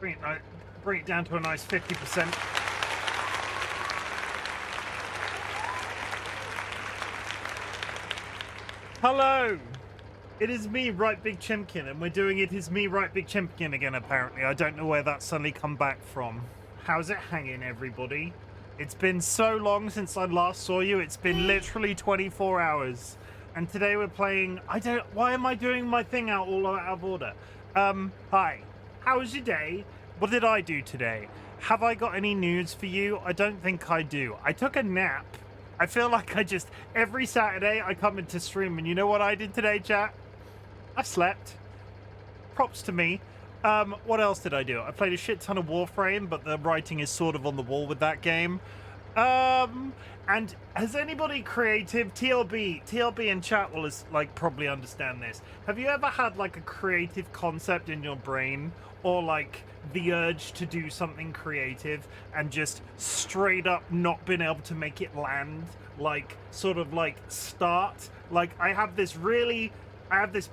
bring it down to a nice 50%. Hello! It is me, RightBigChimken, and we're doing It Is Me, RightBigChimken again, apparently. I don't know where that suddenly come back from. How's it hanging, everybody? It's been so long since I last saw you. It's been literally 24 hours. And today we're playing... Why am I doing my thing out of order? Hi. How was your day? What did I do today? Have I got any news for you? I don't think I do. I took a nap. I feel like every Saturday I come into stream, and you know what I did today, chat? I slept. Props to me. What else did I do? I played a shit ton of Warframe, but the writing is sort of on the wall with that game. And has anybody creative, TLB in chat will probably understand this. Have you ever had like a creative concept in your brain, or like the urge to do something creative and just straight up not been able to make it land? Like sort of like start, like I have this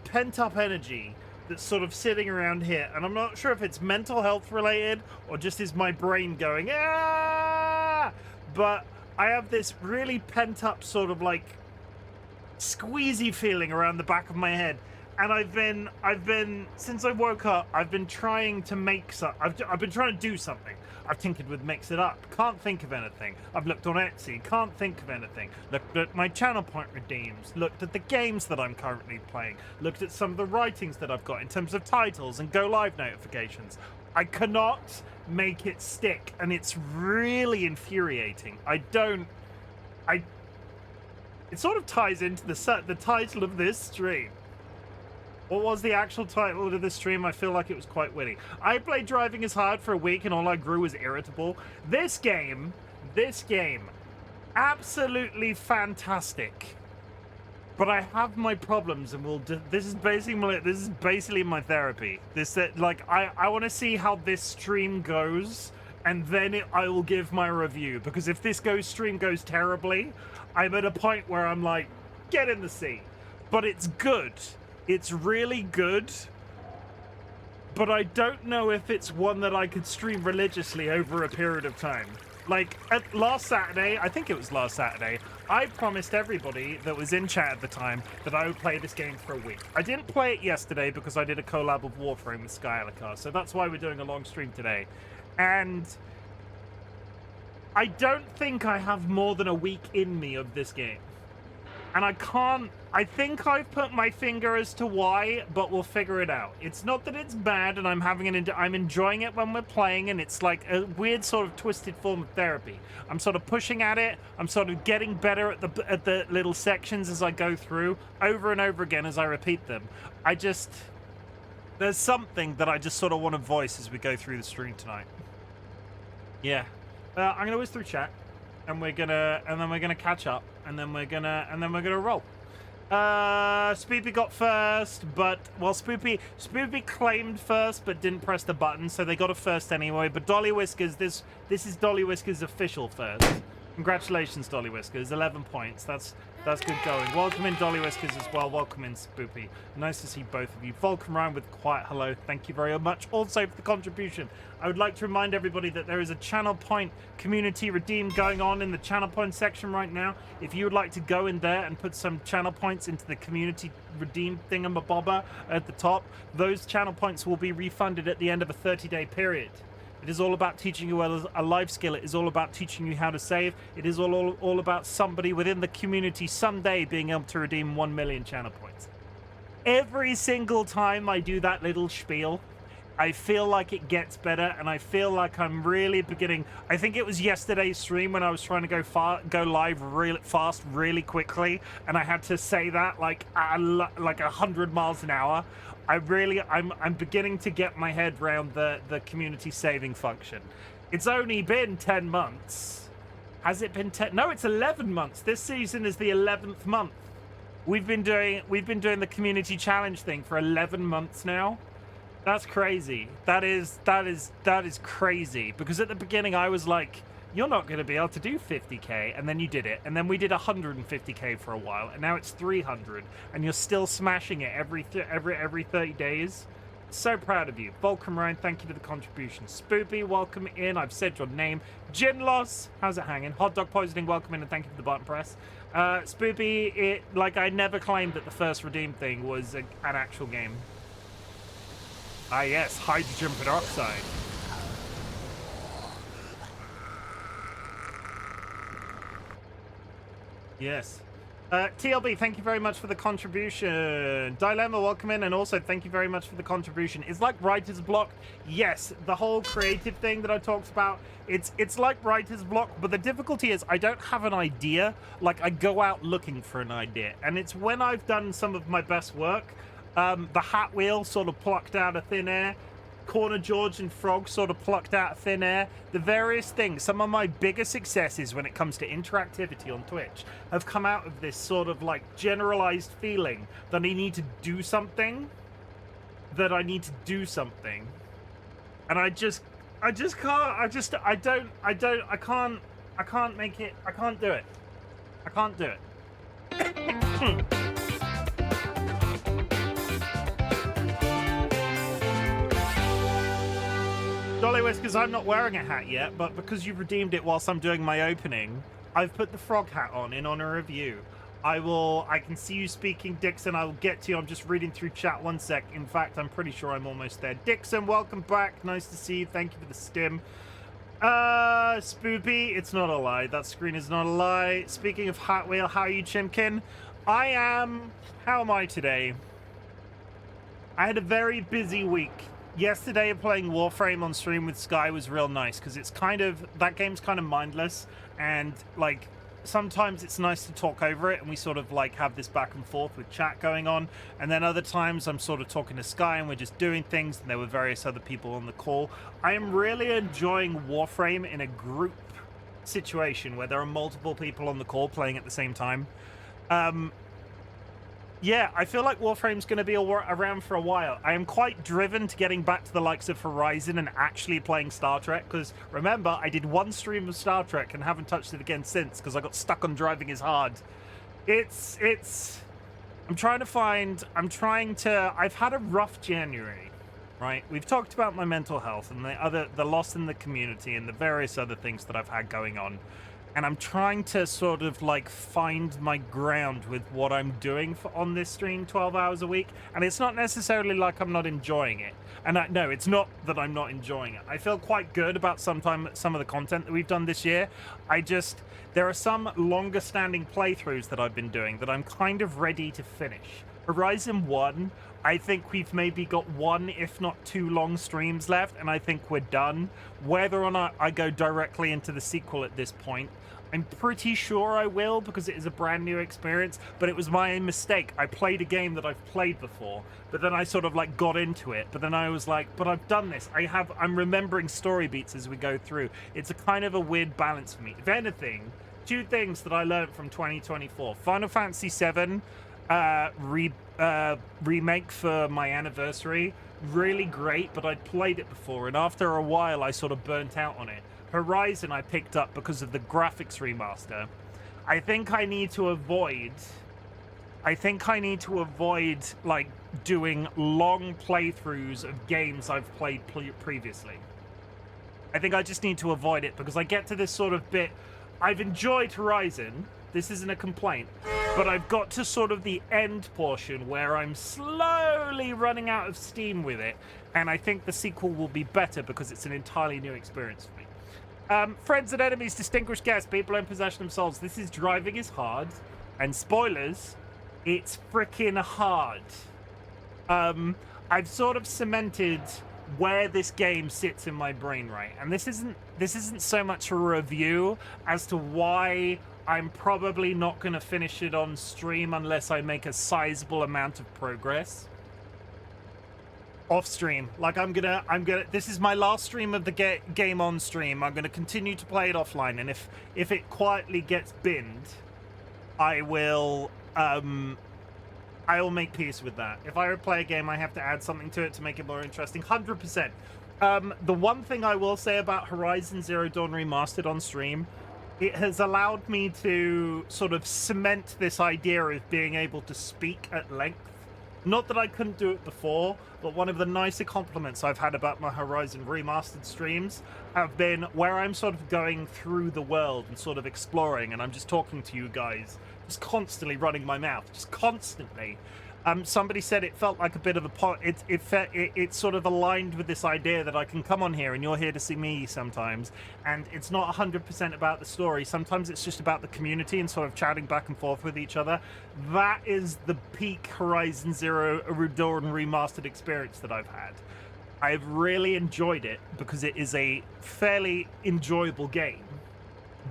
pent up energy that's sort of sitting around here, and I'm not sure if it's mental health related or just is my brain going, ah! But I have this really pent up sort of like squeezy feeling around the back of my head. And I've been since I woke up, I've been trying to make I've been trying to do something. I've tinkered with Mix It Up, can't think of anything. I've looked on Etsy, can't think of anything. Looked at my channel point redeems, looked at the games that I'm currently playing, looked at some of the writings that I've got in terms of titles and go live notifications. I cannot make it stick, and it's really infuriating. It sort of ties into the title of this stream. What was the actual title of the stream? I feel like it was quite witty. I played Driving is Hard for a week and all I grew was Irritable. This game, absolutely fantastic. But I have my problems, and this is basically my therapy. I want to see how this stream goes, and then I will give my review. Because if this stream goes terribly, I'm at a point where I'm like, get in the seat. But it's good. It's really good, but I don't know if it's one that I could stream religiously over a period of time. Like, last Saturday, I think it was last Saturday, I promised everybody that was in chat at the time that I would play this game for a week. I didn't play it yesterday because I did a collab of Warframe with Skylarcar, so that's why we're doing a long stream today. And I don't think I have more than a week in me of this game. And I think I've put my finger as to why, but we'll figure it out. It's not that it's bad, and I'm enjoying it when we're playing, and it's like a weird sort of twisted form of therapy. I'm sort of pushing at it. I'm sort of getting better at the little sections as I go through, over and over again as I repeat them. There's something that I just sort of want to voice as we go through the stream tonight. Yeah. I'm gonna whiz through chat. And then we're gonna catch up, and then we're gonna roll. Spoopy got first, but Spoopy claimed first, but didn't press the button, so they got a first anyway. But DollyWhiskers, this is DollyWhiskers' official first. Congratulations, DollyWhiskers, 11 points. That's good going. Welcome in, DollyWhiskers, as well. Welcome in, Spoopy. Nice to see both of you. Vulcan Ryan with quiet hello. Thank you very much. Also for the contribution. I would like to remind everybody that there is a Channel Point community redeem going on in the Channel Point section right now. If you would like to go in there and put some channel points into the community redeem thingamabobber at the top, those channel points will be refunded at the end of a 30-day period. It is all about teaching you a life skill. It is all about teaching you how to save. It is all about somebody within the community someday being able to redeem 1 million channel points. Every single time I do that little spiel, I feel like it gets better, and I feel like I'm really beginning. I think it was yesterday's stream when I was trying to go live really fast, really quickly, and I had to say that like 100 miles an hour. I'm beginning to get my head around the community saving function. It's only been 10 months. Has it been 10? No, it's 11 months. This season is the 11th month. We've been doing the community challenge thing for 11 months now. That's crazy. That is crazy, because at the beginning I was like, you're not going to be able to do 50k, and then you did it, and then we did 150k for a while, and now it's 300, and you're still smashing it every 30 days. So proud of you. Volcom Ryan, thank you for the contribution. Spoopy, welcome in. I've said your name. Gin Loss, how's it hanging? Hot Dog Poisoning, welcome in and thank you for the button press. Spoopy, I never claimed that the first Redeem thing was an actual game. Ah yes, hydrogen peroxide. Yes. TLB, thank you very much for the contribution. Dilemma, welcome in, and also thank you very much for the contribution. It's like writer's block. Yes, the whole creative thing that I talked about, it's like writer's block, but the difficulty is I don't have an idea. Like, I go out looking for an idea, and it's when I've done some of my best work, the Hat Wheel sort of plucked out of thin air, Corner George and Frog sort of plucked out of thin air. The various things, some of my biggest successes when it comes to interactivity on Twitch have come out of this sort of like generalized feeling that I need to do something, and I can't make it, I can't do it. DollyWhiskers, I'm not wearing a hat yet, but because you've redeemed it whilst I'm doing my opening, I've put the frog hat on in honor of you. I can see you speaking, Dixon. I will get to you. I'm just reading through chat 1 sec. In fact, I'm pretty sure I'm almost there. Dixon, welcome back. Nice to see you. Thank you for the stim. Spoopy, it's not a lie. That screen is not a lie. Speaking of Hat Wheel, how are you, Chimken? How am I today? I had a very busy week. Yesterday, playing Warframe on stream with Sky was real nice because that game's kind of mindless, and like sometimes it's nice to talk over it and we sort of like have this back and forth with chat going on, and then other times I'm sort of talking to Sky and we're just doing things, and there were various other people on the call. I am really enjoying Warframe in a group situation where there are multiple people on the call playing at the same time. Yeah, I feel like Warframe's going to be around for a while. I am quite driven to getting back to the likes of Horizon and actually playing Star Trek, because remember, I did one stream of Star Trek and haven't touched it again since because I got stuck on Driving is Hard. I've had a rough January, right? We've talked about my mental health and the loss in the community and the various other things that I've had going on. And I'm trying to sort of like find my ground with what I'm doing on this stream 12 hours a week. And it's not necessarily like I'm not enjoying it. And no, it's not that I'm not enjoying it. I feel quite good about some of the content that we've done this year. There are some longer standing playthroughs that I've been doing that I'm kind of ready to finish. Horizon 1, I think we've maybe got 1, if not 2 long streams left, and I think we're done. Whether or not I go directly into the sequel at this point, I'm pretty sure I will, because it is a brand new experience, but it was my own mistake. I played a game that I've played before, but then I sort of like got into it, but then I was like, but I've done this. I'm remembering story beats as we go through. It's a kind of a weird balance for me. If anything, 2 things that I learned from 2024. Final Fantasy VII remake for my anniversary, really great, but I'd played it before, and after a while I sort of burnt out on it. Horizon I picked up because of the graphics remaster. I think I need to avoid like doing long playthroughs of games I've played previously. I think I just need to avoid it, because I get to this sort of bit. I've enjoyed Horizon, this isn't a complaint, but I've got to sort of the end portion where I'm slowly running out of steam with it, and I think the sequel will be better because it's an entirely new experience for me. Friends and enemies, distinguished guests, people in possession of souls, this is Driving is Hard, and spoilers, it's freaking hard. I've sort of cemented where this game sits in my brain, right? And this isn't so much a review as to why I'm probably not going to finish it on stream unless I make a sizable amount of progress off stream. Like this is my last stream of the game on stream. I'm going to continue to play it offline, and if it quietly gets binned, I will make peace with that. If I replay a game, I have to add something to it to make it more interesting. 100%. The one thing I will say about Horizon Zero Dawn Remastered on stream, it has allowed me to sort of cement this idea of being able to speak at length. Not that I couldn't do it before, but one of the nicer compliments I've had about my Horizon Remastered streams have been where I'm sort of going through the world and sort of exploring, and I'm just talking to you guys, just constantly running my mouth, just constantly. Somebody said it felt like a bit of a it sort of aligned with this idea that I can come on here and you're here to see me sometimes, and it's not 100% about the story. Sometimes it's just about the community and sort of chatting back and forth with each other. That is the peak Horizon Zero Dawn Remastered experience that I've had. I've really enjoyed it because it is a fairly enjoyable game.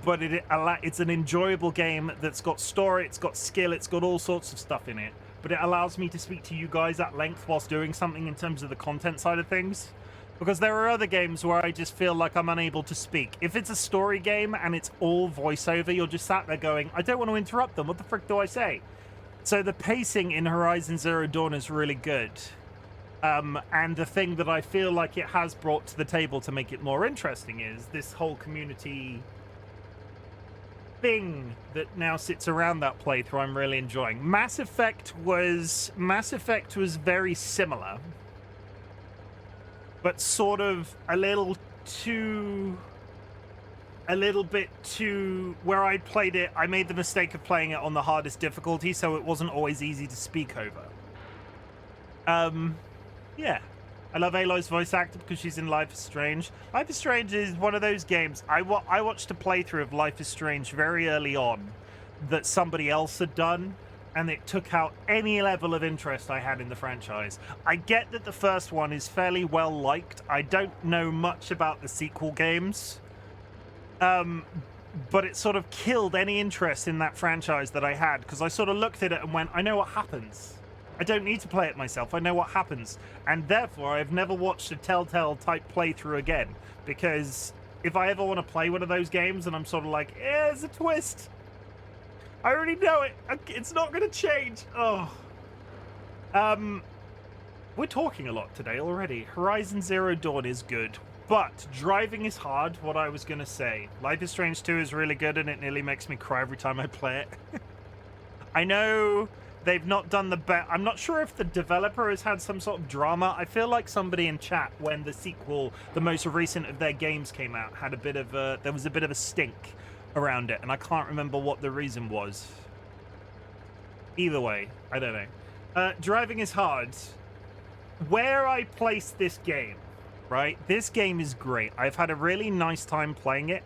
But it's an enjoyable game that's got story, it's got skill, it's got all sorts of stuff in it. But it allows me to speak to you guys at length whilst doing something in terms of the content side of things. Because there are other games where I just feel like I'm unable to speak. If it's a story game and it's all voiceover, you're just sat there going, I don't want to interrupt them, what the frick do I say? So the pacing in Horizon Zero Dawn is really good. And the thing that I feel like it has brought to the table to make it more interesting is this whole community thing that now sits around that playthrough I'm really enjoying. Mass Effect was very similar, but sort of a little bit too where I played it, I made the mistake of playing it on the hardest difficulty, so it wasn't always easy to speak over. Yeah. I love Aloy's voice actor because she's in Life is Strange. Life is Strange is one of those games. I watched a playthrough of Life is Strange very early on that somebody else had done, and it took out any level of interest I had in the franchise. I get that the first one is fairly well liked. I don't know much about the sequel games, but it sort of killed any interest in that franchise that I had because I sort of looked at it and went, I know what happens. I don't need to play it myself. I know what happens. And therefore, I've never watched a Telltale type playthrough again. Because if I ever want to play one of those games and I'm sort of like, there's a twist. I already know it. It's not going to change. Oh. We're talking a lot today already. Horizon Zero Dawn is good. But driving is hard, what I was going to say. Life is Strange 2 is really good and it nearly makes me cry every time I play it. I know they've not done the best. I'm not sure if the developer has had some sort of drama. I feel like somebody in chat, when the sequel, the most recent of their games came out, had a bit of a, there was a bit of a stink around it, and I can't remember what the reason was. Either way, I don't know. Driving is hard. Where I place this game, right? This game is great. I've had a really nice time playing it.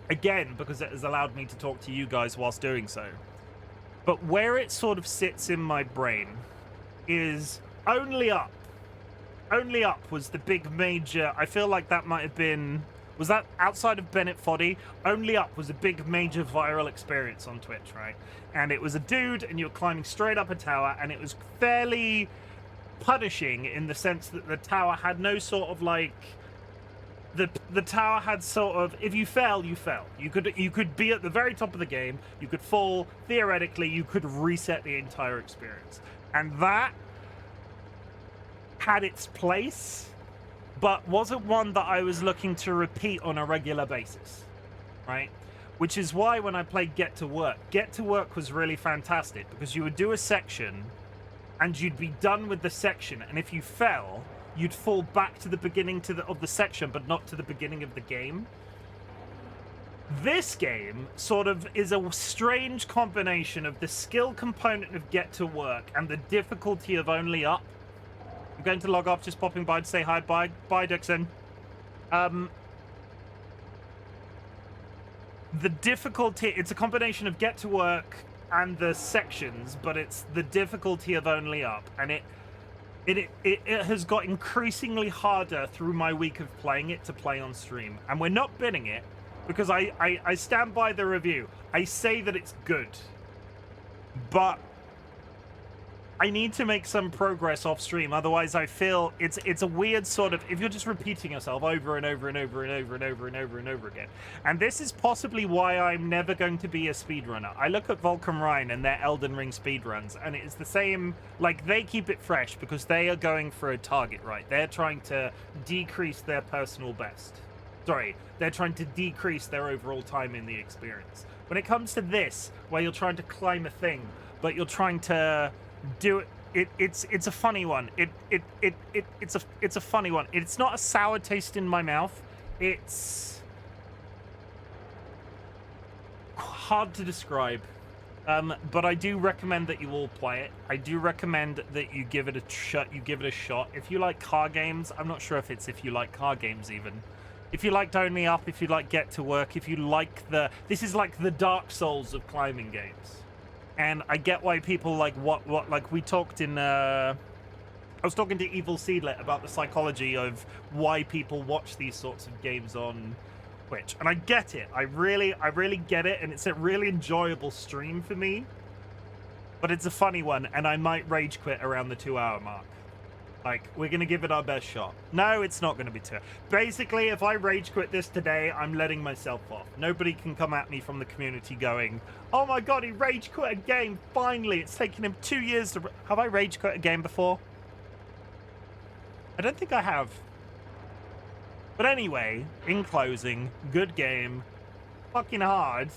Again, because it has allowed me to talk to you guys whilst doing so. But where it sort of sits in my brain is Only Up. Only Up was the big major. I feel like that might have been... Was that outside of Bennett Foddy? Only Up was a big major viral experience on Twitch, right? And it was a dude and you're climbing straight up a tower, and it was fairly punishing in the sense that the tower had no sort of like... The tower had sort of, if you fell, you fell. You could be at the very top of the game, you could fall, theoretically, you could reset the entire experience. And that had its place, but wasn't one that I was looking to repeat on a regular basis, right? Which is why when I played Get to Work was really fantastic, because you would do a section, and you'd be done with the section, and if you fell, you'd fall back to the beginning of the section, but not to the beginning of the game. This game sort of is a strange combination of the skill component of Get to Work and the difficulty of Only Up. I'm going to log off, just popping by to say hi. Bye, Dixon. The difficulty, it's a combination of Get to Work and the sections, but it's the difficulty of Only Up, and it has got increasingly harder through my week of playing it to play on stream. And we're not binning it, because I stand by the review. I say that it's good. But I need to make some progress off stream, otherwise I feel it's a weird sort of, if you're just repeating yourself over and over and over and over and over and over and over again. And this is possibly why I'm never going to be a speedrunner. I look at Vulcan Ryan and their Elden Ring speedruns, and it's the same, like, they keep it fresh because they are going for a target, right? They're trying to decrease their personal best. Sorry, they're trying to decrease their overall time in the experience. When it comes to this, where you're trying to climb a thing, but you're trying to do it, it's a funny one. It's a funny one. It's not a sour taste in my mouth. It's hard to describe. But I do recommend that you all play it. I do recommend that you give it a shot. If you like car games, I'm not sure if you like car games even. If you like Don't Me Up, if you like Get to Work, if you like this is like the Dark Souls of climbing games. And I get why people like like we talked in I was talking to Evil Seedlet about the psychology of why people watch these sorts of games on Twitch, and I get it. I really get it, and it's a really enjoyable stream for me. But it's a funny one, and I might rage quit around the 2-hour mark. Like, we're gonna give it our best shot. No, it's not gonna be 2. Basically, if I rage quit this today, I'm letting myself off. Nobody can come at me from the community going, "Oh my god, he rage quit a game! Finally, it's taken him 2 years to." Have I rage quit a game before? I don't think I have. But anyway, in closing, good game, fucking hard.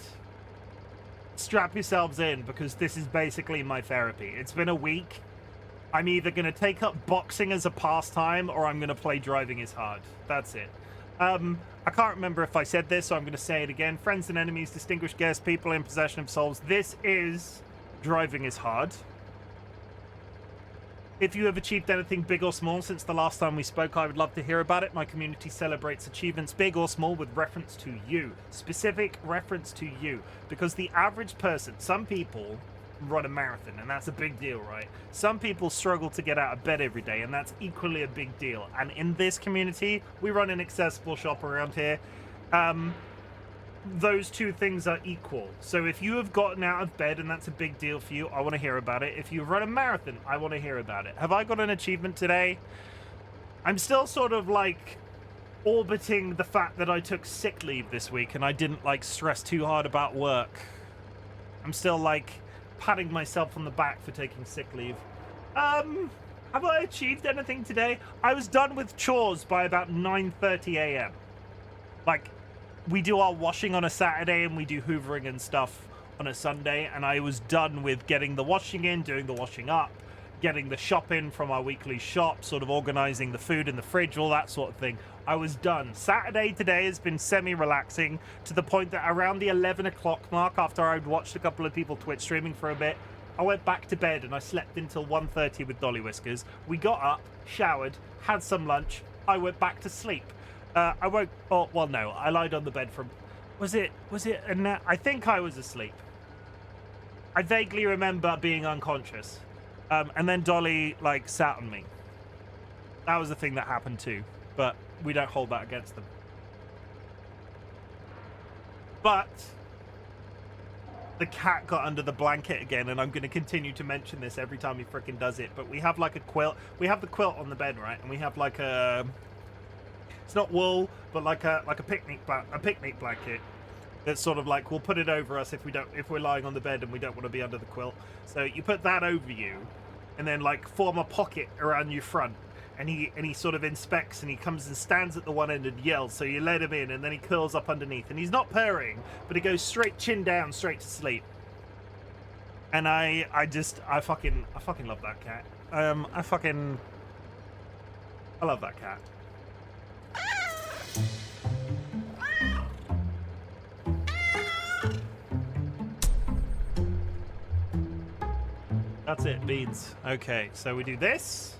Strap yourselves in, because this is basically my therapy. It's been a week. I'm either going to take up boxing as a pastime, or I'm going to play Driving is Hard. That's it. I can't remember if I said this, so I'm going to say it again. Friends and enemies, distinguished guests, people in possession of souls. This is Driving is Hard. If you have achieved anything big or small since the last time we spoke, I would love to hear about it. My community celebrates achievements big or small with reference to you. Specific reference to you. Because the average person, some people run a marathon, and that's a big deal, right? Some people struggle to get out of bed every day, and that's equally a big deal. And in this community, we run an accessible shop around here. Those two things are equal. So if you have gotten out of bed and that's a big deal for you, I want to hear about it. If you've run a marathon, I want to hear about it. Have I got an achievement today? I'm still sort of like orbiting the fact that I took sick leave this week and I didn't like stress too hard about work. I'm still like patting myself on the back for taking sick leave. Have I achieved anything today? I was done with chores by about 9:30 a.m. Like, we do our washing on a Saturday and we do hoovering and stuff on a Sunday, and I was done with getting the washing in, doing the washing up, getting the shop in from our weekly shop, sort of organizing the food in the fridge, all that sort of thing. I was done. Saturday today has been semi-relaxing to the point that around the 11 o'clock mark, after I'd watched a couple of people Twitch streaming for a bit, I went back to bed and I slept until 1:30 with DollyWhiskers. We got up, showered, had some lunch, I went back to sleep. I woke, oh, well, no, I lied on the bed from, was it a nap? I think I was asleep. I vaguely remember being unconscious. And then Dolly, like, sat on me. That was the thing that happened too, but we don't hold that against them. But the cat got under the blanket again, and I'm going to continue to mention this every time he frickin' does it, but we have like a quilt. We have the quilt on the bed, right? And we have like a, it's not wool, but like a picnic blanket. That's sort of like, we'll put it over us if we're lying on the bed and we don't want to be under the quilt. So you put that over you, and then like form a pocket around your front. And he sort of inspects, and he comes and stands at the one end and yells. So you let him in, and then he curls up underneath, and he's not purring, but he goes straight chin down, straight to sleep. And I fucking love that cat. I love that cat. That's it, beans. Okay, so we do this.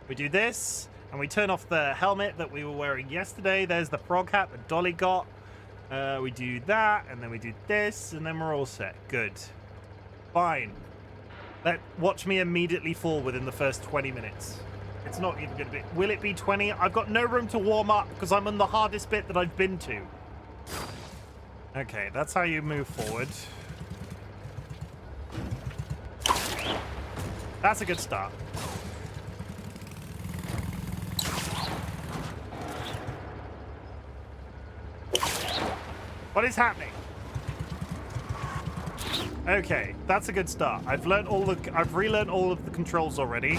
We do this, and we turn off the helmet that we were wearing yesterday. There's the frog hat that Dolly got. We do that, and then we do this, and then we're all set. Good. Fine. Watch me immediately fall within the first 20 minutes. It's not even going to be... Will it be 20? I've got no room to warm up because I'm on the hardest bit that I've been to. Okay, that's how you move forward. That's a good start. What is happening? Okay, that's a good start. I've relearned all of the controls already.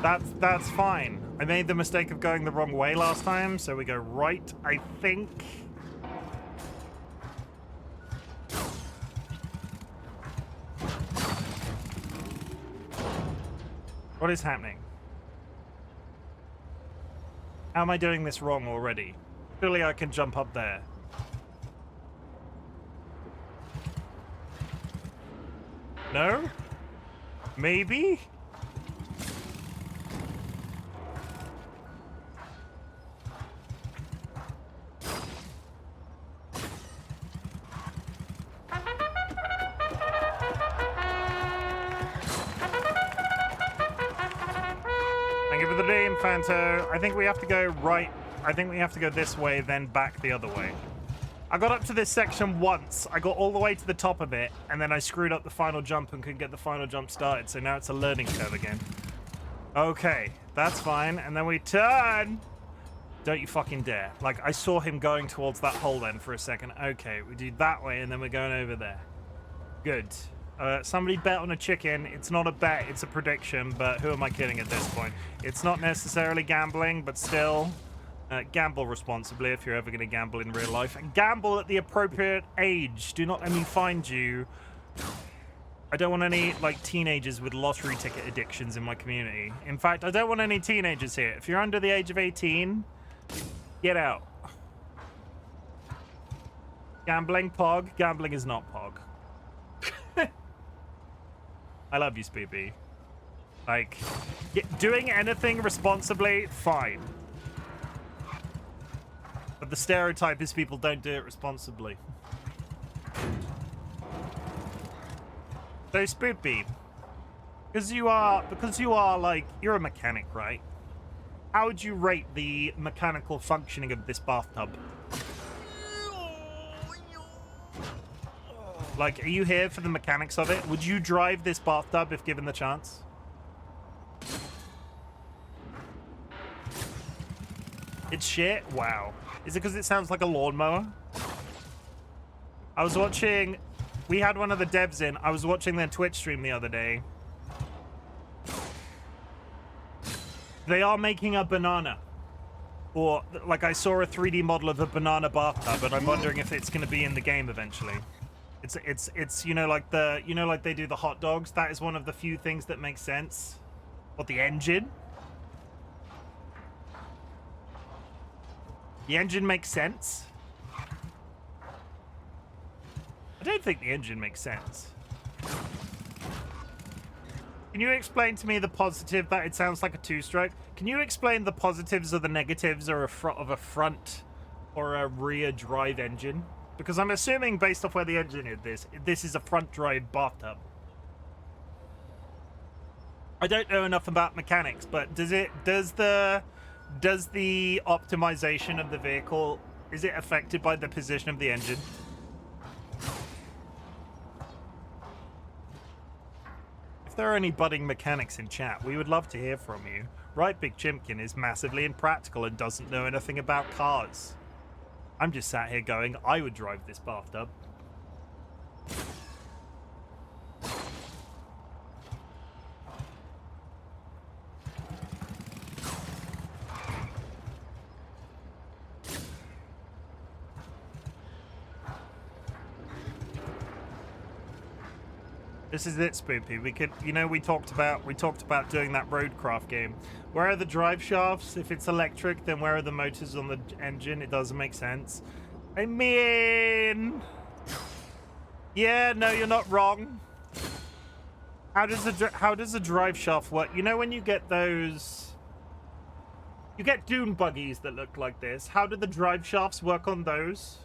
That's fine. I made the mistake of going the wrong way last time, so we go right, I think. What is happening? How am I doing this wrong already? Surely I can jump up there. No? Maybe? Thank you for the day, Infanto. I think we have to go right. I think we have to go this way, then back the other way. I got up to this section once. I got all the way to the top of it, and then I screwed up the final jump and couldn't get the final jump started, so now it's a learning curve again. Okay, that's fine. And then we turn. Don't you fucking dare. Like, I saw him going towards that hole then for a second. Okay, we do that way, and then we're going over there. Good. Somebody bet on a chicken. It's not a bet, it's a prediction, but who am I kidding at this point? It's not necessarily gambling, but still... gamble responsibly if you're ever going to gamble in real life. And gamble at the appropriate age. Do not let me find you. I don't want any, like, teenagers with lottery ticket addictions in my community. In fact, I don't want any teenagers here. If you're under the age of 18, get out. Gambling, pog. Gambling is not pog. I love you, Spoopy. Like, doing anything responsibly, fine. But the stereotype is people don't do it responsibly. So, Spoopy, because you are like, you're a mechanic, right? How would you rate the mechanical functioning of this bathtub? Like, are you here for the mechanics of it? Would you drive this bathtub if given the chance? It's shit? Wow. Is it because it sounds like a lawnmower? I was watching... We had one of the devs in. I was watching their Twitch stream the other day. They are making a banana. Or, like, I saw a 3D model of a banana bathtub, and I'm wondering if it's going to be in the game eventually. It's you know, like they do the hot dogs? That is one of the few things that makes sense. What, the engine? The engine makes sense? I don't think the engine makes sense. Can you explain to me the positive that it sounds like a two-stroke? Can you explain the positives or the negatives or of a front or a rear drive engine? Because I'm assuming, based off where the engine is, this is a front drive bathtub. I don't know enough about mechanics, but does the optimization of the vehicle, is it affected by the position of the engine? If there are any budding mechanics in chat, we would love to hear from you. RightBigChimken is massively impractical and doesn't know anything about cars. I'm just sat here going, I would drive this bathtub. This is it, Spoopy. We could, you know, we talked about doing that roadcraft game. Where are the drive shafts? If it's electric, then where are the motors on the engine? It doesn't make sense. I mean, yeah, no, you're not wrong. How does a drive shaft work? You know when you get those, you get dune buggies that look like this. How do the drive shafts work on those?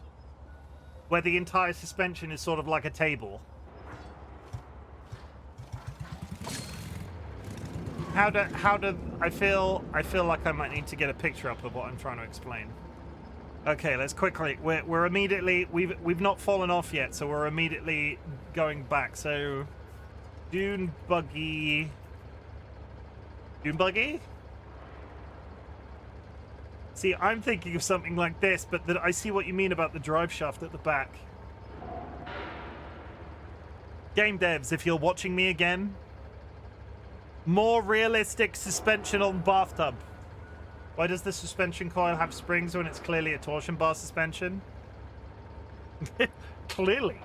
Where the entire suspension is sort of like a table. How do I feel like I might need to get a picture up of what I'm trying to explain. Okay, let's quickly. We're immediately we've not fallen off yet, so we're immediately going back. So dune buggy. See, I'm thinking of something like this, but I see what you mean about the drive shaft at the back. Game devs, if you're watching me again, more realistic suspension on bathtub. Why does the suspension coil have springs when it's clearly a torsion bar suspension? Clearly.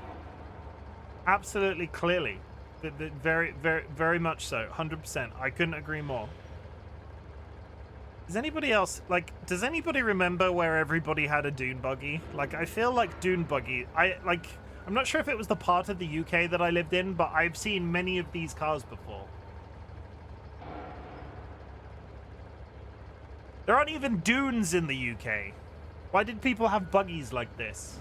Absolutely clearly. Very, very, very much so. 100%. I couldn't agree more. Does anybody else, like, does anybody remember where everybody had a dune buggy? Like, I feel like dune buggy, I'm not sure if it was the part of the UK that I lived in, but I've seen many of these cars before. There aren't even dunes in the UK. Why did people have buggies like this?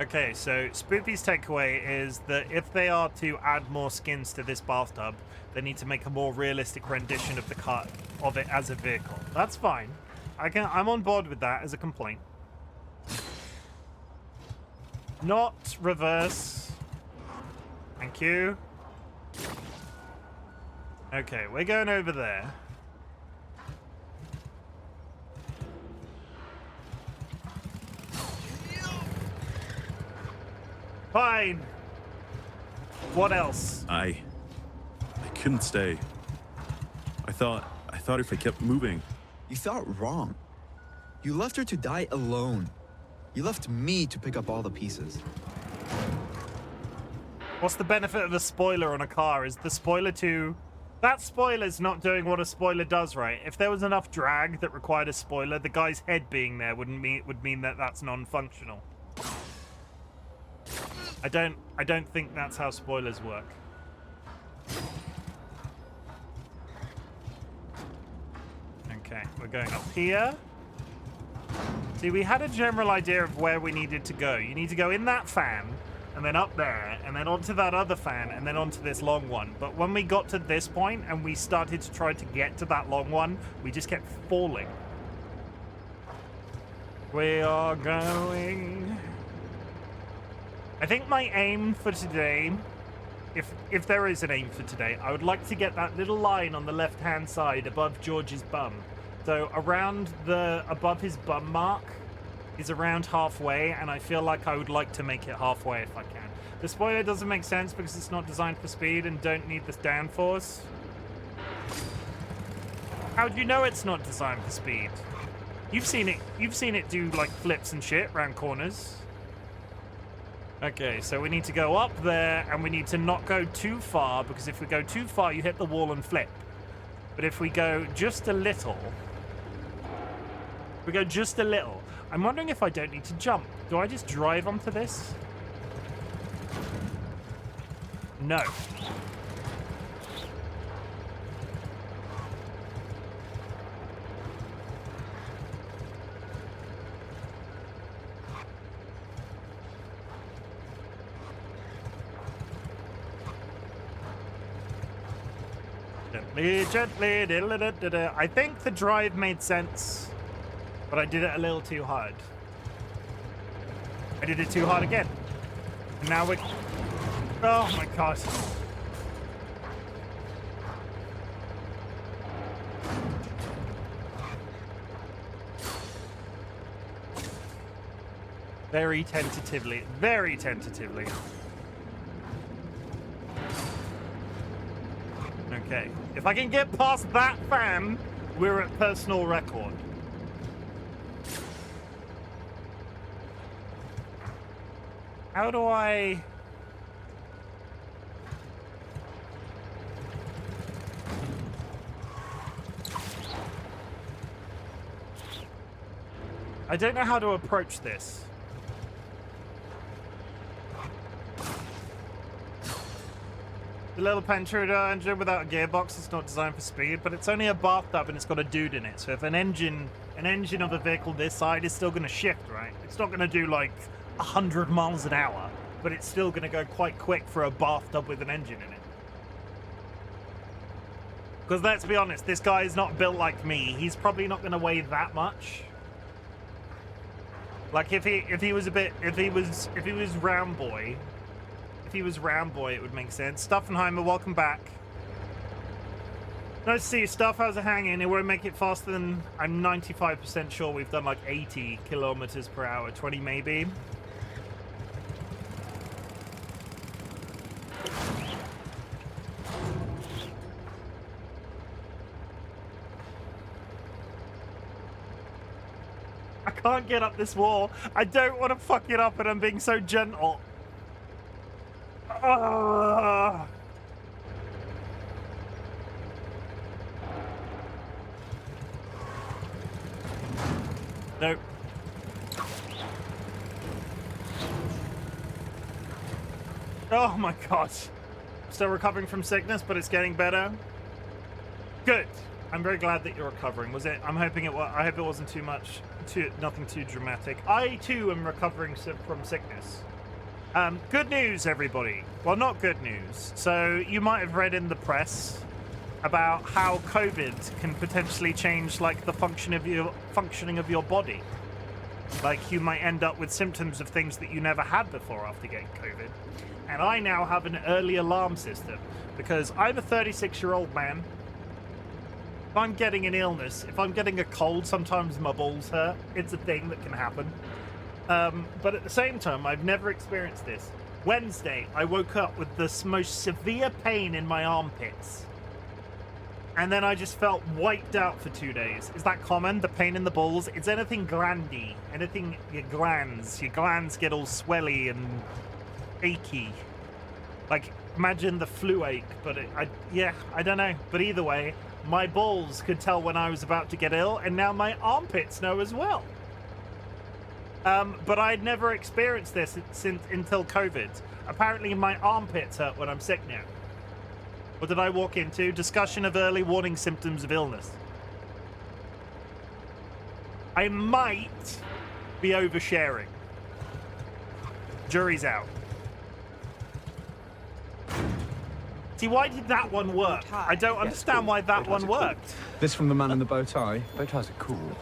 Okay, so Spoopy's takeaway is that if they are to add more skins to this bathtub, they need to make a more realistic rendition of the car of it as a vehicle. That's fine. I'm on board with that as a complaint. Not reverse. Thank you. Okay, we're going over there. Fine. What else? I couldn't stay. I thought if I kept moving. You thought wrong. You left her to die alone. You left me to pick up all the pieces. What's the benefit of a spoiler on a car? Is the spoiler too... That spoiler's not doing what a spoiler does, right? If there was enough drag that required a spoiler, the guy's head being there would mean that that's non-functional. I don't think that's how spoilers work. Okay, we're going up here. See, we had a general idea of where we needed to go. You need to go in that fan, and then up there, and then onto that other fan, and then onto this long one. But when we got to this point, and we started to try to get to that long one, we just kept falling. We are going... I think my aim for today, if there is an aim for today, I would like to get that little line on the left-hand side above George's bum. So above his bum mark is around halfway, and I feel like I would like to make it halfway if I can. The spoiler doesn't make sense because it's not designed for speed and don't need this downforce. How do you know it's not designed for speed? You've seen it do like flips and shit around corners. Okay, so we need to go up there, and we need to not go too far, because if we go too far, you hit the wall and flip. But if we go just a little... I'm wondering if I don't need to jump. Do I just drive onto this? No. Gently, I think the drive made sense, but I did it a little too hard. I did it too hard again. And now we're... Oh my god. Very tentatively. Very tentatively. Okay, if I can get past that fan, we're at personal record. How do I... I don't know how to approach this. The little Pantruda engine without a gearbox is not designed for speed, but it's only a bathtub and it's got a dude in it. So if an engine of a vehicle this side is still going to shift, right? It's not going to do like 100 miles an hour, but it's still going to go quite quick for a bathtub with an engine in it. Because let's be honest, this guy is not built like me. He's probably not going to weigh that much. Like if he was round boy. If he was round boy, it would make sense. Stuffenheimer, welcome back. Nice to see you, Stuff. How's it hanging? It won't make it faster than... I'm 95% sure we've done like 80 kilometers per hour. 20 maybe. I can't get up this wall. I don't want to fuck it up, and I'm being so gentle. Ah. Nope. Oh my god. Still recovering from sickness, but it's getting better. Good. I'm very glad that you're recovering. Was it? I'm hoping it was. I hope it wasn't too much. Nothing too dramatic. I too am recovering from sickness. Good news, everybody. Well, not good news. So you might have read in the press about how COVID can potentially change, like, the functioning of your body. Like, you might end up with symptoms of things that you never had before after getting COVID. And I now have an early alarm system because I'm a 36-year-old man. If I'm getting an illness, if I'm getting a cold, sometimes my balls hurt. It's a thing that can happen. But at the same time, I've never experienced this. Wednesday, I woke up with the most severe pain in my armpits. And then I just felt wiped out for 2 days. Is that common? The pain in the balls? It's anything glandy. Anything, your glands. Your glands get all swelly and achy. Like, imagine the flu ache. But I don't know. But either way, my balls could tell when I was about to get ill, and now my armpits know as well. But I'd never experienced this until COVID. Apparently my armpits hurt when I'm sick now. What did I walk into? Discussion of early warning symptoms of illness. I might be oversharing. Jury's out. See, why did that one work? I don't understand why that one worked. This from the man in the bow tie. Bow ties are cool.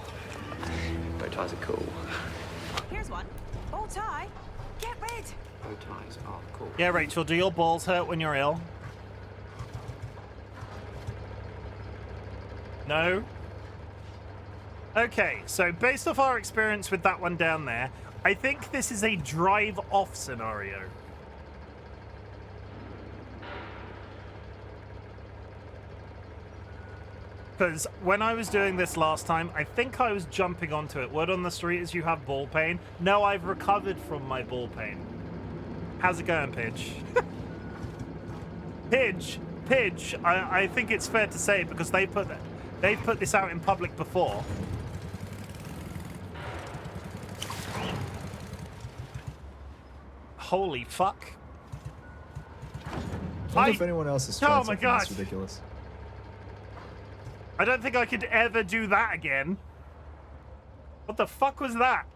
Bow ties are cool. Here's one. Bow tie. Get rid. Bow ties are cool. Yeah, Rachel, do your balls hurt when you're ill? No? Okay, so based off our experience with that one down there, I think this is a drive-off scenario. Because when I was doing this last time, I think I was jumping onto it. Word on the street is you have ball pain. No, I've recovered from my ball pain. How's it going, Pidge? Pidge, I think it's fair to say, because they've put this out in public before. Holy fuck. I wonder if anyone else has tried Oh my something gosh. that's ridiculous. I don't think I could ever do that again. What the fuck was that?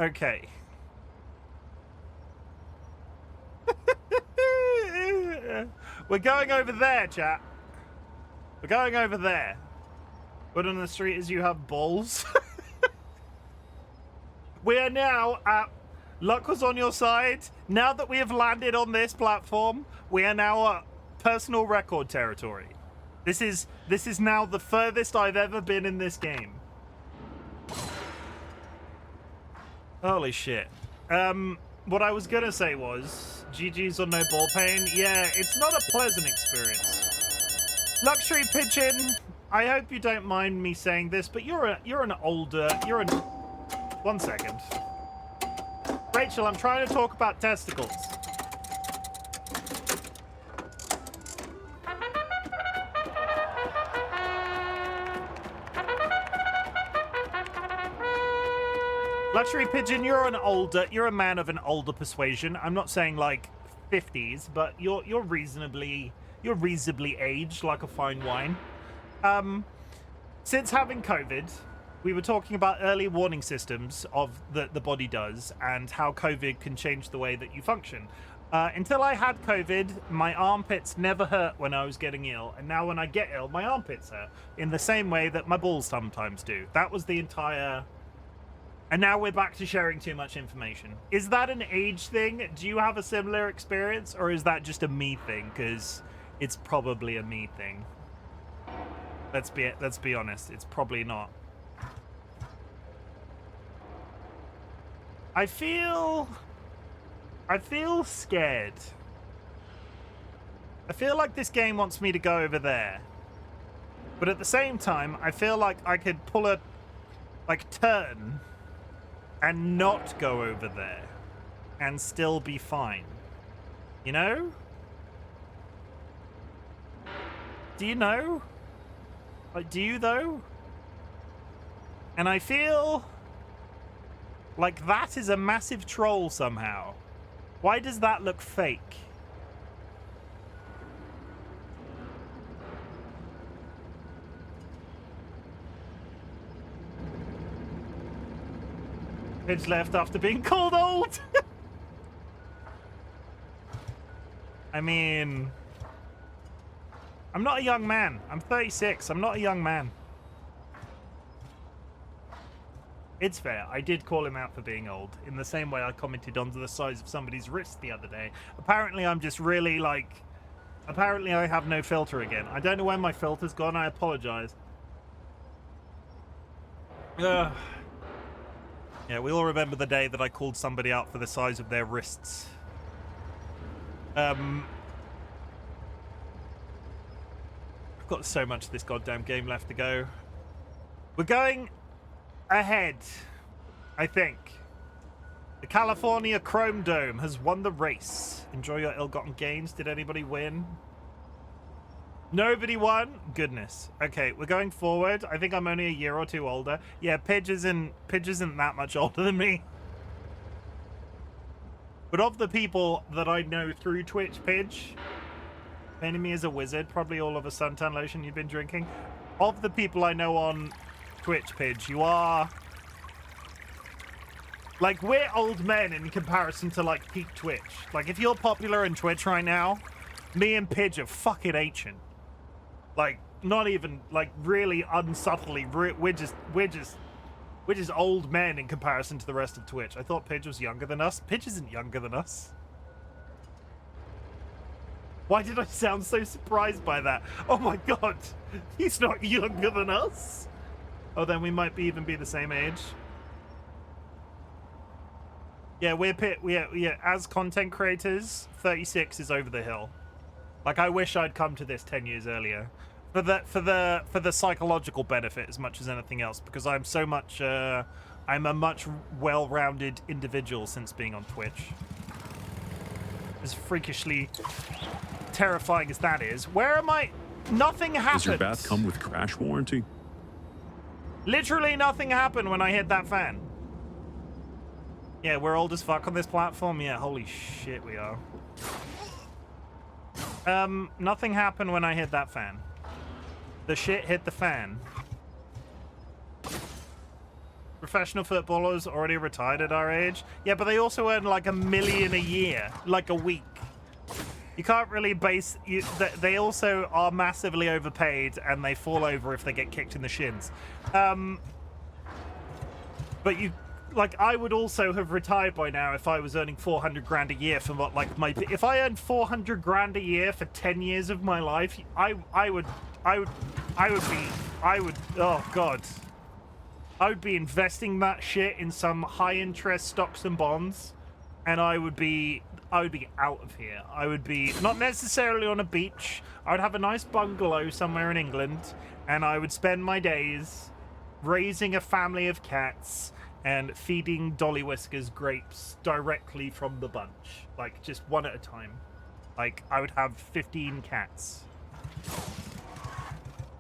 Okay. We're going over there, chat. We're going over there. Word on the street is you have balls. We are now at... Luck was on your side. Now that we have landed on this platform, we are now at personal record territory. This is now the furthest I've ever been in this game. Holy shit. What I was gonna say was, GG's on no ball pain. Yeah, it's not a pleasant experience. Luxury Pigeon, I hope you don't mind me saying this, but you're an older... One second. Rachel, I'm trying to talk about testicles. Luxury Pigeon, you're a man of an older persuasion. I'm not saying like 50s, but you're reasonably aged, like a fine wine. Since having COVID, we were talking about early warning systems of that the body does and how COVID can change the way that you function. Until I had COVID, my armpits never hurt when I was getting ill, and now when I get ill, my armpits hurt in the same way that my balls sometimes do. That was the entire... And now we're back to sharing too much information. Is that an age thing? Do you have a similar experience, or is that just a me thing? Because it's probably a me thing. Let's be honest. It's probably not. I feel scared. I feel like this game wants me to go over there. But at the same time, I feel like I could pull a turn and not go over there and still be fine. You know? Do you know? Like, do you though? And I feel like that is a massive troll somehow. Why does that look fake? Pidge left after being called old. I mean, I'm not a young man. I'm 36. I'm not a young man. It's fair. I did call him out for being old in the same way I commented on the size of somebody's wrist the other day. Apparently, I'm just really like... Apparently, I have no filter again. I don't know where my filter's gone. I apologize. Yeah, we all remember the day that I called somebody out for the size of their wrists. I've got so much of this goddamn game left to go. We're going ahead, I think. The California Chrome Dome has won the race. Enjoy your ill-gotten gains. Did anybody win? Nobody won? Goodness. Okay, we're going forward. I think I'm only a year or two older. Yeah, Pidge isn't that much older than me. But of the people that I know through Twitch, Pidge, painting me as a wizard, probably all of a suntan lotion you've been drinking. Of the people I know on Twitch, Pidge, you are... Like, we're old men in comparison to, like, peak Twitch. Like, if you're popular in Twitch right now, me and Pidge are fucking ancient. Like, not even, like, really unsubtly, we're just old men in comparison to the rest of Twitch. I thought Pidge was younger than us. Pidge isn't younger than us. Why did I sound so surprised by that? Oh my god, he's not younger than us? Oh, then we might even be the same age. Yeah, we're as content creators, 36 is over the hill. Like, I wish I'd come to this 10 years earlier. For the psychological benefit as much as anything else, because I'm so much I'm a much well-rounded individual since being on Twitch. As freakishly terrifying as that is. Where am I? Nothing happened. Does your bath come with crash warranty? Literally nothing happened when I hit that fan. Yeah, we're old as fuck on this platform. Yeah, holy shit we are. Nothing happened when I hit that fan. The shit hit the fan. Professional footballers already retired at our age. Yeah, but they also earn like $1 million a year, like a week. You can't really base... they also are massively overpaid, and they fall over if they get kicked in the shins. But you... Like, I would also have retired by now if I was earning 400 grand a year for what, like, my... If I earned 400 grand a year for 10 years of my life, I would... Oh, God. I would be investing that shit in some high-interest stocks and bonds, and I would be out of here. I would be not necessarily on a beach. I would have a nice bungalow somewhere in England, and I would spend my days raising a family of cats and feeding DollyWhiskers grapes directly from the bunch. Like, just one at a time. Like, I would have 15 cats.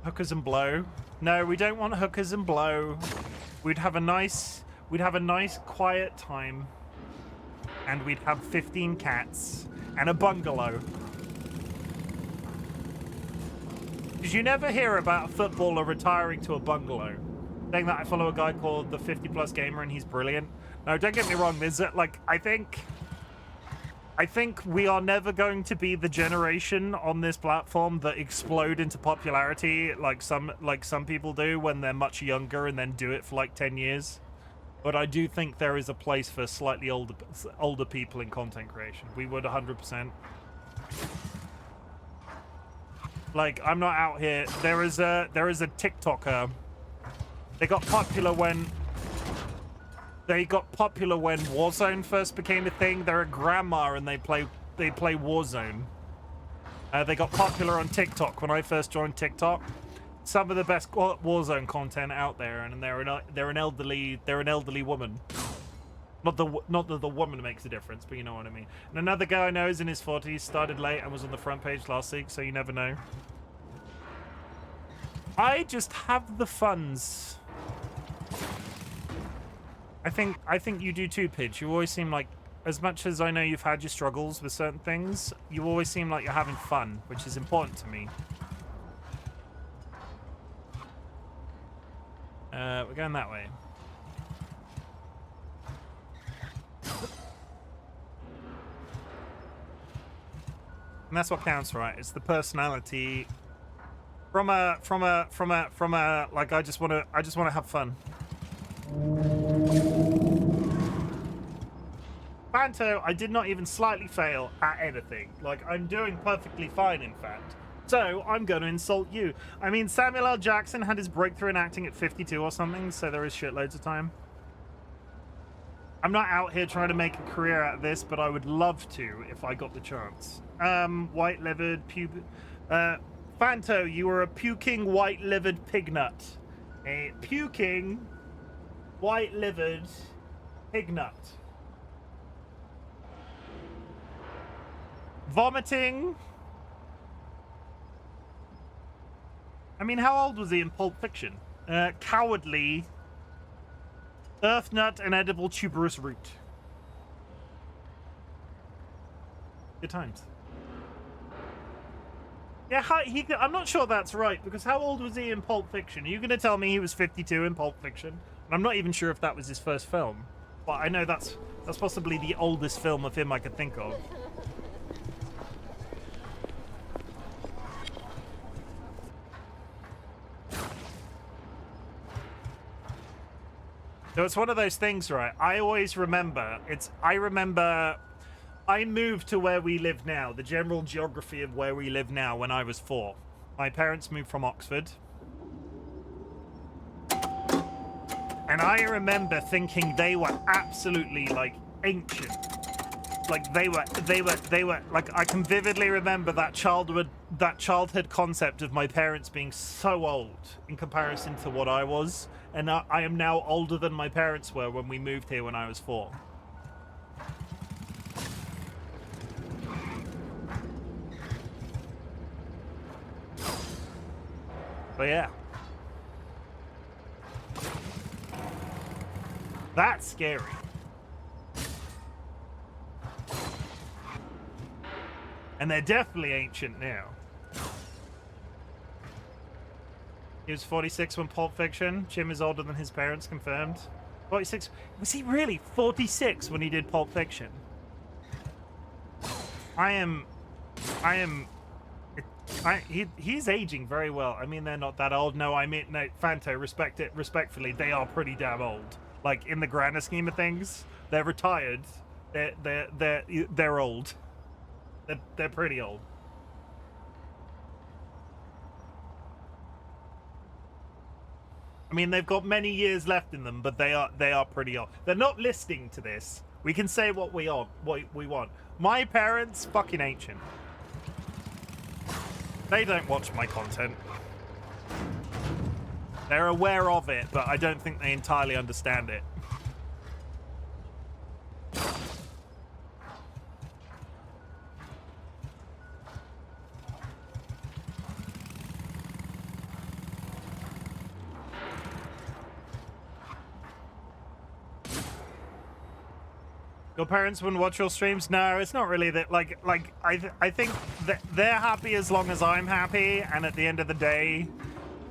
Hookers and blow. No, we don't want hookers and blow. We'd have a nice quiet time. And we'd have 15 cats and a bungalow. Did you never hear about a footballer retiring to a bungalow? Saying that I follow a guy called the 50 Plus Gamer and he's brilliant. No, don't get me wrong. There's like, I think we are never going to be the generation on this platform that explode into popularity like some people do when they're much younger and then do it for like 10 years. But I do think there is a place for slightly older people in content creation. We would 100%. Like, I'm not out here. There is a TikToker. They got popular when Warzone first became a thing. They're a grandma and they play Warzone. They got popular on TikTok when I first joined TikTok. Some of the best Warzone content out there, and they're an elderly woman. Not that the woman makes a difference, but you know what I mean. And another guy I know is in his 40s, started late and was on the front page last week, so you never know. I just have the funds. I think you do too, Pidge. You always seem like, as much as I know you've had your struggles with certain things, you always seem like you're having fun, which is important to me. We're going that way. And that's what counts, right? It's the personality. From a like I just want to have fun. Fanto, I did not even slightly fail at anything. Like, I'm doing perfectly fine, in fact. So, I'm going to insult you. I mean, Samuel L. Jackson had his breakthrough in acting at 52 or something, so there is shitloads of time. I'm not out here trying to make a career out of this, but I would love to if I got the chance. White-livered Fanto, you are a puking white-livered pignut. A puking white-livered pignut. Vomiting. I mean, how old was he in Pulp Fiction? Cowardly. Earth nut and edible tuberous root. Good times. Yeah, I'm not sure that's right, because how old was he in Pulp Fiction? Are you going to tell me he was 52 in Pulp Fiction? And I'm not even sure if that was his first film. But I know that's possibly the oldest film of him I could think of. So it's one of those things, right? I always remember, I moved to where we live now, the general geography of where we live now when I was 4. My parents moved from Oxford. And I remember thinking they were absolutely, like, ancient. Like, they were, like, I can vividly remember that childhood concept of my parents being so old in comparison to what I was. And I am now older than my parents were when we moved here when I was 4. But yeah. That's scary. And they're definitely ancient now. He was 46 when Pulp Fiction. Chim is older than his parents, confirmed. 46. Was he really 46 when he did Pulp Fiction? He's aging very well. I mean, they're not that old. No, I mean, no, Fanto, respectfully, they are pretty damn old. Like, in the grander scheme of things, they're retired. They're old. They're pretty old. I mean, they've got many years left in them, but they are pretty old. They're not listening to this. We can say what we want. My parents, fucking ancient. They don't watch my content. They're aware of it, but I don't think they entirely understand it. Your parents wouldn't watch your streams? No, it's not really that. Like I think that they're happy as long as I'm happy, and at the end of the day,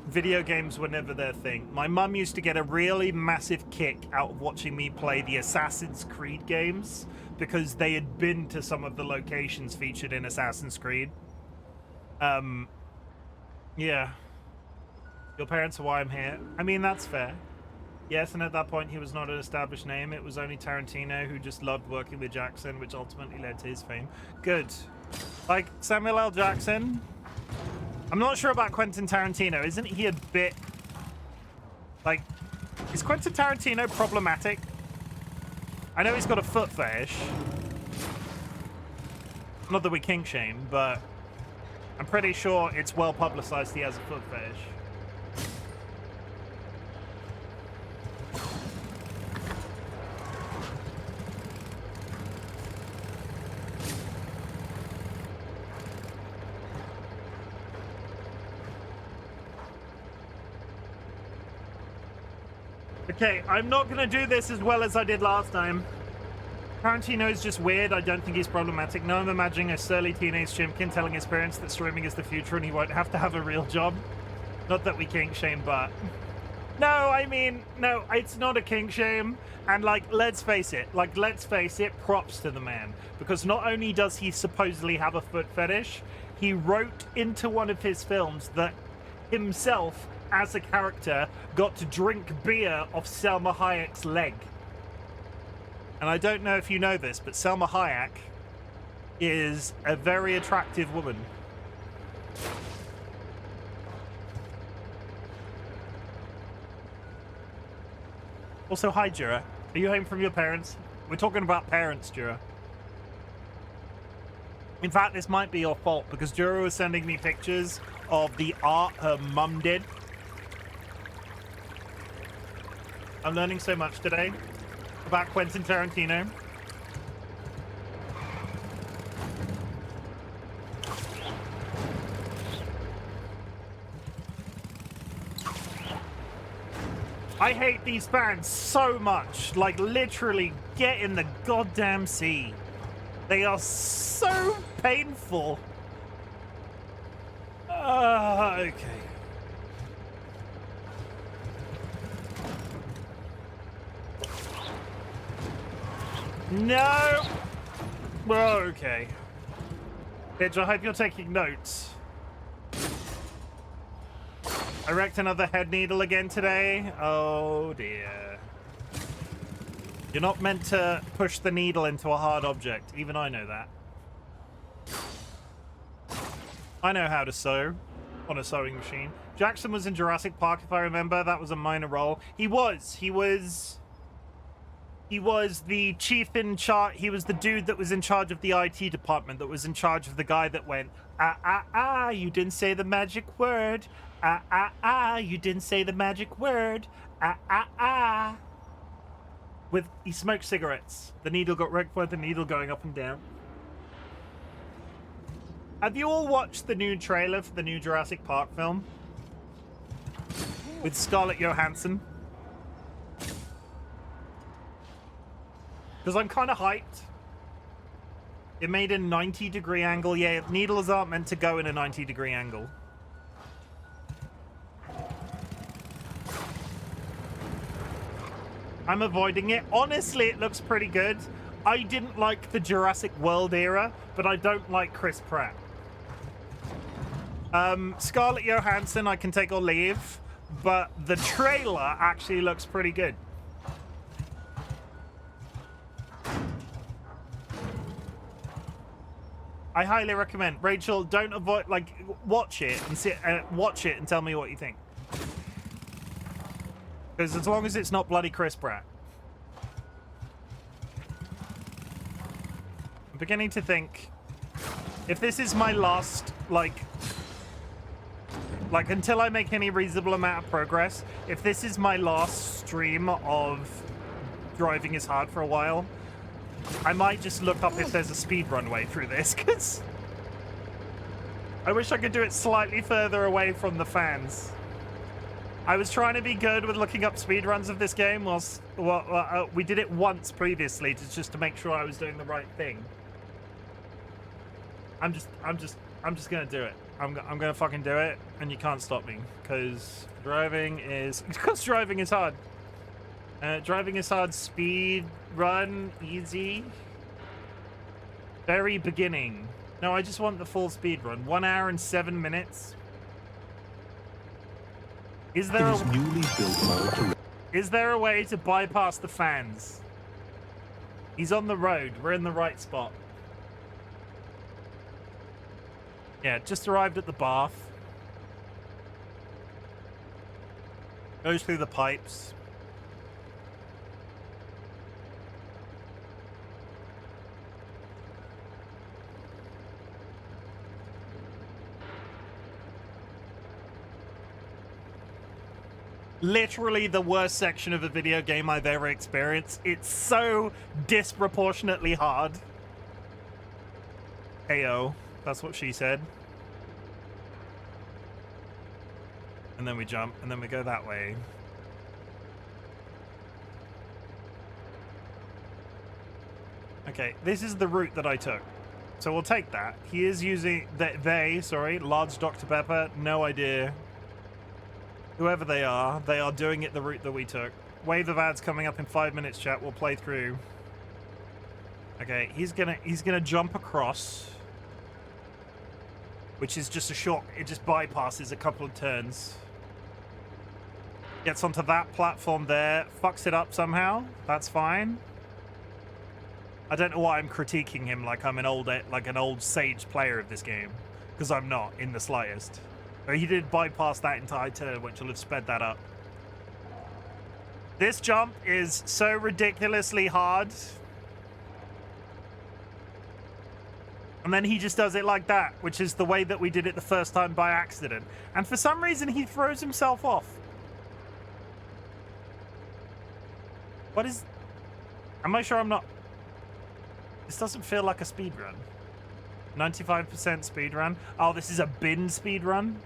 video games were never their thing. My mum used to get a really massive kick out of watching me play the Assassin's Creed games because they had been to some of the locations featured in Assassin's Creed. Yeah. Your parents are why I'm here. I mean, that's fair. Yes, and at that point he was not an established name. It was only Tarantino who just loved working with Jackson, which ultimately led to his fame. Good. Like, Samuel L. Jackson. I'm not sure about Quentin Tarantino. Isn't he a bit... Like, is Quentin Tarantino problematic? I know he's got a foot fetish. Not that we kink shame, but I'm pretty sure it's well publicized he has a foot fetish. Okay, I'm not gonna do this as well as I did last time. Tarantino is just weird. I don't think he's problematic. No, I'm imagining a surly teenage Chimkin telling his parents that streaming is the future and he won't have to have a real job. Not that we kink shame, but... No, I mean, no, it's not a kink shame. And, like, let's face it, props to the man. Because not only does he supposedly have a foot fetish, he wrote into one of his films that himself, as a character, got to drink beer off Selma Hayek's leg. And I don't know if you know this, but Selma Hayek is a very attractive woman. Also, hi, Jura. Are you home from your parents? We're talking about parents, Jura. In fact, this might be your fault, because Jura was sending me pictures of the art her mum did. I'm learning so much today about Quentin Tarantino. I hate these fans so much. Like, literally, get in the goddamn sea. They are so painful. Okay. No! Well, okay. Bitch, I hope you're taking notes. I wrecked another head needle again today. Oh dear. You're not meant to push the needle into a hard object. Even I know that. I know how to sew on a sewing machine. Jackson was in Jurassic Park, if I remember. That was a minor role. He was the chief in charge. He was the dude that was in charge of the IT department, that was in charge of the guy that went, you didn't say the magic word. You didn't say the magic word. He smoked cigarettes. The needle got wrecked by the needle going up and down. Have you all watched the new trailer for the new Jurassic Park film? With Scarlett Johansson? Because I'm kind of hyped. It made a 90-degree angle. Yeah, needles aren't meant to go in a 90-degree angle. I'm avoiding it. Honestly, it looks pretty good. I didn't like the Jurassic World era, but I don't like Chris Pratt. Scarlett Johansson, I can take or leave, but the trailer actually looks pretty good. I highly recommend. Rachel, don't avoid, like, watch it and tell me what you think. Because as long as it's not bloody Chris Pratt. I'm beginning to think, if this is my last, like until I make any reasonable amount of progress, if this is my last stream of driving is hard for a while, I might just look up if there's a speed runway through this, because I wish I could do it slightly further away from the fans. I was trying to be good with looking up speedruns of this game whilst we did it once previously just to make sure I was doing the right thing. I'm just gonna do it. I'm gonna fucking do it, and you can't stop me, because driving is hard. Driving is hard. Speed run easy. Very beginning. No, I just want the full speed run. 1 hour and 7 minutes. Is there a way to bypass the fans? He's on the road. We're in the right spot. Yeah, just arrived at the bath. Goes through the pipes. Literally the worst section of a video game I've ever experienced. It's so disproportionately hard. Heyo, that's what she said. And then we jump, and then we go that way. Okay, this is the route that I took. So we'll take that. He is using... large Dr. Pepper, no idea. Whoever they are doing it the route that we took. Wave of ads coming up in 5 minutes, chat. We'll play through. Okay, he's gonna jump across. Which is just a short... It just bypasses a couple of turns. Gets onto that platform there. Fucks it up somehow. That's fine. I don't know why I'm critiquing him like I'm an old sage player of this game, because I'm not in the slightest. But he did bypass that entire turn, which will have sped that up. This jump is so ridiculously hard. And then he just does it like that, which is the way that we did it the first time by accident. And for some reason, he throws himself off. What is... Am I sure I'm not... This doesn't feel like a speed run. 95% speed run. Oh, this is a bin speed run.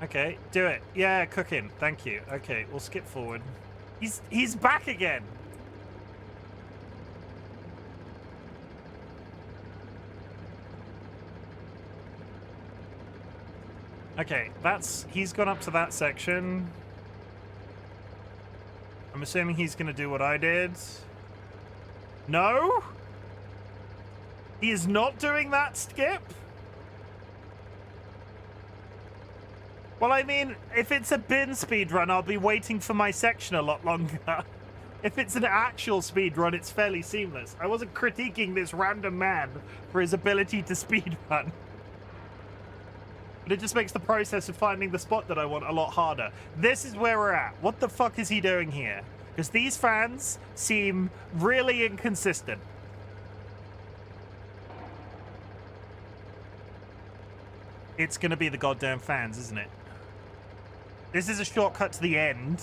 Okay, do it. Yeah, cooking. Thank you. Okay, we'll skip forward. He's back again. Okay, he's gone up to that section. I'm assuming he's gonna do what I did. No? He is not doing that skip? Well, I mean, if it's a bin speed run, I'll be waiting for my section a lot longer. If it's an actual speed run, it's fairly seamless. I wasn't critiquing this random man for his ability to speed run. But it just makes the process of finding the spot that I want a lot harder. This is where we're at. What the fuck is he doing here? Because these fans seem really inconsistent. It's going to be the goddamn fans, isn't it? This is a shortcut to the end.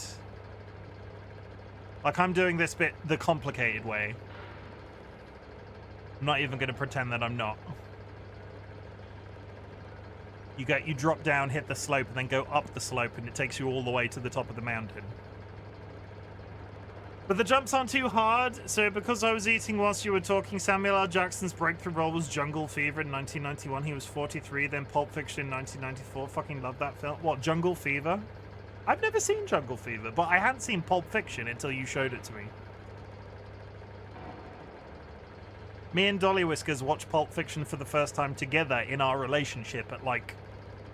Like, I'm doing this bit the complicated way. I'm not even going to pretend that I'm not. You drop down, hit the slope, and then go up the slope, and it takes you all the way to the top of the mountain. But the jumps aren't too hard, so because I was eating whilst you were talking, Samuel L. Jackson's breakthrough role was Jungle Fever in 1991. He was 43, then Pulp Fiction in 1994. Fucking love that film. What, Jungle Fever? I've never seen Jungle Fever, but I hadn't seen Pulp Fiction until you showed it to me. Me and DollyWhiskers watched Pulp Fiction for the first time together in our relationship at, like...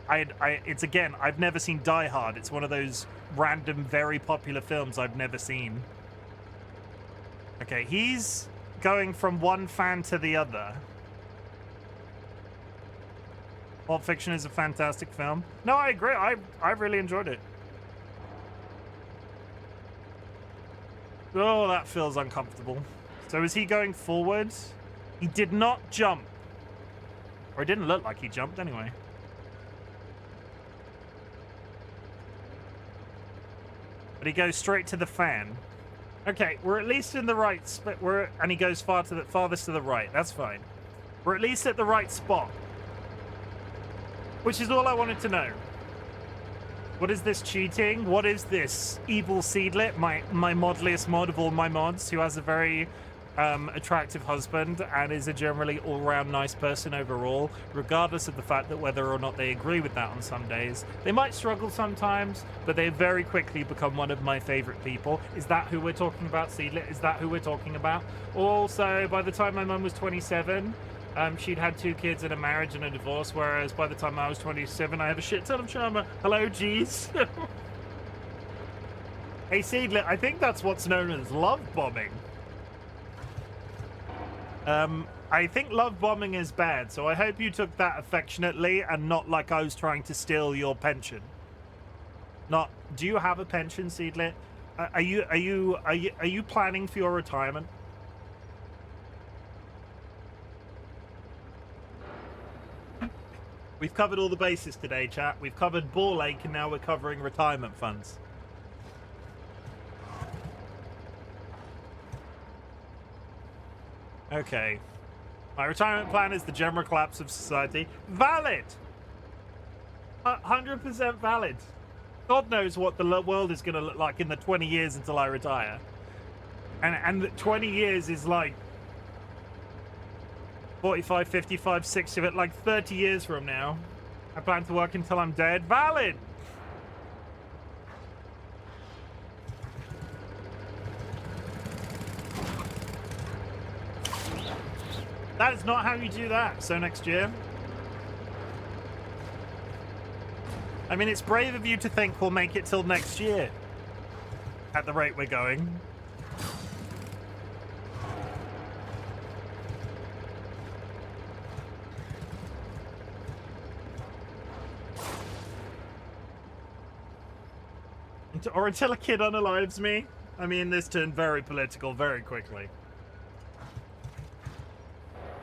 it's again, I've never seen Die Hard. It's one of those random, very popular films I've never seen. Okay, he's going from one fan to the other. Pulp Fiction is a fantastic film. No, I agree. I really enjoyed it. Oh, that feels uncomfortable. So is he going forward? He did not jump. Or it didn't look like he jumped anyway. But he goes straight to the fan. Okay, we're at least in the right spot. And he goes farthest to the right. That's fine. We're at least at the right spot. Which is all I wanted to know. What is this cheating? What is this? Evil Seedlet, my modliest mod of all my mods, who has a very attractive husband and is a generally all-round nice person overall, regardless of the fact that whether or not they agree with that on some days. They might struggle sometimes, but they very quickly become one of my favorite people. Is that who we're talking about, Seedlet? Is that who we're talking about? Also, by the time my mum was 27, she'd had 2 kids and a marriage and a divorce, whereas by the time I was 27, I have a shit ton of charmer. Hello, geez. Hey, Seedlet, I think that's what's known as love bombing. I think love bombing is bad, so I hope you took that affectionately and not like I was trying to steal your pension. Not, do you have a pension, Seedlet? Are you planning for your retirement? We've covered all the bases today, chat. We've covered Ball Ache, and now we're covering retirement funds. Okay. My retirement plan is the general collapse of society. Valid! 100% valid. God knows what the world is going to look like in the 20 years until I retire. And 20 years is like 45, 55, 60 of it, like 30 years from now. I plan to work until I'm dead. Valid! That is not how you do that. So next year. I mean, it's brave of you to think we'll make it till next year. At the rate we're going. Or until a kid unalives me. I mean, this turned very political very quickly.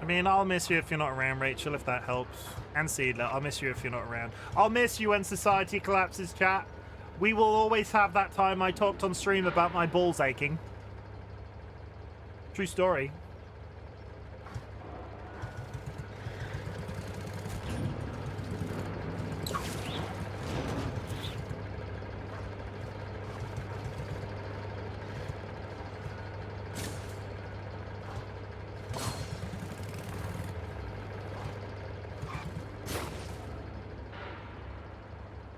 I mean, I'll miss you if you're not around, Rachel, if that helps. And Seedler, I'll miss you if you're not around. I'll miss you when society collapses, chat. We will always have that time I talked on stream about my balls aching. True story.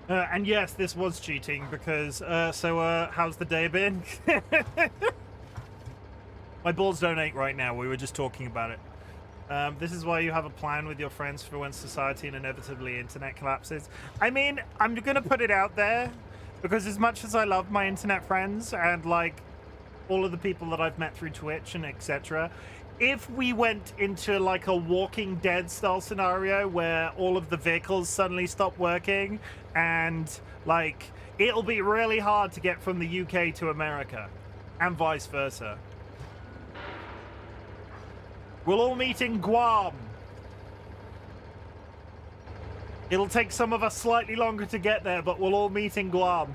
And yes, this was cheating because, how's the day been? My balls don't ache right now. We were just talking about it. This is why you have a plan with your friends for when society and inevitably internet collapses. I mean, I'm going to put it out there because as much as I love my internet friends and like all of the people that I've met through Twitch and etc., if we went into like a Walking Dead style scenario where all of the vehicles suddenly stop working and like it'll be really hard to get from the UK to America and vice versa. We'll all meet in Guam. It'll take some of us slightly longer to get there, but we'll all meet in Guam.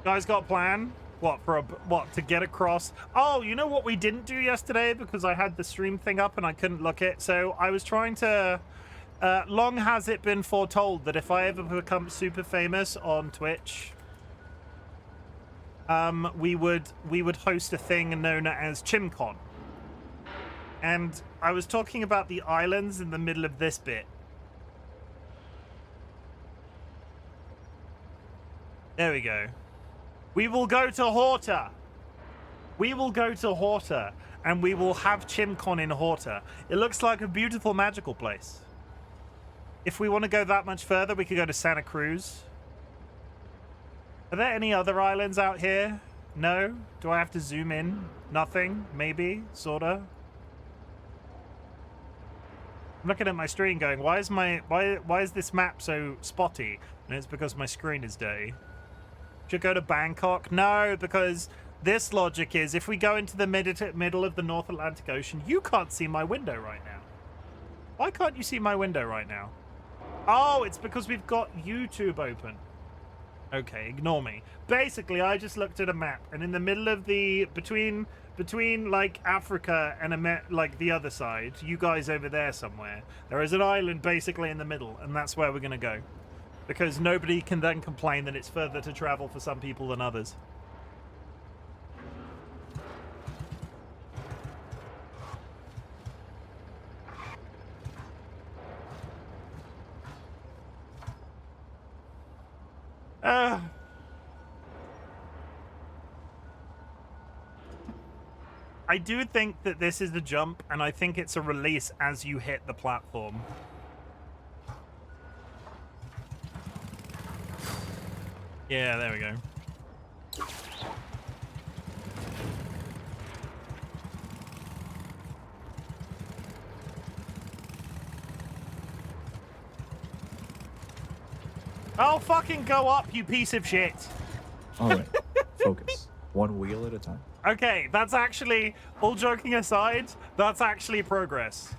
Guys got a plan? What, to get across? Oh, you know what we didn't do yesterday because I had the stream thing up and I couldn't look it. So I was trying to, long has it been foretold that if I ever become super famous on Twitch, we would host a thing known as ChimCon. And I was talking about the islands in the middle of this bit. There we go. We will go to Horta. We will go to Horta, and we will have ChimCon in Horta. It looks like a beautiful, magical place. If we want to go that much further, we could go to Santa Cruz. Are there any other islands out here? No? Do I have to zoom in? Nothing? Maybe? Sorta? I'm looking at my screen going, why is this map so spotty? And it's because my screen is dirty. Should go to Bangkok? No, because this logic is if we go into the middle of the North Atlantic Ocean, you can't see my window right now. Why can't you see my window right now? Oh, it's because we've got YouTube open. Okay, ignore me. Basically, I just looked at a map, and in the middle of the between like Africa and like the other side, you guys over there somewhere, there is an island basically in the middle, and that's where we're gonna go. Because nobody can then complain that it's further to travel for some people than others. I do think that this is the jump, and I think it's a release as you hit the platform. Yeah, there we go. Oh, fucking go up, you piece of shit. All right, focus. One wheel at a time. Okay, that's actually, all joking aside, that's actually progress.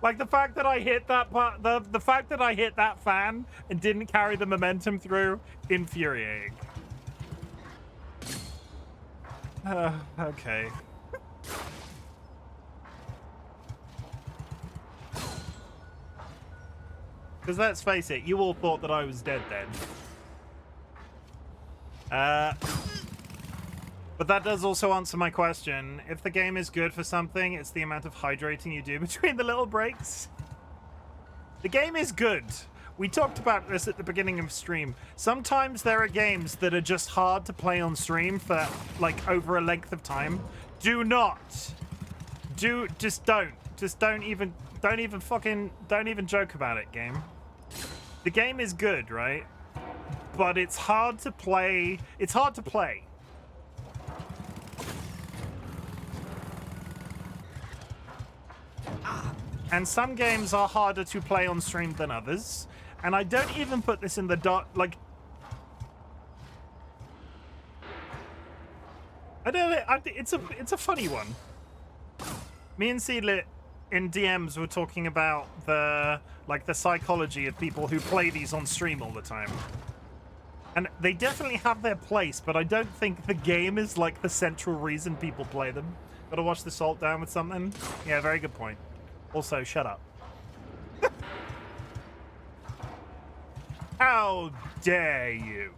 Like the fact that I hit that part, the fact that I hit that fan and didn't carry the momentum through, infuriating. Okay. Because let's face it, you all thought that I was dead then. But that does also answer my question. If the game is good for something, it's the amount of hydrating you do between the little breaks. The game is good. We talked about this at the beginning of stream. Sometimes there are games that are just hard to play on stream for like over a length of time. Do not. Just don't even joke about it, game. The game is good, right? But it's hard to play. It's hard to play. And some games are harder to play on stream than others. And I don't even put this in the like. I don't know. It's a funny one. Me and Seedlit in DMs were talking about the psychology of people who play these on stream all the time. And they definitely have their place, but I don't think the game is like the central reason people play them. Gotta wash the salt down with something. Yeah, very good point. Also, shut up. How dare you?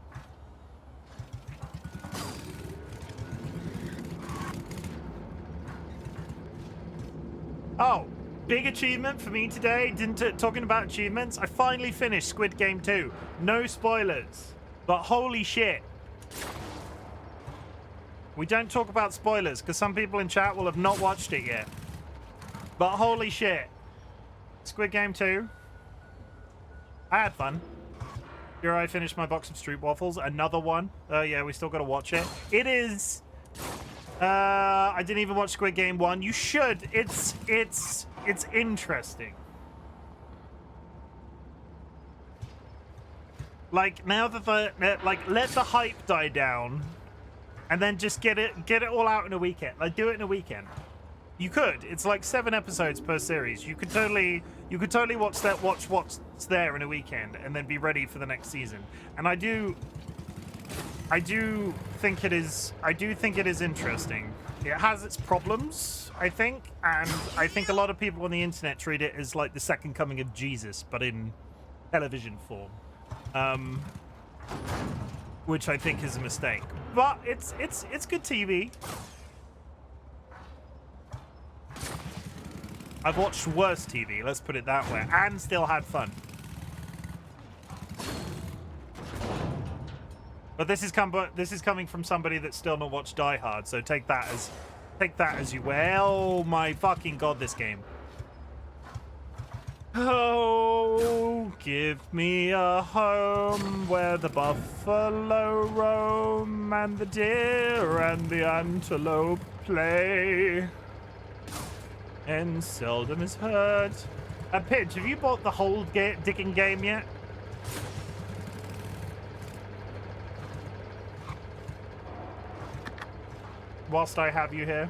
Oh, big achievement for me today. Talking about achievements, I finally finished Squid Game 2. No spoilers, but holy shit. We don't talk about spoilers because some people in chat will have not watched it yet. But holy shit. Squid Game 2. I had fun. Here I finished my box of Street Waffles. Another one. Oh yeah, we still got to watch it. It is... I didn't even watch Squid Game 1. You should. It's interesting. Like, now that let the hype die down. And then just get it all out in a weekend. Like, do it in a weekend. You could. It's like 7 episodes per series. You could totally watch what's there in a weekend and then be ready for the next season. And I do think it is interesting. It has its problems, I think, and I think a lot of people on the internet treat it as like the second coming of Jesus, but in television form. Which I think is a mistake. But it's good TV. I've watched worse TV, let's put it that way, and still had fun. But this is coming from somebody that's still not watched Die Hard, so take that as you will. Oh my fucking god, this game. Oh, give me a home where the buffalo roam and the deer and the antelope play. And seldom is heard. Pidge, have you bought the whole digging game yet? Whilst I have you here.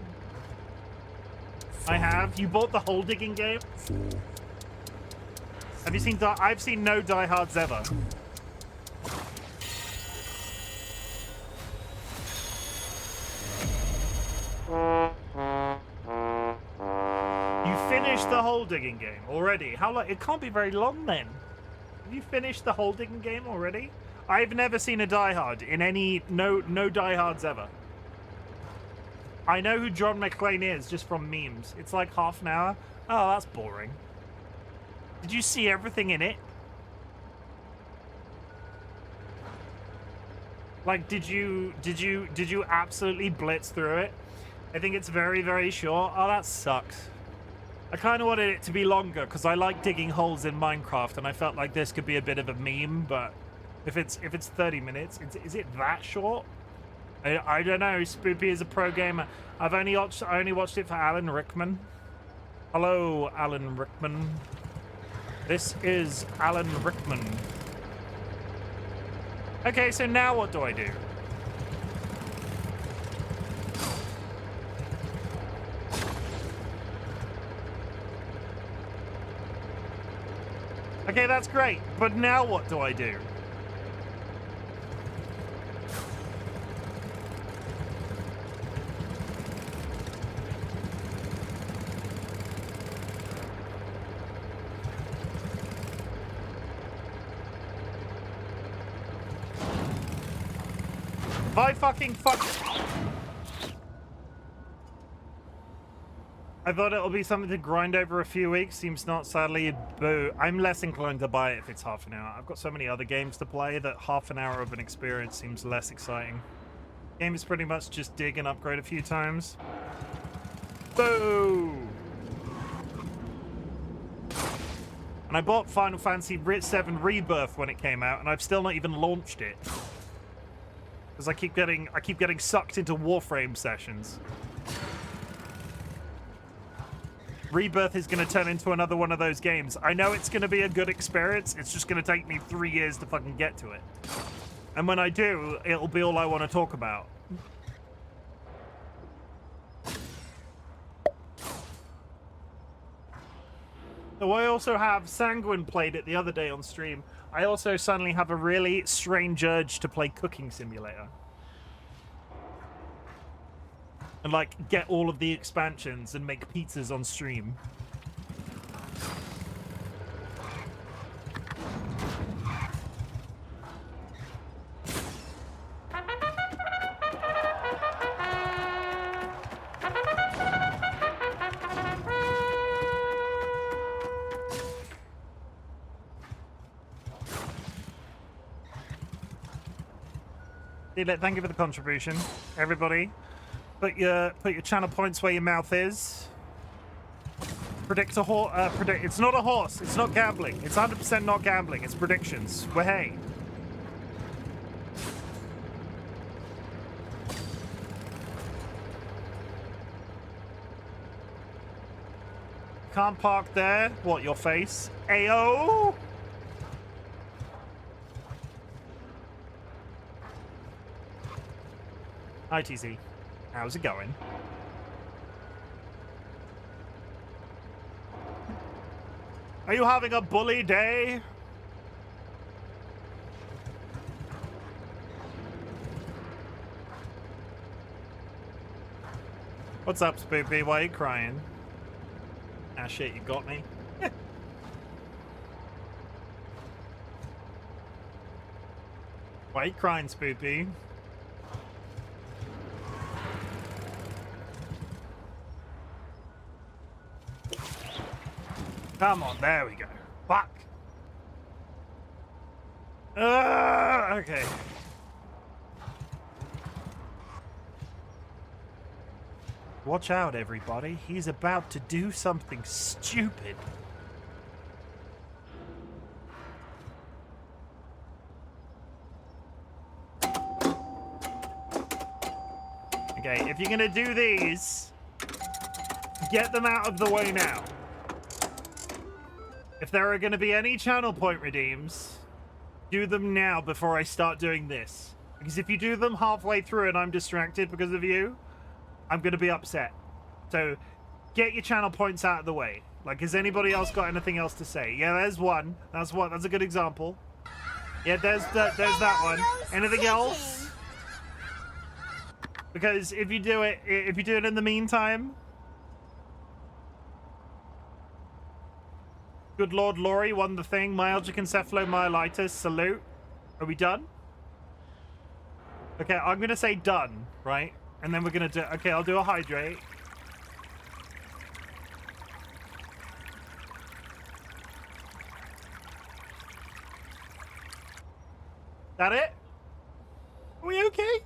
I have. You bought the whole digging game? Have you seen I've seen no Die Hards ever. You finished the whole digging game already? How long? It can't be very long then. Have you finished the whole digging game already? I've never seen a Die Hard in any no Die Hards ever. I know who John McClane is just from memes. It's like half an hour. Oh, that's boring. Did you see everything in it? Like, did you absolutely blitz through it? I think it's very, very short. Oh, that sucks. I kind of wanted it to be longer because I like digging holes in Minecraft, and I felt like this could be a bit of a meme. But if it's 30 minutes, is it that short? I don't know. Spoopy is a pro gamer. I only watched it for Alan Rickman. Hello, Alan Rickman. This is Alan Rickman. Okay, so now what do I do? Okay, that's great. But now what do I do? If I fucking fuck... I thought it'll be something to grind over a few weeks. Seems not, sadly. Boo. I'm less inclined to buy it if it's half an hour. I've got so many other games to play that half an hour of an experience seems less exciting. Game is pretty much just dig and upgrade a few times. Boo! And I bought Final Fantasy VII Rebirth when it came out, and I've still not even launched it. Because I keep getting sucked into Warframe sessions. Rebirth is going to turn into another one of those games. I know it's going to be a good experience. It's just going to take me 3 years to fucking get to it. And when I do, it'll be all I want to talk about. So I also have Sanguine played it the other day on stream. I also suddenly have a really strange urge to play Cooking Simulator. And, like, get all of the expansions and make pizzas on stream. Thank you for the contribution, everybody. Put your channel points where your mouth is. Predict a horse. It's not a horse. It's not gambling. It's 100% not gambling. It's predictions. Well, hey. Can't park there. What, your face? Ayo! Hi, TC. How's it going? Are you having a bully day? What's up, Spoopy? Why are you crying? Ah, shit, you got me. Why are you crying, Spoopy? Come on, there we go. Fuck. Okay. Watch out, everybody. He's about to do something stupid. Okay, if you're gonna do these, get them out of the way now. If there are going to be any channel point redeems, do them now before I start doing this. Because if you do them halfway through and I'm distracted because of you, I'm going to be upset. So get your channel points out of the way. Like, has anybody else got anything else to say? Yeah, there's one. That's one. That's a good example. Yeah, there's that one. Anything else? Because if you do it in the meantime... Good Lord, Laurie won the thing. Myalgic encephalomyelitis. Salute. Are we done? Okay, I'm going to say done, right? And then we're going to do... Okay, I'll do a hydrate. That it? Are we okay?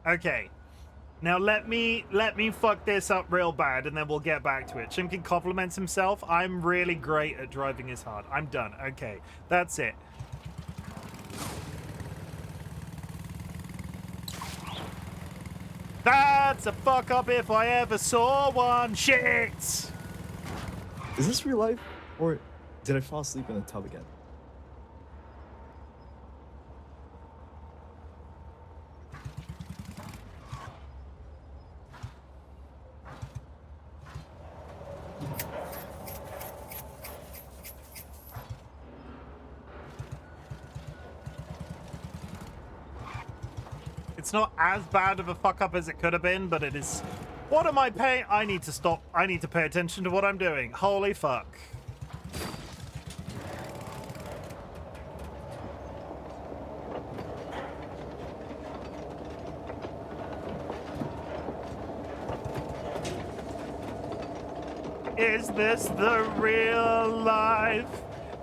Okay. Now let me fuck this up real bad and then we'll get back to it. Chimken compliments himself. I'm really great at driving his hard. I'm done. Okay, that's it. That's a fuck up if I ever saw one. Shit! Is this real life? Or did I fall asleep in the tub again? It's not as bad of a fuck up as it could have been, but it is... What am I paying? I need to stop. I need to pay attention to what I'm doing. Holy fuck. Is this the real life?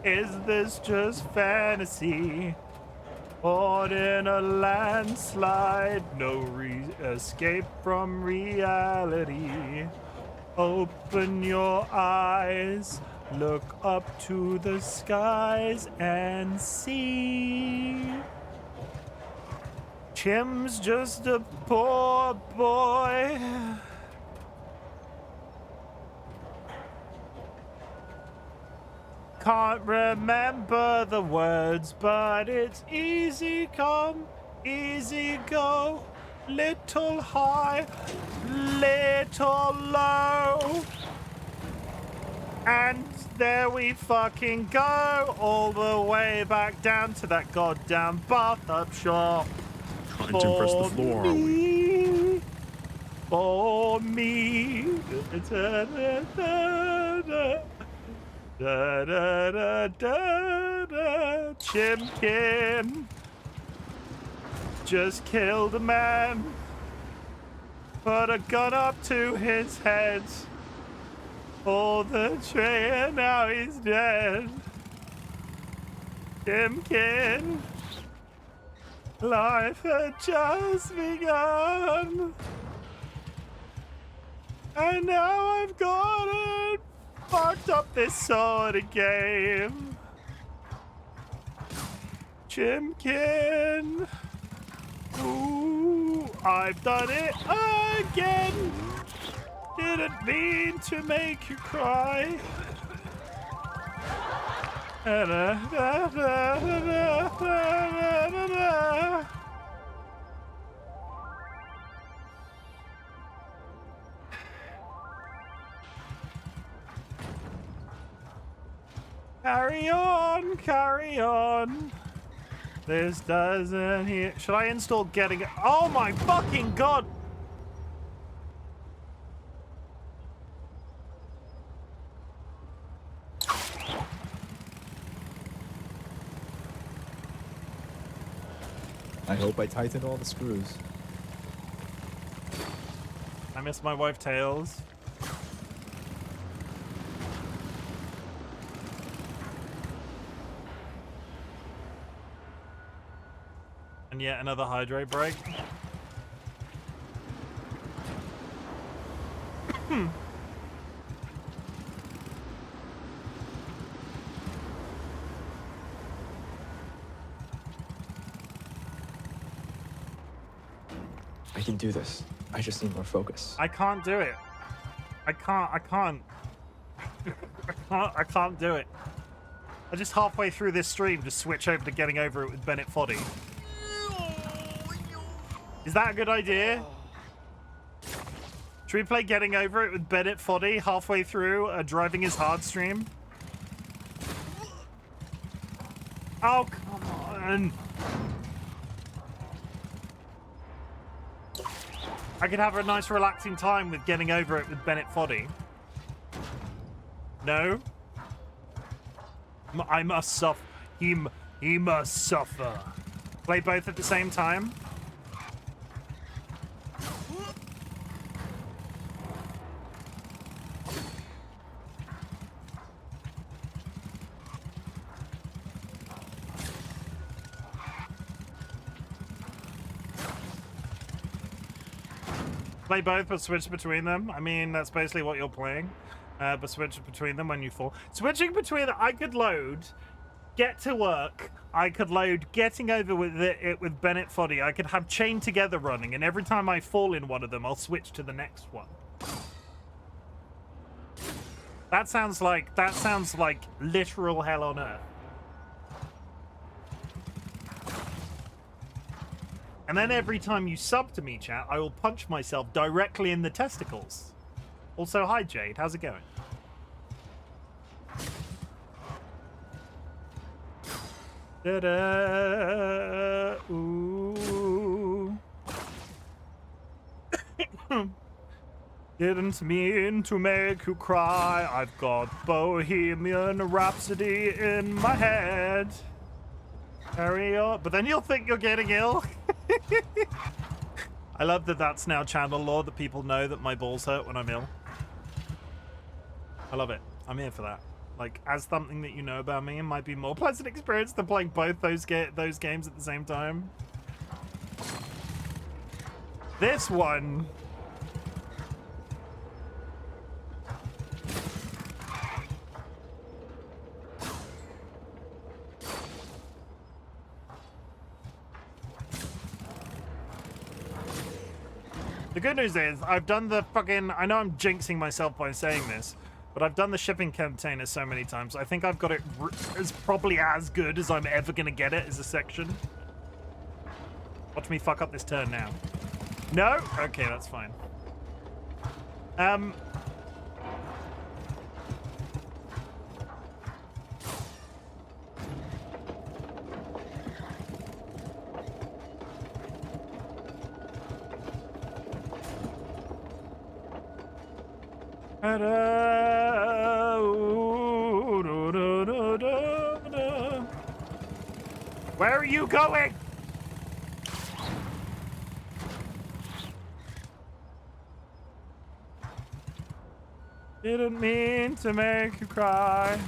Is this just fantasy? Caught in a landslide, no escape from reality. Open your eyes, look up to the skies and see. Chim's just a poor boy. Can't remember the words, but it's easy come, easy go. Little high, little low. And there we fucking go, all the way back down to that goddamn bathtub shop. Trying to impress the floor, are we? For me. Da, da, da, da, da. Chimken just killed a man, put a gun up to his head, pulled the trigger, now he's dead. Chimken, life had just begun, and now I've got it. Fucked up this sort of game. Chimken. Ooh, I've done it again. Didn't mean to make you cry. Da, da, da, da, da, da, da, da. Carry on, carry on. This doesn't hit. Should I install getting? Oh my fucking god! I hope I tightened all the screws. I miss my wife Tails. And yet another hydrate break. I can do this. I just need more focus. I can't do it. I can't. I can't do it. I just halfway through this stream just switch over to getting over it with Bennett Foddy. Is that a good idea? Should we play Getting Over It with Bennett Foddy halfway through a Driving Is Hard stream? Oh, come on. I could have a nice relaxing time with Getting Over It with Bennett Foddy. No? I must suffer. He must suffer. Play both at the same time? Play both, but switch between them. I mean, that's basically what you're playing. But switch between them when you fall. Switching between them, I could load Get to Work. I could load Getting Over with it with Bennett Foddy. I could have Chain Together running, and every time I fall in one of them, I'll switch to the next one. That sounds like literal hell on earth. And then every time you sub to me, chat, I will punch myself directly in the testicles. Also, hi Jade, how's it going? Da-da, ooh. Didn't mean to make you cry. I've got Bohemian Rhapsody in my head. Carry on. But then you'll think you're getting ill. I love that that's now channel lore, that people know that my balls hurt when I'm ill. I love it. I'm here for that. Like, as something that you know about me, it might be more pleasant experience than playing both those games at the same time. This one. The good news is, I've done the fucking... I know I'm jinxing myself by saying this, but I've done the shipping container so many times. I think I've got it as probably as good as I'm ever going to get it as a section. Watch me fuck up this turn now. No? Okay, that's fine. Where are you going? Didn't mean to make you cry.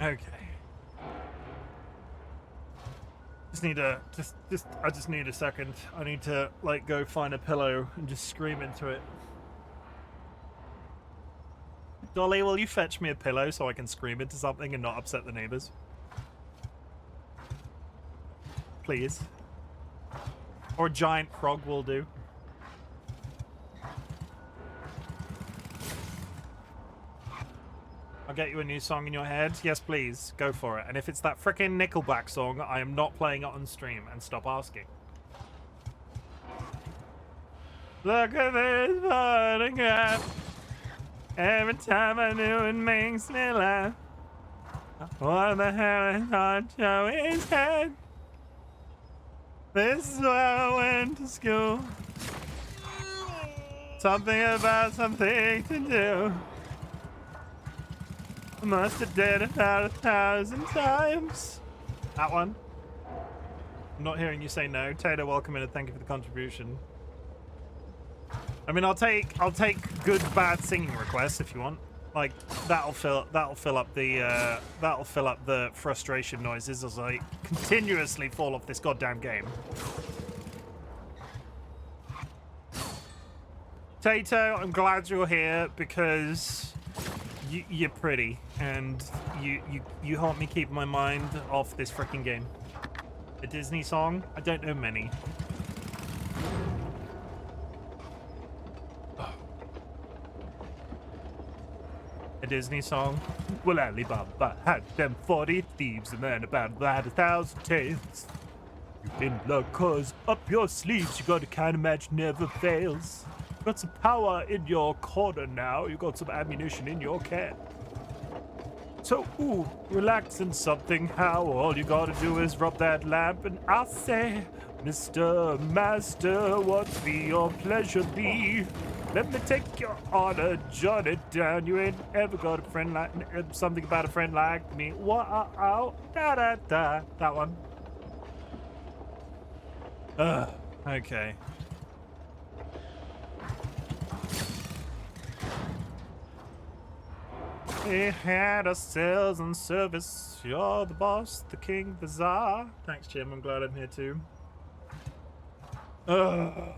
Okay. I just need a second. I need to like go find a pillow and just scream into it. Dolly, will you fetch me a pillow so I can scream into something and not upset the neighbors? Please. Or a giant frog will do. I'll get you a new song in your head. Yes, please. Go for it. And if it's that frickin' Nickelback song, I am not playing it on stream, and stop asking. Look at this photograph. Every time I do it makes me laugh. What the hell I thought Joey's head? This is where I went to school. Something about something to do. I must have did it about 1,000 times. That one. I'm not hearing you say no. Taylor, welcome in and thank you for the contribution. I mean, I'll take good bad singing requests if you want. Like that'll fill up the frustration noises as I continuously fall off this goddamn game. Tato, I'm glad you're here because you're pretty and you help me keep my mind off this freaking game. A Disney song? I don't know many. A Disney song? Well, Alibaba had them 40 thieves and then about that 1,000 tales. You've been luck cause up your sleeves, you got a kind of match never fails. You got some power in your corner now, you got some ammunition in your can. So, ooh, relaxing something how all you gotta do is rub that lamp and I'll say, Mr. Master, what's be your pleasure be? Let me take your honor, jot it down. You ain't ever got a friend like something about a friend like me. Wow, da da da. That one. Okay. We had our sales and service. You're the boss, the king, the czar. Thanks, Chim. I'm glad I'm here too.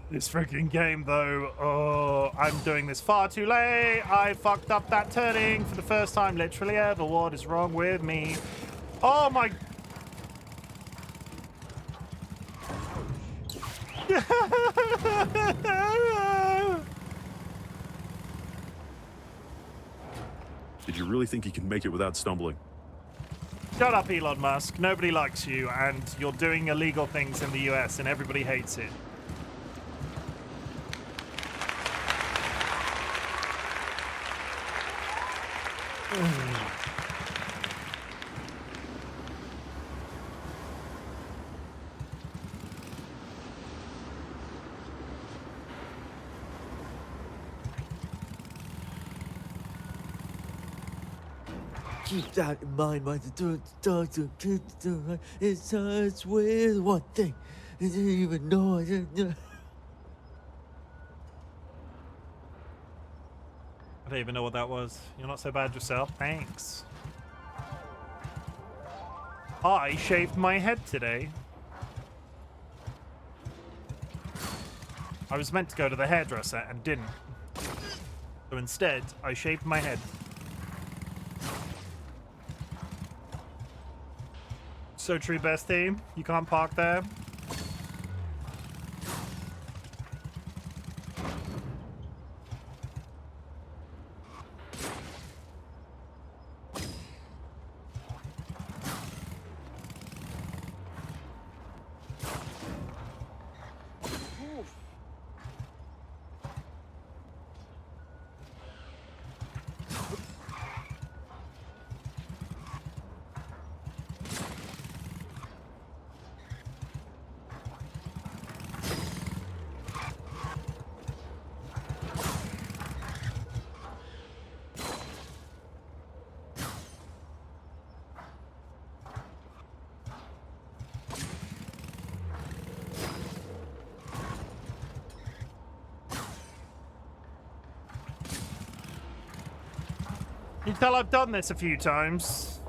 This freaking game though. Oh, I'm doing this far too late. I fucked up that turning for the first time literally ever. What is wrong with me? Oh my... Did you really think you can make it without stumbling? Shut up, Elon Musk. Nobody likes you, and you're doing illegal things in the US, and everybody hates it. Keep that in mind when the dogs are kids. It starts with one thing. I didn't even know. I don't even know what that was. You're not so bad yourself. Thanks. I shaved my head today. I was meant to go to the hairdresser and didn't. So instead, I shaved my head. So true, bestie. You can't park there. You can tell I've done this a few times.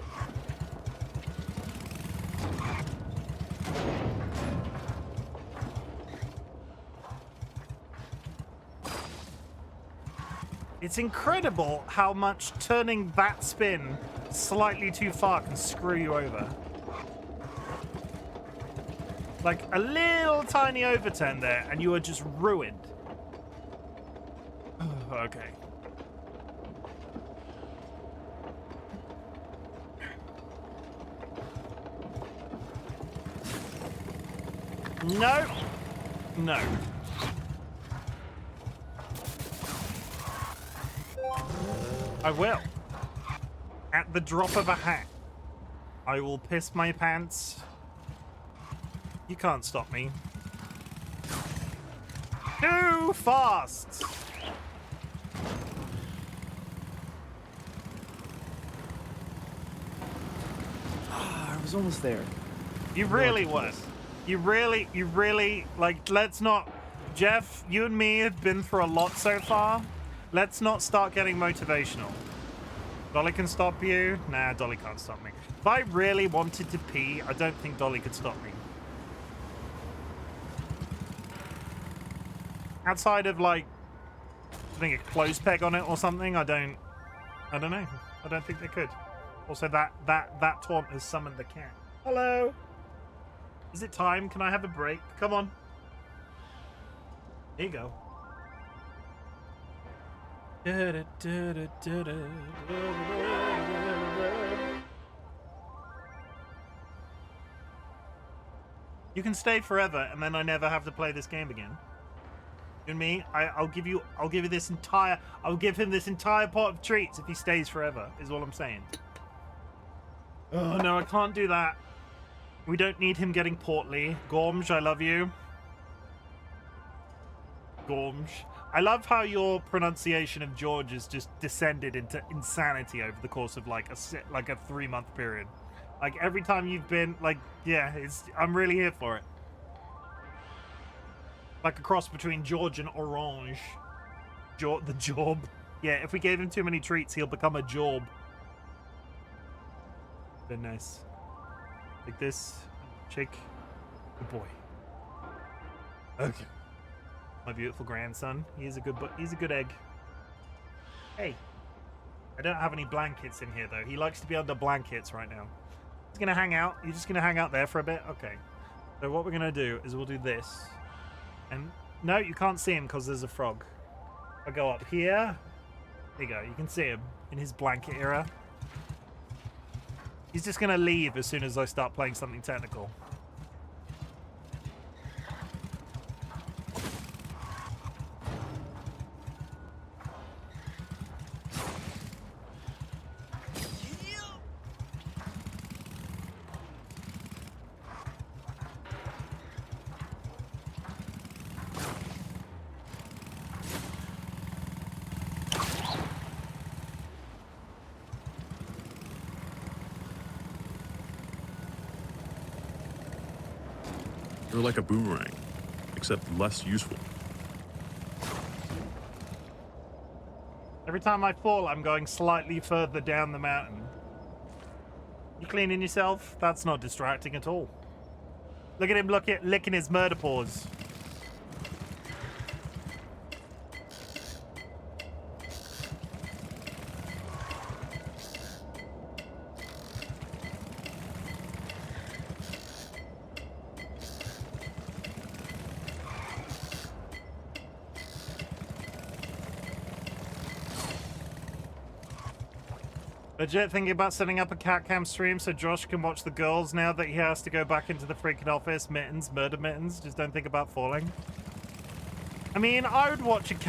It's incredible how much turning that spin slightly too far can screw you over. Like a little tiny overturn there and you are just ruined. Okay. No. No. I will. At the drop of a hat, I will piss my pants. You can't stop me. Too fast! I was almost there. You really was. You really, like, let's not... Jeff, you and me have been through a lot so far. Let's not start getting motivational. Dolly can stop you? Nah, Dolly can't stop me. If I really wanted to pee, I don't think Dolly could stop me. Outside of, like, putting a clothes peg on it or something, I don't know. I don't think they could. Also, that taunt has summoned the cat. Hello? Is it time? Can I have a break? Come on. Here you go. You can stay forever, and then I never have to play this game again. You and me, I'll give him this entire pot of treats if he stays forever. Is all I'm saying. Oh no, I can't do that. We don't need him getting portly. Gormj, I love you. Gormj. I love how your pronunciation of George has just descended into insanity over the course of like a 3-month period. Like every time you've been like, yeah, I'm really here for it. Like a cross between George and Orange. The Job. Yeah, if we gave him too many treats, he'll become a Job. Very nice. Like this. Shake. Good boy. Okay. My beautiful grandson. He's a good egg. Hey. I don't have any blankets in here though. He likes to be under blankets right now. He's gonna hang out. You're just gonna hang out there for a bit? Okay. So what we're gonna do is we'll do this. And no, you can't see him because there's a frog. I'll go up here. There you go. You can see him in his blanket era. He's just gonna leave as soon as I start playing something technical. They're like a boomerang, except less useful. Every time I fall, I'm going slightly further down the mountain. You cleaning yourself? That's not distracting at all. Look at him licking his murder paws. Legit thinking about setting up a cat cam stream so Josh can watch the girls now that he has to go back into the freaking office. Mittens, murder mittens. Just don't think about falling. I mean, I would watch your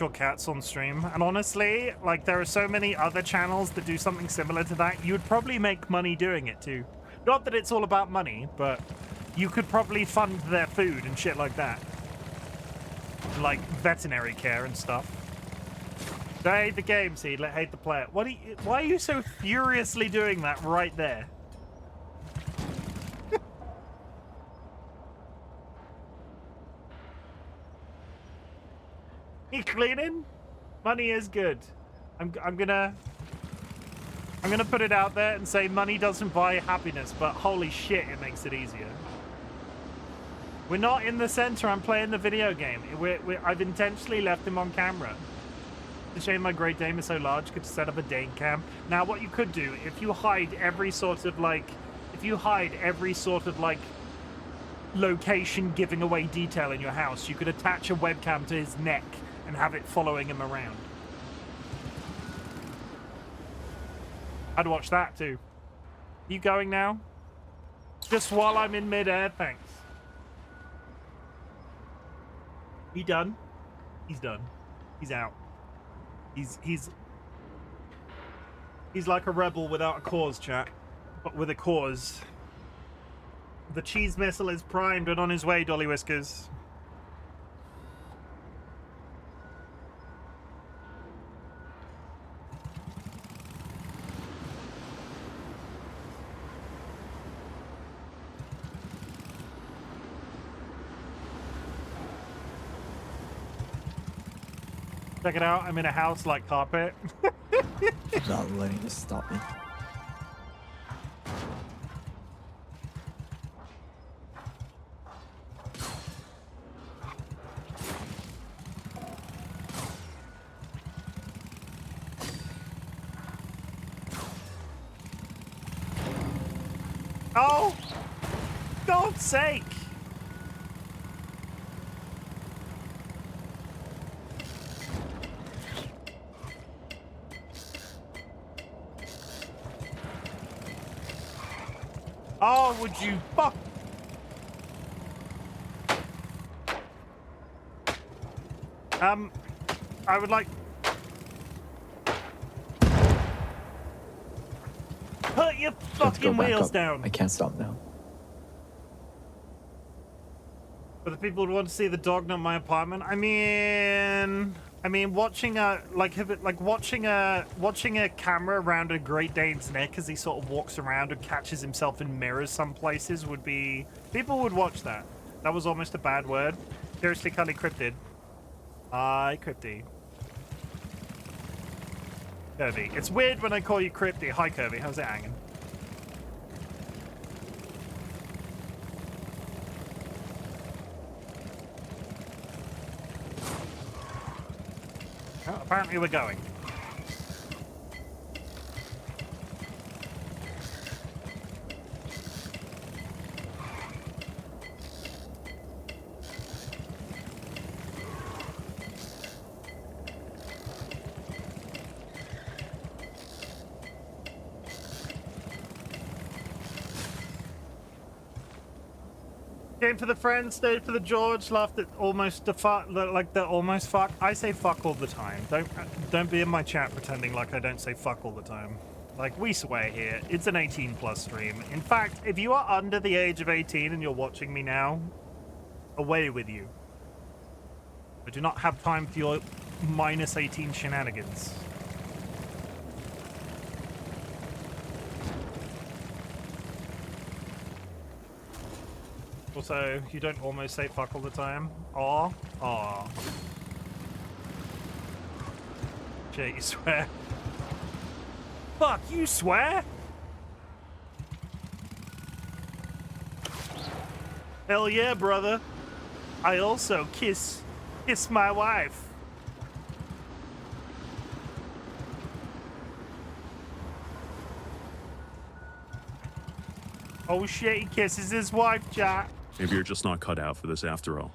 cats on stream. And honestly, like, there are so many other channels that do something similar to that. You would probably make money doing it too. Not that it's all about money, but you could probably fund their food and shit like that. Like veterinary care and stuff. I hate the game, Seedlet. Hate the player. Why are you so furiously doing that right there? You cleaning? Money is good. I'm gonna put it out there and say money doesn't buy happiness, but holy shit, it makes it easier. We're not in the center. I'm playing the video game. I've intentionally left him on camera. It's a shame my Great Dane is so large. Could set up a Dane cam. Now, what you could do, if you hide every sort of like location giving away detail in your house, you could attach a webcam to his neck and have it following him around. I'd watch that too. You going now? Just while I'm in midair, thanks. He done? He's done. He's out. He's like a rebel without a cause, chat. But with a cause. The cheese missile is primed and on his way, DollyWhiskers. Check it out, I'm in a house like carpet. She's not letting this stop me. Oh! God's sake! Oh, would you fuck? I would like... Put your fucking wheels down! I can't stop now. For the people who want to see the dog, not my apartment, I mean, watching a watching a camera around a Great Dane's neck as he sort of walks around and catches himself in mirrors some places would be... People would watch that. That was almost a bad word. Seriously, kind of cryptid. Hi, Crypty. Kirby. It's weird when I call you Crypty. Hi, Kirby. How's it hanging? Well, apparently we're going. Came for the friends, stayed for the George, laughed at almost the fuck, like the almost fuck. I say fuck all the time. Don't be in my chat pretending like I don't say fuck all the time. Like, we swear here. It's an 18+ stream. In fact, if you are under the age of 18 and you're watching me now, away with you. I do not have time for your -18 shenanigans. Also, you don't almost say fuck all the time. Aw. Aw. Shit, you swear. Fuck, you swear? Hell yeah, brother. I also kiss my wife. Oh shit, he kisses his wife, chat. Maybe you're just not cut out for this after all.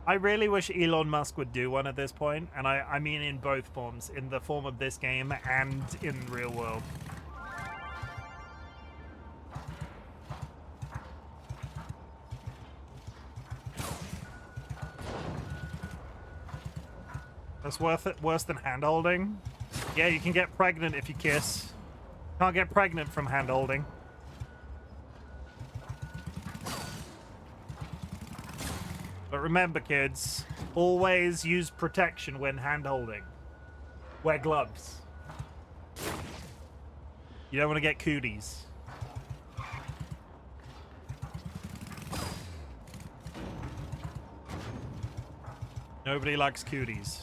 I really wish Elon Musk would do one at this point, and I mean in both forms, in the form of this game and in real world. That's worse than hand-holding. Yeah, you can get pregnant if you kiss. Can't get pregnant from hand-holding. But remember, kids, always use protection when hand-holding. Wear gloves. You don't want to get cooties. Nobody likes cooties.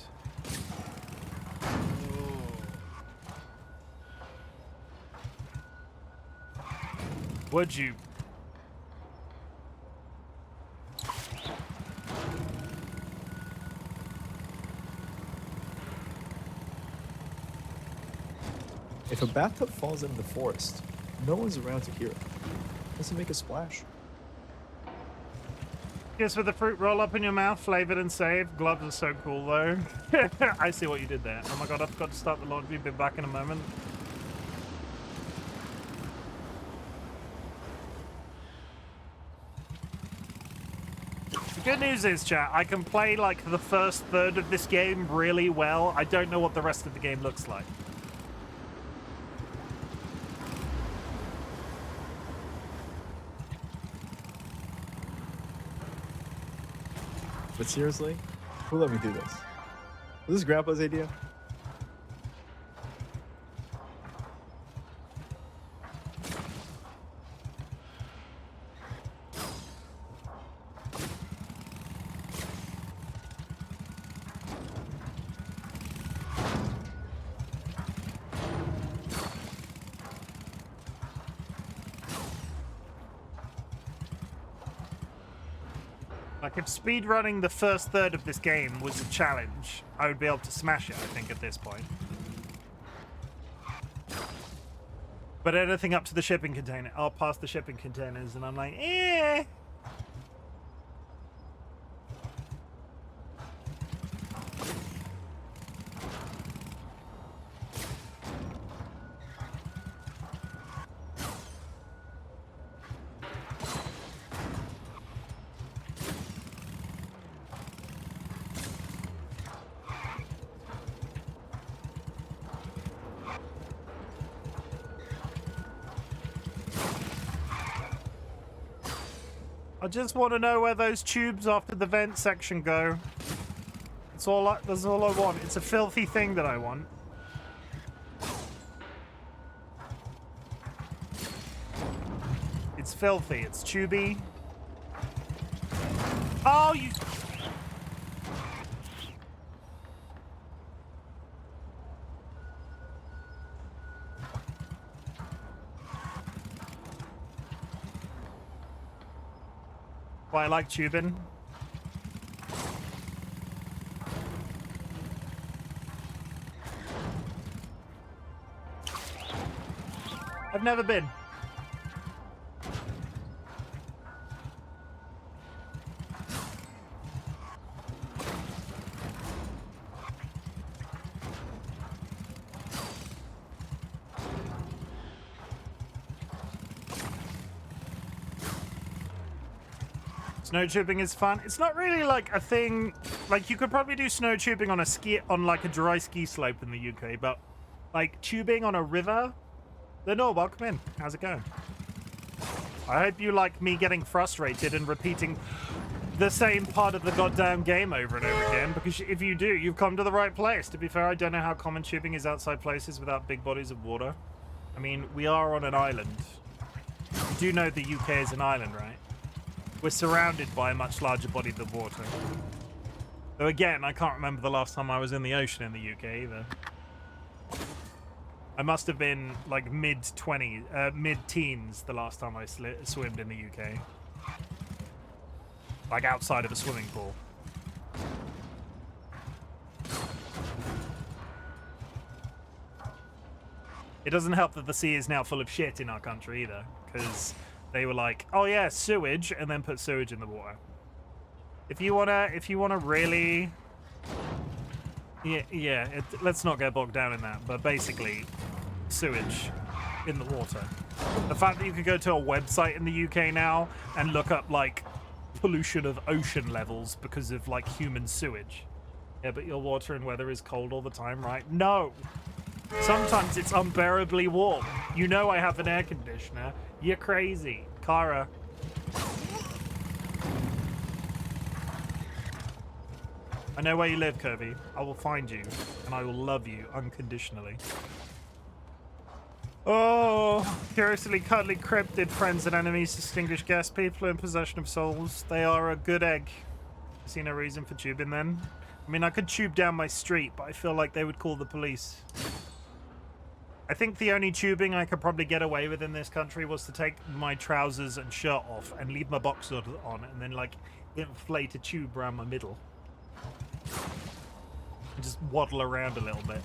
Would you? If a bathtub falls into the forest, no one's around to hear it. Doesn't make a splash. Kiss with the fruit roll up in your mouth, flavored and saved. Gloves are so cool, though. I see what you did there. Oh my god, I've got to start the laundry. Be back in a moment. The good news is, chat, I can play like the first third of this game really well. I don't know what the rest of the game looks like. But seriously, who let me do this? Was this Grandpa's idea? Like, if speedrunning the first third of this game was a challenge, I would be able to smash it, I think, at this point. But anything up to the shipping container, I'll pass the shipping containers, and I'm like, eh. I just want to know where those tubes after the vent section go. That's all I want. It's a filthy thing that I want. It's filthy. It's tubey. Oh, you... Why I like tubing. I've never been. Snow tubing is fun. It's not really like a thing. Like, you could probably do snow tubing on like a dry ski slope in the UK, but like tubing on a river. Lenore, welcome in. How's it going? I hope you like me getting frustrated and repeating the same part of the goddamn game over and over again, because if you do, you've come to the right place. To be fair, I don't know how common tubing is outside places without big bodies of water. I mean, we are on an island. You do know the UK is an island, right? We're surrounded by a much larger body of water. Though again, I can't remember the last time I was in the ocean in the UK either. I must have been like mid-teens the last time I swimmed in the UK. Like outside of a swimming pool. It doesn't help that the sea is now full of shit in our country either, because they were like, "Oh yeah, sewage," and then put sewage in the water. If you wanna really, let's not get bogged down in that. But basically, sewage in the water. The fact that you could go to a website in the UK now and look up like pollution of ocean levels because of like human sewage. Yeah, but your water and weather is cold all the time, right? No. Sometimes it's unbearably warm. You know I have an air conditioner. You're crazy. Kara. I know where you live, Kirby. I will find you, and I will love you unconditionally. Oh, curiously cuddly cryptid friends and enemies, distinguished guests, people in possession of souls. They are a good egg. I see no reason for tubing then. I mean, I could tube down my street, but I feel like they would call the police. I think the only tubing I could probably get away with in this country was to take my trousers and shirt off and leave my boxers on and then, like, inflate a tube around my middle. And just waddle around a little bit.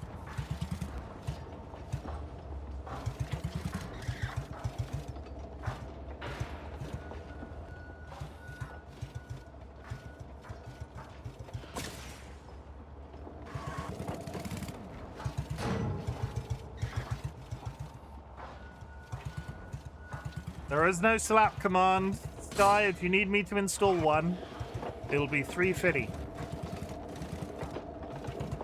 There is no slap command. Sky, if you need me to install one, it'll be $3.50.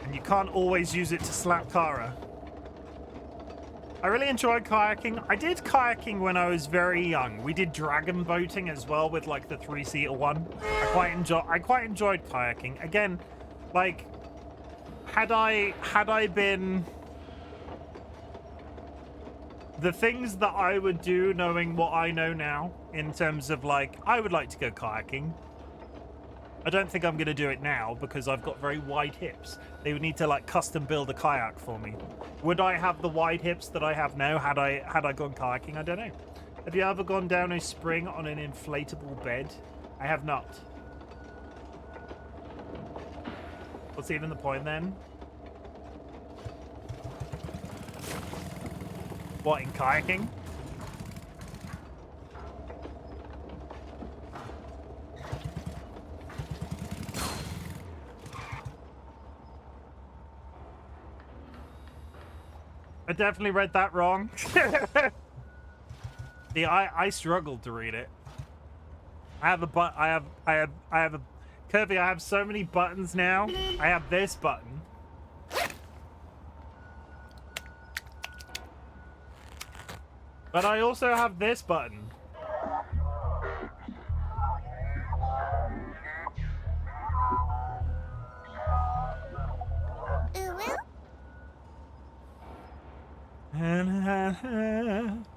And you can't always use it to slap Kara. I really enjoyed kayaking. I did kayaking when I was very young. We did dragon boating as well with like the 3-seater one. I quite enjoyed kayaking. Again, like had I been the things that I would do knowing what I know now in terms of like, I would like to go kayaking. I don't think I'm going to do it now because I've got very wide hips. They would need to like custom build a kayak for me. Would I have the wide hips that I have now had I gone kayaking? I don't know. Have you ever gone down a spring on an inflatable bed? I have not. What's even the point then? What, in kayaking? I definitely read that wrong. See, I struggled to read it. I have a Kirby, I have so many buttons now. I have this button. But I also have this button.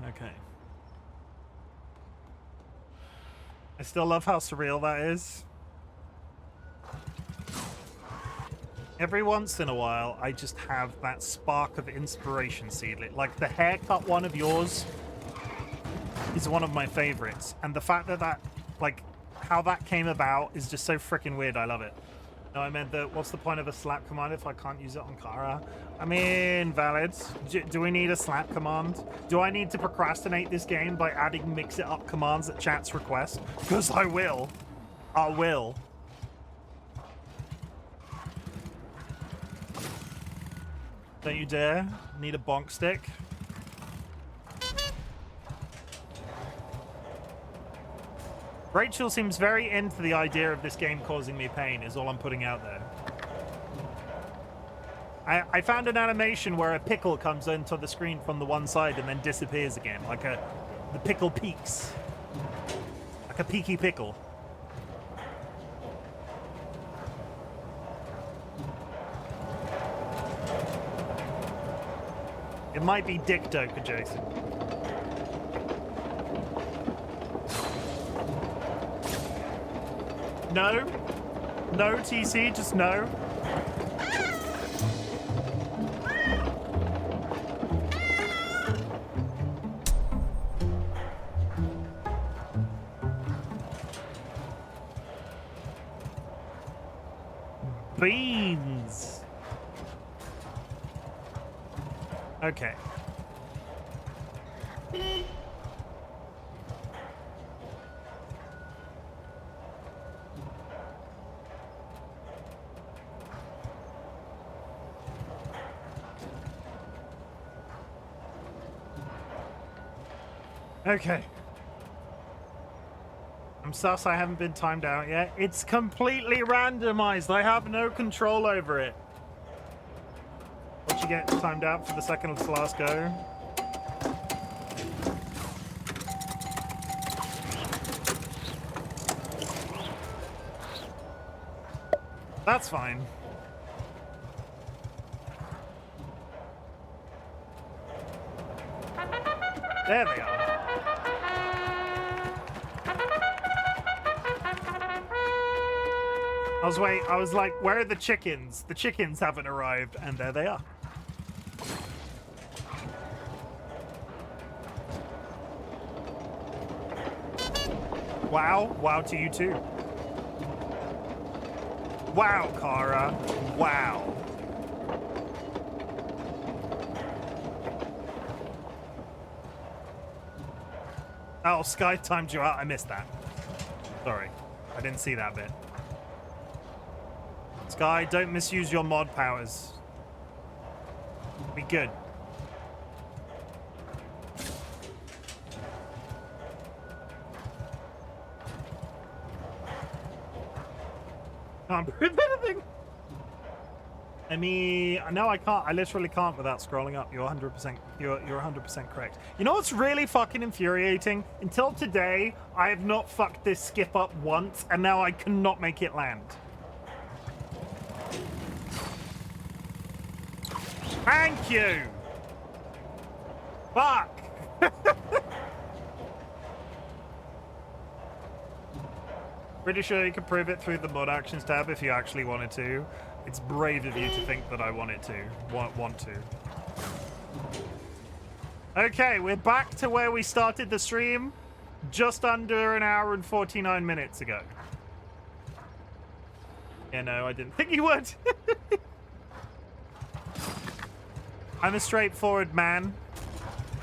Okay. I still love how surreal that is. Every once in a while, I just have that spark of inspiration, Seedlit. Like the haircut one of yours is one of my favorites. And the fact that like, how that came about is just so freaking weird. I love it. No, I meant that, what's the point of a slap command if I can't use it on Kara? I mean, valid. Do we need a slap command? Do I need to procrastinate this game by adding mix-it-up commands at chat's request? Because I will. I will. Don't you dare. Need a bonk stick. Rachel seems very into the idea of this game causing me pain, is all I'm putting out there. I found an animation where a pickle comes into the screen from the one side and then disappears again, like the pickle peaks. Like a peaky pickle. It might be dick dope adjacent. No. No, TC, just no. Beans. Okay. Okay. I'm sus, I haven't been timed out yet. It's completely randomized. I have no control over it. Once you get timed out for the second to last go. That's fine. There they are. I was like, where are the chickens? The chickens haven't arrived, and there they are. Wow. Wow to you too. Wow, Kara. Wow. Oh, Sky timed you out. I missed that. Sorry. I didn't see that bit. Sky, don't misuse your mod powers. Be good. Can't prove anything. I mean, no, I can't. I literally can't without scrolling up. You're 100%. You're 100% correct. You know what's really fucking infuriating? Until today, I have not fucked this skip up once, and now I cannot make it land. Thank you. Fuck. Pretty sure you could prove it through the mod actions tab if you actually wanted to. It's brave of you to think that I wanted to. Want to. Okay, we're back to where we started the stream just under an hour and 49 minutes ago. Yeah, no, I didn't think you would. I'm a straightforward man.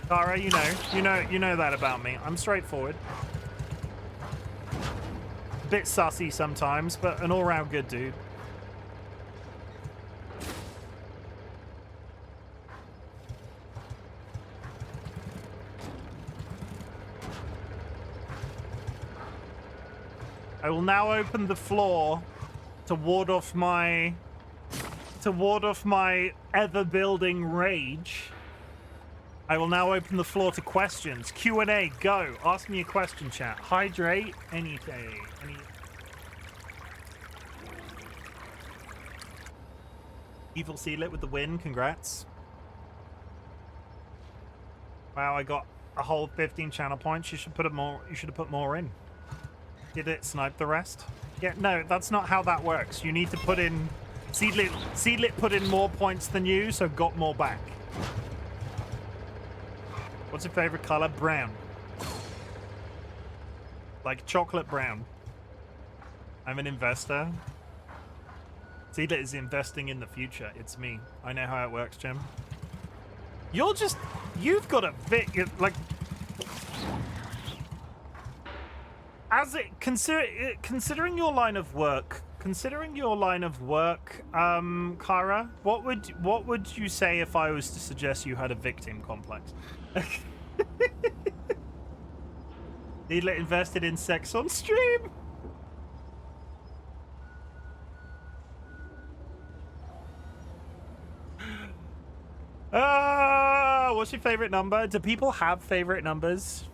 Tara, you know that about me. I'm straightforward. Bit sussy sometimes, but an all-round good dude. I will now open the floor to ward off my ever-building rage. I will now open the floor to questions. Q&A, go. Ask me a question, chat. Hydrate, anything. Evil Sealit with the win, congrats. Wow, I got a whole 15 channel points. You should have put more in. Did it snipe the rest? Yeah, no, that's not how that works. You need to put in... Seedlit put in more points than you, so got more back. What's your favorite color? Brown. Like chocolate brown. I'm an investor. Seedlit is investing in the future. It's me. I know how it works, Chim. You've got a bit, like... Considering your line of work, Kara, what would you say if I was to suggest you had a victim complex? Needlet invested in sex on stream. What's your favorite number? Do people have favorite numbers?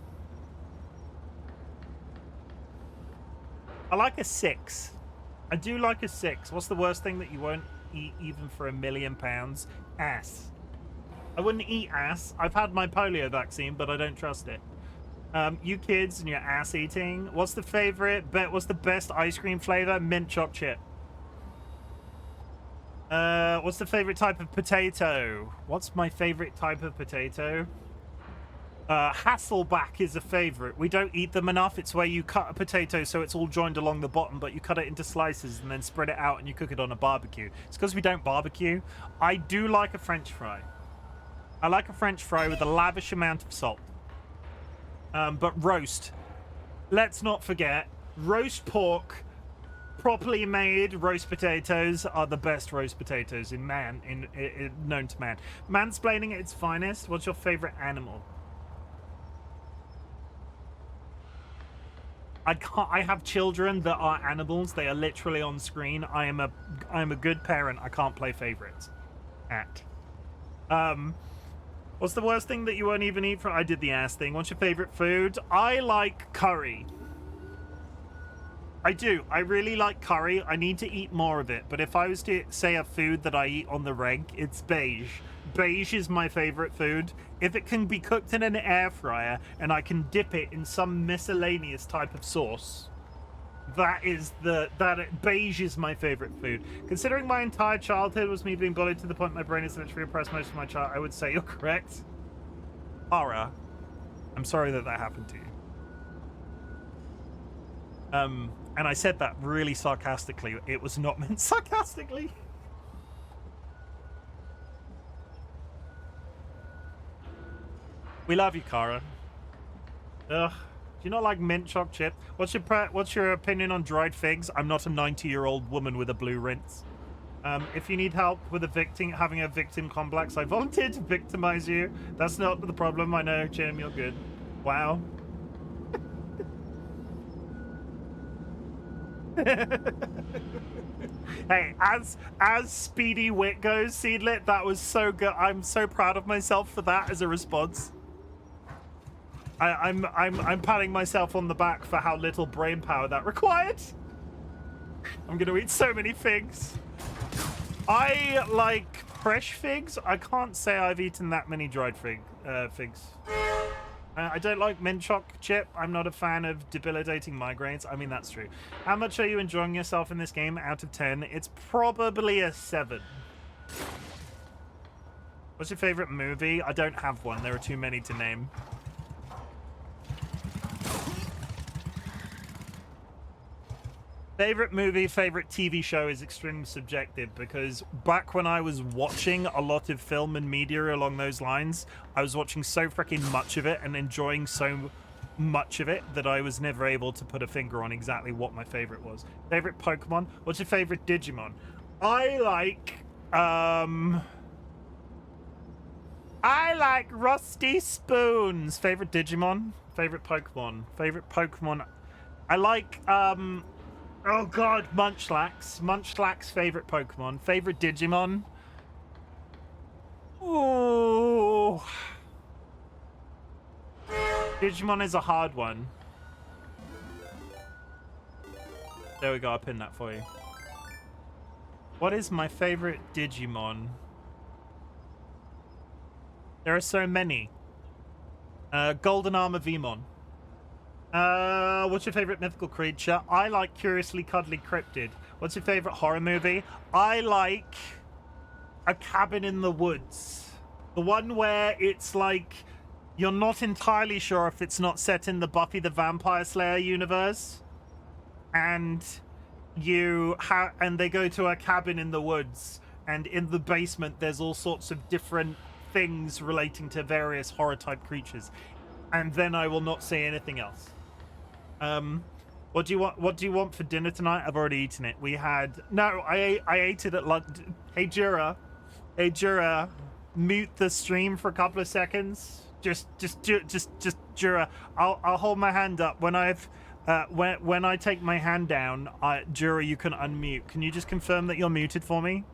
I like a 6. I do like a 6. What's the worst thing that you won't eat even for £1 million? Ass. I wouldn't eat ass. I've had my polio vaccine, but I don't trust it. You kids and your ass eating. What's the favorite? What's the best ice cream flavor? Mint choc chip. What's the favorite type of potato? What's my favorite type of potato? Hasselback is a favorite. We don't eat them enough. It's where you cut a potato so it's all joined along the bottom, but you cut it into slices and then spread it out and you cook it on a barbecue. It's because we don't barbecue. I do like a French fry. I like a French fry with a lavish amount of salt. But roast. Let's not forget, roast pork, properly made roast potatoes are the best roast potatoes known to man. Mansplaining at its finest. What's your favorite animal? I have children that are animals. They are literally on screen. I am a good parent. I can't play favorites. What's the worst thing that you won't even eat? I did the ass thing. What's your favorite food? I like curry. I do. I really like curry. I need to eat more of it. But if I was to say a food that I eat on the reg, it's beige. Beige is my favorite food. If it can be cooked in an air fryer and I can dip it in some miscellaneous type of sauce, beige is my favorite food. Considering my entire childhood was me being bullied to the point my brain is literally oppressed most of my child, I would say you're correct. Ara, I'm sorry that happened to you. And I said that really sarcastically. It was not meant sarcastically. We love you, Kara. Ugh. Do you not like mint choc chip? What's your opinion on dried figs? I'm not a 90-year-old woman with a blue rinse. If you need help with having a victim complex, I volunteer to victimize you. That's not the problem. I know, Chim, you're good. Wow. Hey, as Speedy Wit goes, Seedlit, that was so good. I'm so proud of myself for that as a response. I'm patting myself on the back for how little brain power that required. I'm gonna eat so many figs. I like fresh figs. I can't say I've eaten that many dried figs. I don't like mint choc chip. I'm not a fan of debilitating migraines. I mean, that's true. How much are you enjoying yourself in this game out of 10? It's probably a 7. What's your favorite movie? I don't have one. There are too many to name. Favorite movie, favorite TV show is extremely subjective because back when I was watching a lot of film and media along those lines, I was watching so freaking much of it and enjoying so much of it that I was never able to put a finger on exactly what my favorite was. Favorite Pokemon? What's your favorite Digimon? I like Rusty Spoons. Favorite Digimon? Favorite Pokemon? Favorite Pokemon? I like, oh god, Munchlax. Munchlax, favorite Pokemon. Favorite Digimon? Ooh. Digimon is a hard one. There we go, I'll pin that for you. What is my favorite Digimon? There are so many. Golden Armor Vmon. What's your favorite mythical creature? I like Curiously Cuddly Cryptid. What's your favorite horror movie? I like A Cabin in the Woods. The one where it's like you're not entirely sure if it's not set in the Buffy the Vampire Slayer universe. And they go to a cabin in the woods, and in the basement there's all sorts of different things relating to various horror type creatures. And then I will not say anything else. What do you want for dinner tonight? I've already eaten it. I ate it at lunch. Hey Jura, mute the stream for a couple of seconds. Just Jura. I'll hold my hand up when when I take my hand down. Jura, you can unmute. Can you just confirm that you're muted for me?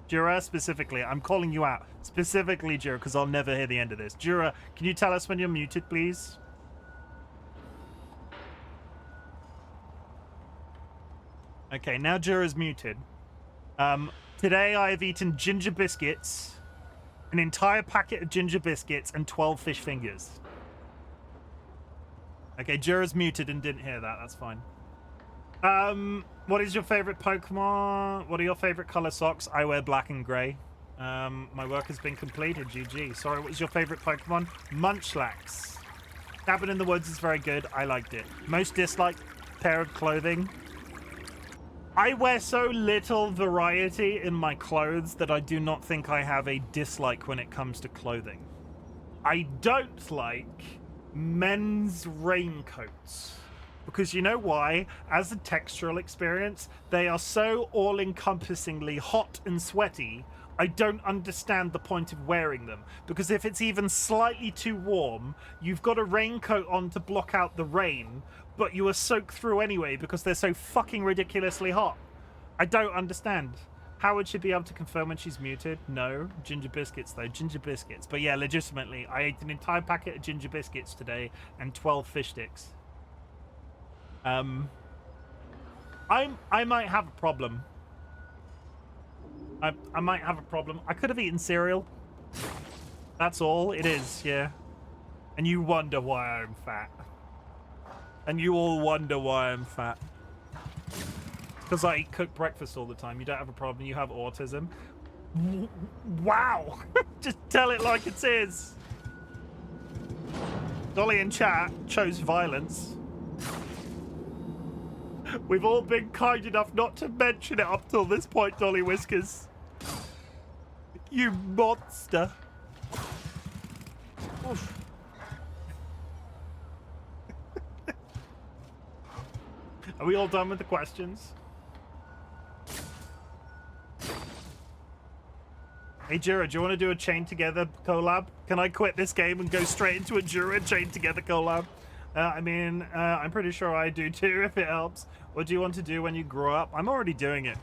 Jura, specifically. I'm calling you out. Specifically, Jura, because I'll never hear the end of this. Jura, can you tell us when you're muted, please? Okay, now Jura's muted. Today I have eaten ginger biscuits, an entire packet of ginger biscuits, and 12 fish fingers. Okay, Jura's muted and didn't hear that. That's fine. What is your favorite Pokemon? What are your favorite color socks? I wear black and gray. My work has been completed. GG. Sorry, what was your favorite Pokemon? Munchlax. Cabin in the Woods is very good. I liked it. Most disliked pair of clothing. I wear so little variety in my clothes that I do not think I have a dislike when it comes to clothing. I don't like men's raincoats. Because you know why? As a textural experience, they are so all-encompassingly hot and sweaty, I don't understand the point of wearing them. Because if it's even slightly too warm, you've got a raincoat on to block out the rain, but you are soaked through anyway because they're so fucking ridiculously hot. I don't understand. Howard should be able to confirm when she's muted. No. Ginger biscuits, though. Ginger biscuits. But yeah, legitimately, I ate an entire packet of ginger biscuits today and 12 fish sticks. I might have a problem. I might have a problem. I could have eaten cereal. That's all it is, yeah. And you wonder why I'm fat. And you all wonder why I'm fat. Because I eat cooked breakfast all the time. You don't have a problem. You have autism. Wow. Just tell it like it is. Dolly in chat chose violence. We've all been kind enough not to mention it up till this point, DollyWhiskers. You monster. Oof. Are we all done with the questions? Hey, Jura, do you want to do a Chain Together collab? Can I quit this game and go straight into a Jura Chain Together collab? I'm pretty sure I do too, if it helps. What do you want to do when you grow up? I'm already doing it.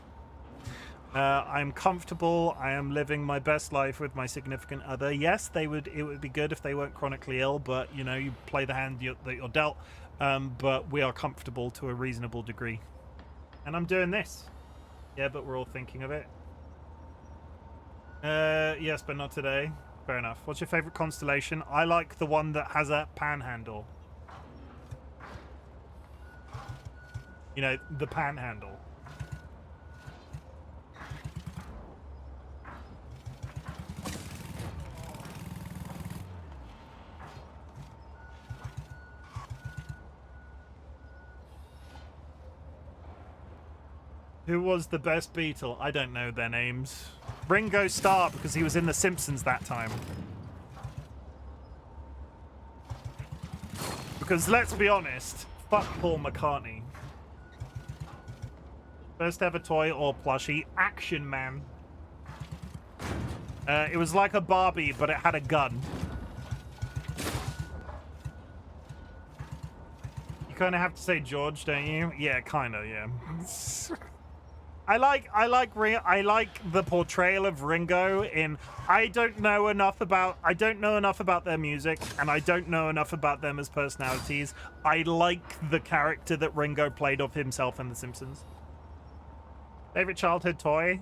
I'm comfortable. I am living my best life with my significant other. Yes, it would be good if they weren't chronically ill, but, you know, you play the hand that you're dealt. But we are comfortable to a reasonable degree. And I'm doing this. Yeah, but we're all thinking of it. Yes, but not today. Fair enough. What's your favorite constellation? I like the one that has a panhandle. You know, the panhandle. Who was the best Beatle? I don't know their names. Ringo Starr, because he was in The Simpsons that time. Because let's be honest, fuck Paul McCartney. First ever toy or plushie? Action Man. It was like a Barbie, but it had a gun. You kind of have to say George, don't you? Yeah, kind of, yeah. I like the portrayal of Ringo in I don't know enough about their music, and I don't know enough about them as personalities. I like the character that Ringo played of himself in The Simpsons. Favorite childhood toy?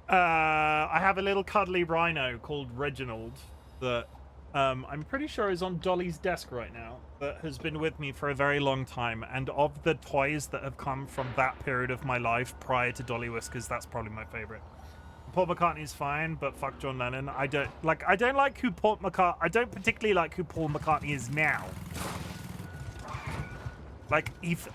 I have a little cuddly rhino called Reginald that I'm pretty sure is on Dolly's desk right now, that has been with me for a very long time. And of the toys that have come from that period of my life prior to DollyWhiskers, that's probably my favorite. Paul McCartney's fine, but fuck John Lennon. I don't particularly like who Paul McCartney is now. Like,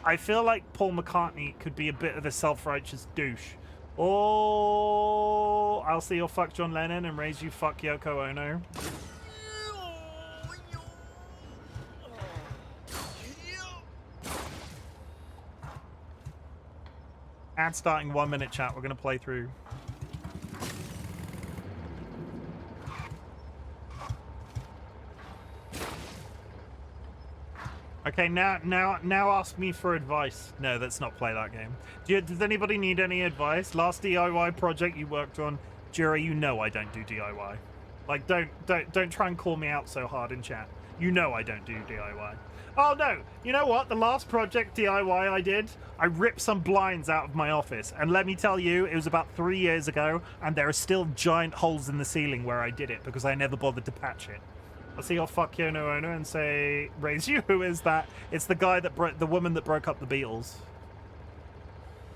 I feel like Paul McCartney could be a bit of a self-righteous douche. Oh, I'll see your fuck John Lennon and raise you fuck Yoko Ono. Ad starting 1 minute chat. We're going to play through. Okay, now ask me for advice. No, let's not play that game. Does anybody need any advice? Last DIY project you worked on, Jura, you know I don't do DIY. Like, don't try and call me out so hard in chat. You know I don't do DIY. Oh no, you know what? The last project DIY I did, I ripped some blinds out of my office. And let me tell you, it was about 3 years ago, and there are still giant holes in the ceiling where I did it because I never bothered to patch it. I'll see your fuck Yoko Ono and say, raise you. Who is that? It's the guy that broke, the woman that broke up the Beatles.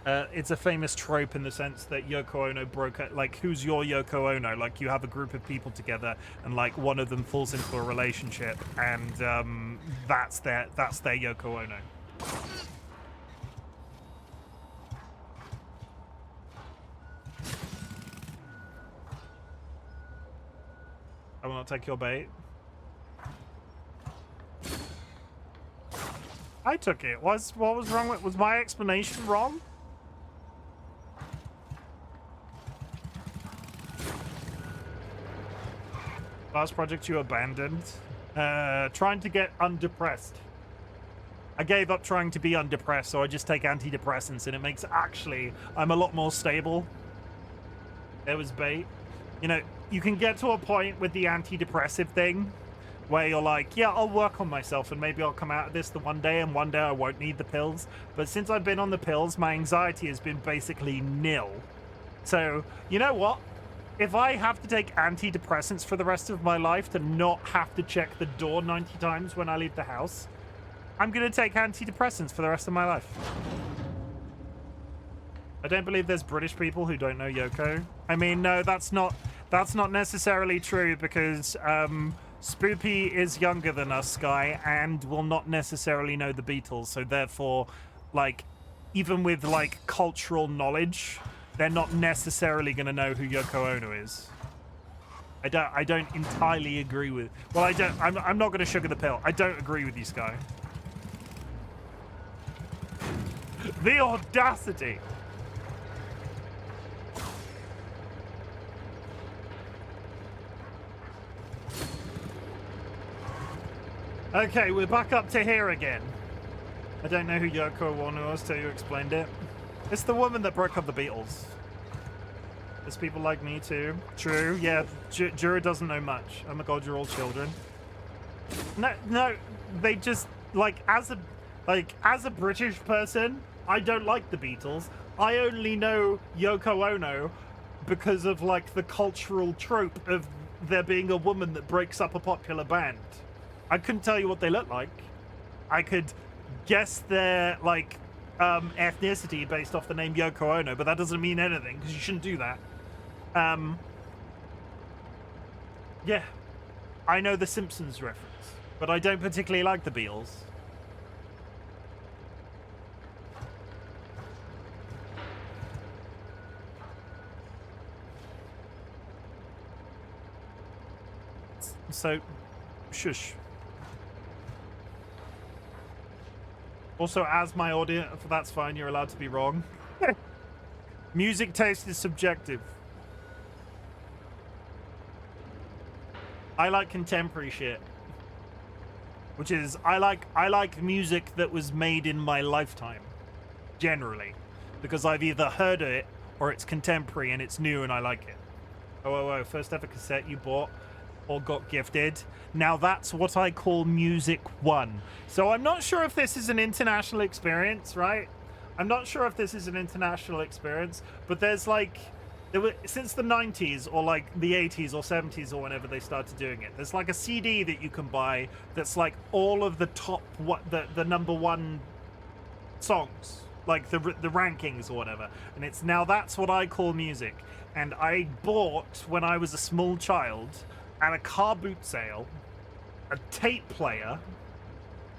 It's a famous trope in the sense that Yoko Ono broke it. Like, who's your Yoko Ono? Like, you have a group of people together, and like one of them falls into a relationship, and that's their Yoko Ono. I will not take your bait. I took it. What was wrong with? Was my explanation wrong? Last project you abandoned. Trying to get undepressed. I gave up trying to be undepressed, so I just take antidepressants, and it makes I'm a lot more stable. There was bait. You know, you can get to a point with the antidepressive thing where you're like, yeah, I'll work on myself and maybe I'll come out of this the one day, and one day I won't need the pills. But since I've been on the pills, my anxiety has been basically nil. So, you know what? If I have to take antidepressants for the rest of my life to not have to check the door 90 times when I leave the house, I'm going to take antidepressants for the rest of my life. I don't believe there's British people who don't know Yoko. I mean, no, that's not necessarily true, because Spoopy is younger than us, Sky, and will not necessarily know the Beatles. So therefore, like, even with like cultural knowledge, they're not necessarily going to know who Yoko Ono is. I don't entirely agree with. Well, I'm not going to sugar the pill. I don't agree with you, Sky. The audacity. Okay, we're back up to here again. I don't know who Yoko Ono was till you explained it. It's the woman that broke up the Beatles. There's people like me too. True, yeah. Jura doesn't know much. Oh my god, you're all children. No, they just as a British person, I don't like the Beatles. I only know Yoko Ono because of like the cultural trope of there being a woman that breaks up a popular band. I couldn't tell you what they look like. I could guess their ethnicity based off the name Yoko Ono, but that doesn't mean anything because you shouldn't do that. Yeah, I know the Simpsons reference, but I don't particularly like the Beatles. So, shush. Also, as my audience, that's fine, you're allowed to be wrong. Music taste is subjective. I like contemporary shit. Which is, I like music that was made in my lifetime. Generally. Because I've either heard it, or it's contemporary and it's new and I like it. Oh, first ever cassette you bought or got gifted. Now that's what I call Music 1. So I'm not sure if this is an international experience, right? I'm not sure if this is an international experience, but there's since the 90s or like the 80s or 70s or whenever they started doing it, there's like a CD that you can buy that's like all of the top, the number one songs, like the rankings or whatever. And it's now that's what I call music. And I bought, when I was a small child, at a car boot sale, a tape player,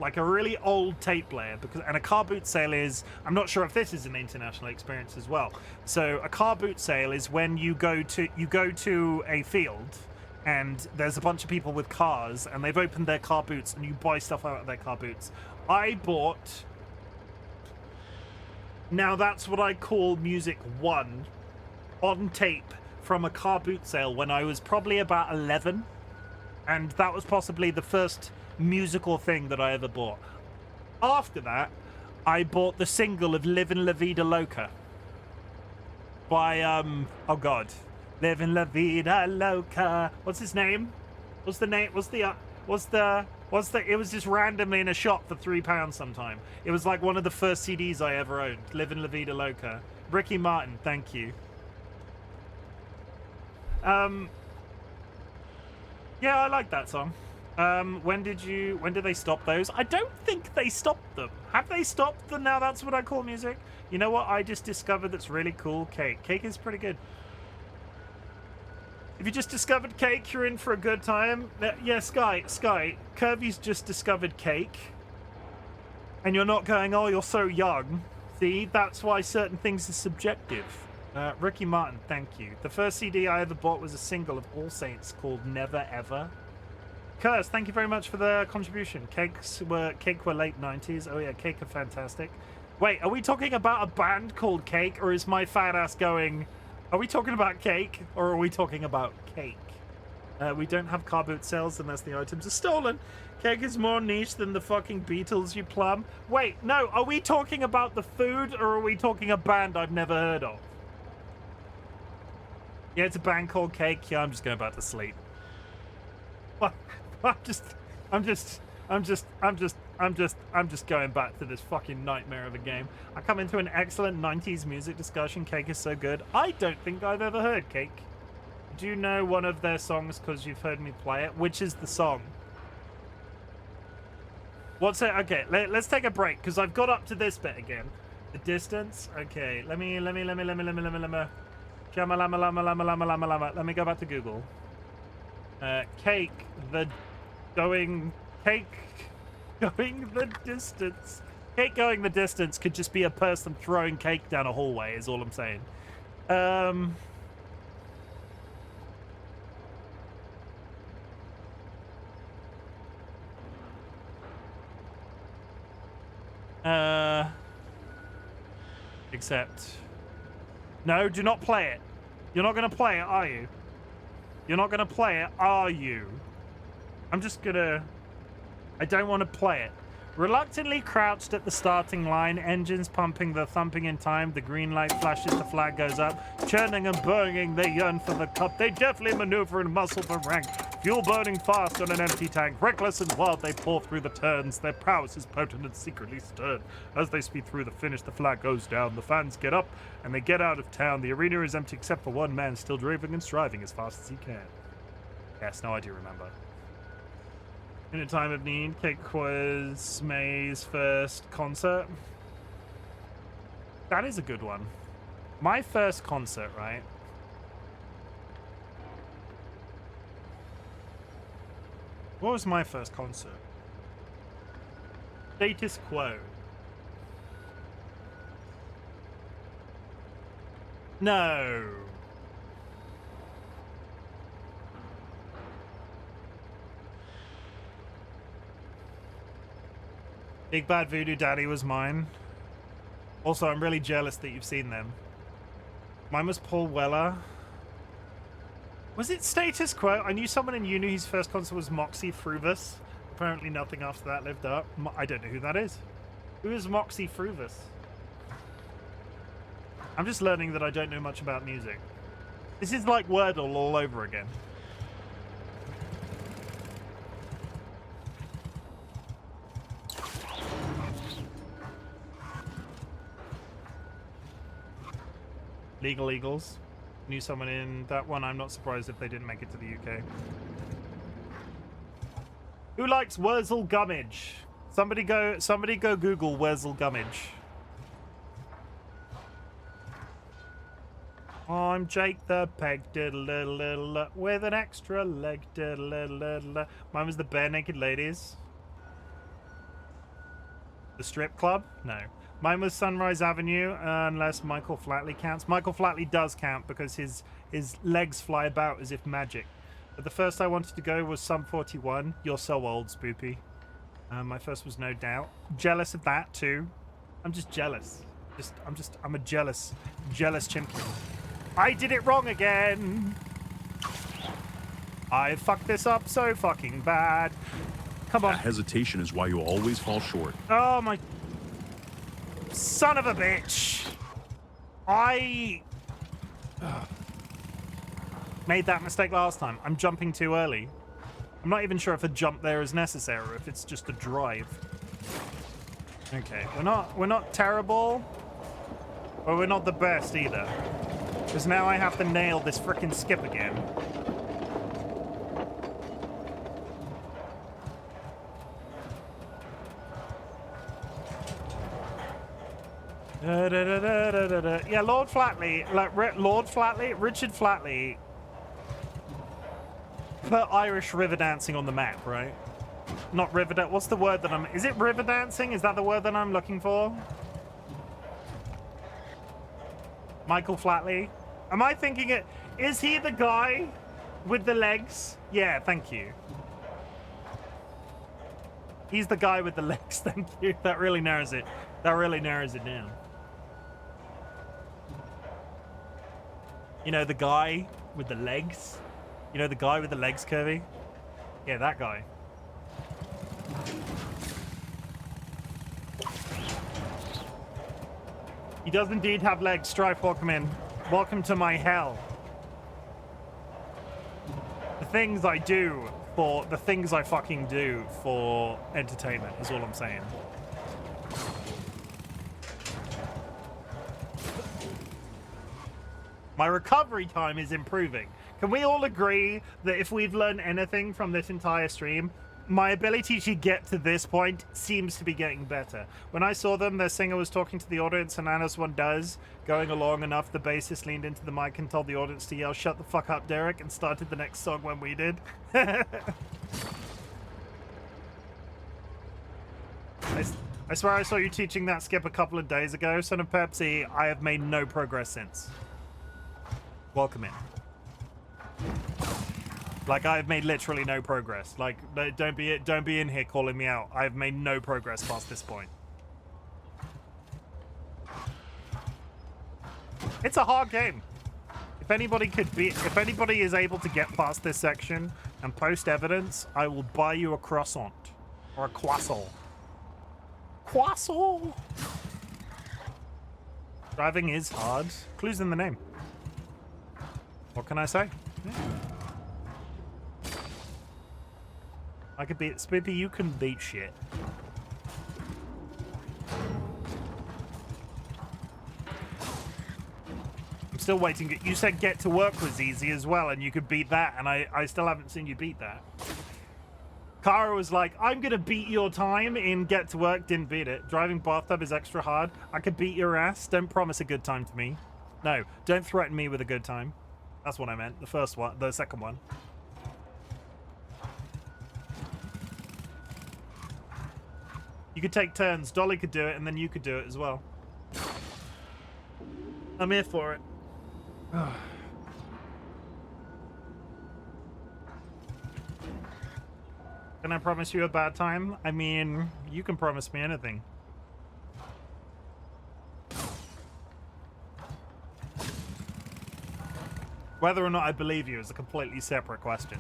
like a really old tape player, and a car boot sale is, I'm not sure if this is an international experience as well. So a car boot sale is when you go to a field and there's a bunch of people with cars and they've opened their car boots and you buy stuff out of their car boots. I bought, now that's what I call Music 1, on tape from a car boot sale when I was probably about 11, and that was possibly the first musical thing that I ever bought. After that, I bought the single of Livin' La Vida Loca by oh god, Livin' La Vida Loca. What's his name? It was just randomly in a shop for £3 sometime. It was like one of the first CDs I ever owned. Livin' La Vida Loca. Ricky Martin, thank you. Yeah, I like that song. When did they stop those? I don't think they stopped them. Have they stopped the Now That's What I Call Music? You know what I just discovered that's really cool? Cake. Cake is pretty good. If you just discovered Cake, you're in for a good time. Yeah, Sky, Kirby's just discovered Cake. And you're not going, oh, you're so young. See, that's why certain things are subjective. Ricky Martin, thank you. The first CD I ever bought was a single of All Saints called Never Ever. Curse, thank you very much for the contribution. Cake were late 90s. Oh yeah, Cake are fantastic. Wait, are we talking about a band called Cake, or is my fat ass going... Are we talking about Cake, or are we talking about Cake? We don't have car boot sales unless the items are stolen. Cake is more niche than the fucking Beatles, you plum. Wait, no, are we talking about the food, or are we talking a band I've never heard of? Yeah, it's a band called Cake. Yeah, I'm just going back to sleep. What? I'm just going back to this fucking nightmare of a game. I come into an excellent 90s music discussion. Cake is so good. I don't think I've ever heard Cake. Do you know one of their songs because you've heard me play it? Which is the song? What's it? Okay, let's take a break because I've got up to this bit again. The distance. Okay, let me go back to Google. Cake going the distance. Cake going the distance could just be a person throwing cake down a hallway, is all I'm saying. Except... No, do not play it. You're not going to play it, are you? You're not going to play it, are you? I'm just going to... I don't want to play it. Reluctantly crouched at the starting line, engines pumping, the thumping in time, the green light flashes, the flag goes up, churning and burning, they yearn for the cup, they deftly maneuver and muscle for rank, fuel burning fast on an empty tank, reckless and wild they pour through the turns, their prowess is potent and secretly stirred. As they speed through the finish, the flag goes down, the fans get up, and they get out of town. The arena is empty except for one man still driving and striving as fast as he can. Yes, no, I do remember. In a time of need, Cake was May's first concert. That is a good one. My first concert, right? What was my first concert? Status Quo. No. Big Bad Voodoo Daddy was mine. Also, I'm really jealous that you've seen them. Mine was Paul Weller. Was it Status Quo? I knew someone in uni whose first concert was Moxie Fruvus. Apparently nothing after that lived up. I don't know who that is. Who is Moxie Fruvus? I'm just learning that I don't know much about music. This is like Wordle all over again. Legal Eagles. Knew someone in that one. I'm not surprised if they didn't make it to the UK. Who likes Wurzel Gummidge? Somebody go Google Wurzel Gummidge. I'm Jake the Peg, diddle with an extra leg, diddle. Mine was the Bare Naked Ladies. The Strip Club? No. Mine was Sunrise Avenue, unless Michael Flatley counts. Michael Flatley does count because his legs fly about as if magic. But the first I wanted to go was Sum 41. You're so old, Spoopy. My first was No Doubt. Jealous of that too. I'm just jealous. I'm a jealous chimkin. I did it wrong again. I fucked this up so fucking bad. Come on. That hesitation is why you always fall short. Oh my... Son of a bitch! I made that mistake last time. I'm jumping too early. I'm not even sure if a jump there is necessary or if it's just a drive. Okay, we're not terrible, but we're not the best either. Because now I have to nail this frickin' skip again. Yeah, Lord Flatley, like Lord Flatley, Richard Flatley put Irish river dancing on the map, right? Not river dance. What's the word that I'm? Is it river dancing? Is that the word that I'm looking for? Michael Flatley. Am I thinking it? Is he the guy with the legs? Yeah, thank you. He's the guy with the legs. Thank you. That really narrows it. That really narrows it down. You know, the guy with the legs? You know, the guy with the legs, Kirby? Yeah, that guy. He does indeed have legs. Strife, welcome in. Welcome to my hell. The things I do for... The things I fucking do for entertainment is all I'm saying. My recovery time is improving. Can we all agree that if we've learned anything from this entire stream, my ability to get to this point seems to be getting better. When I saw them, their singer was talking to the audience, and as one does, going along enough, the bassist leaned into the mic and told the audience to yell, "Shut the fuck up, Derek," and started the next song when we did. I swear I saw you teaching that skip a couple of days ago. Son of Pepsi, I have made no progress since. Welcome in. Like, I've made literally no progress. Like, don't be in here calling me out. I've made no progress past this point. It's a hard game. If anybody is able to get past this section and post evidence, I will buy you a croissant or a croissant. Croissant. Driving is hard. Clues in the name. What can I say? Yeah. I could beat Spippy. You can beat shit. I'm still waiting. You said get to work was easy as well, and you could beat that, and I still haven't seen you beat that. Kara was like, I'm gonna beat your time in get to work. Didn't beat it. Driving bathtub is extra hard. I could beat your ass. Don't promise a good time to me. No, don't threaten me with a good time. That's what I meant. The first one, the second one. You could take turns. Dolly could do it, and then you could do it as well. I'm here for it. Can I promise you a bad time? I mean, you can promise me anything. Whether or not I believe you is a completely separate question.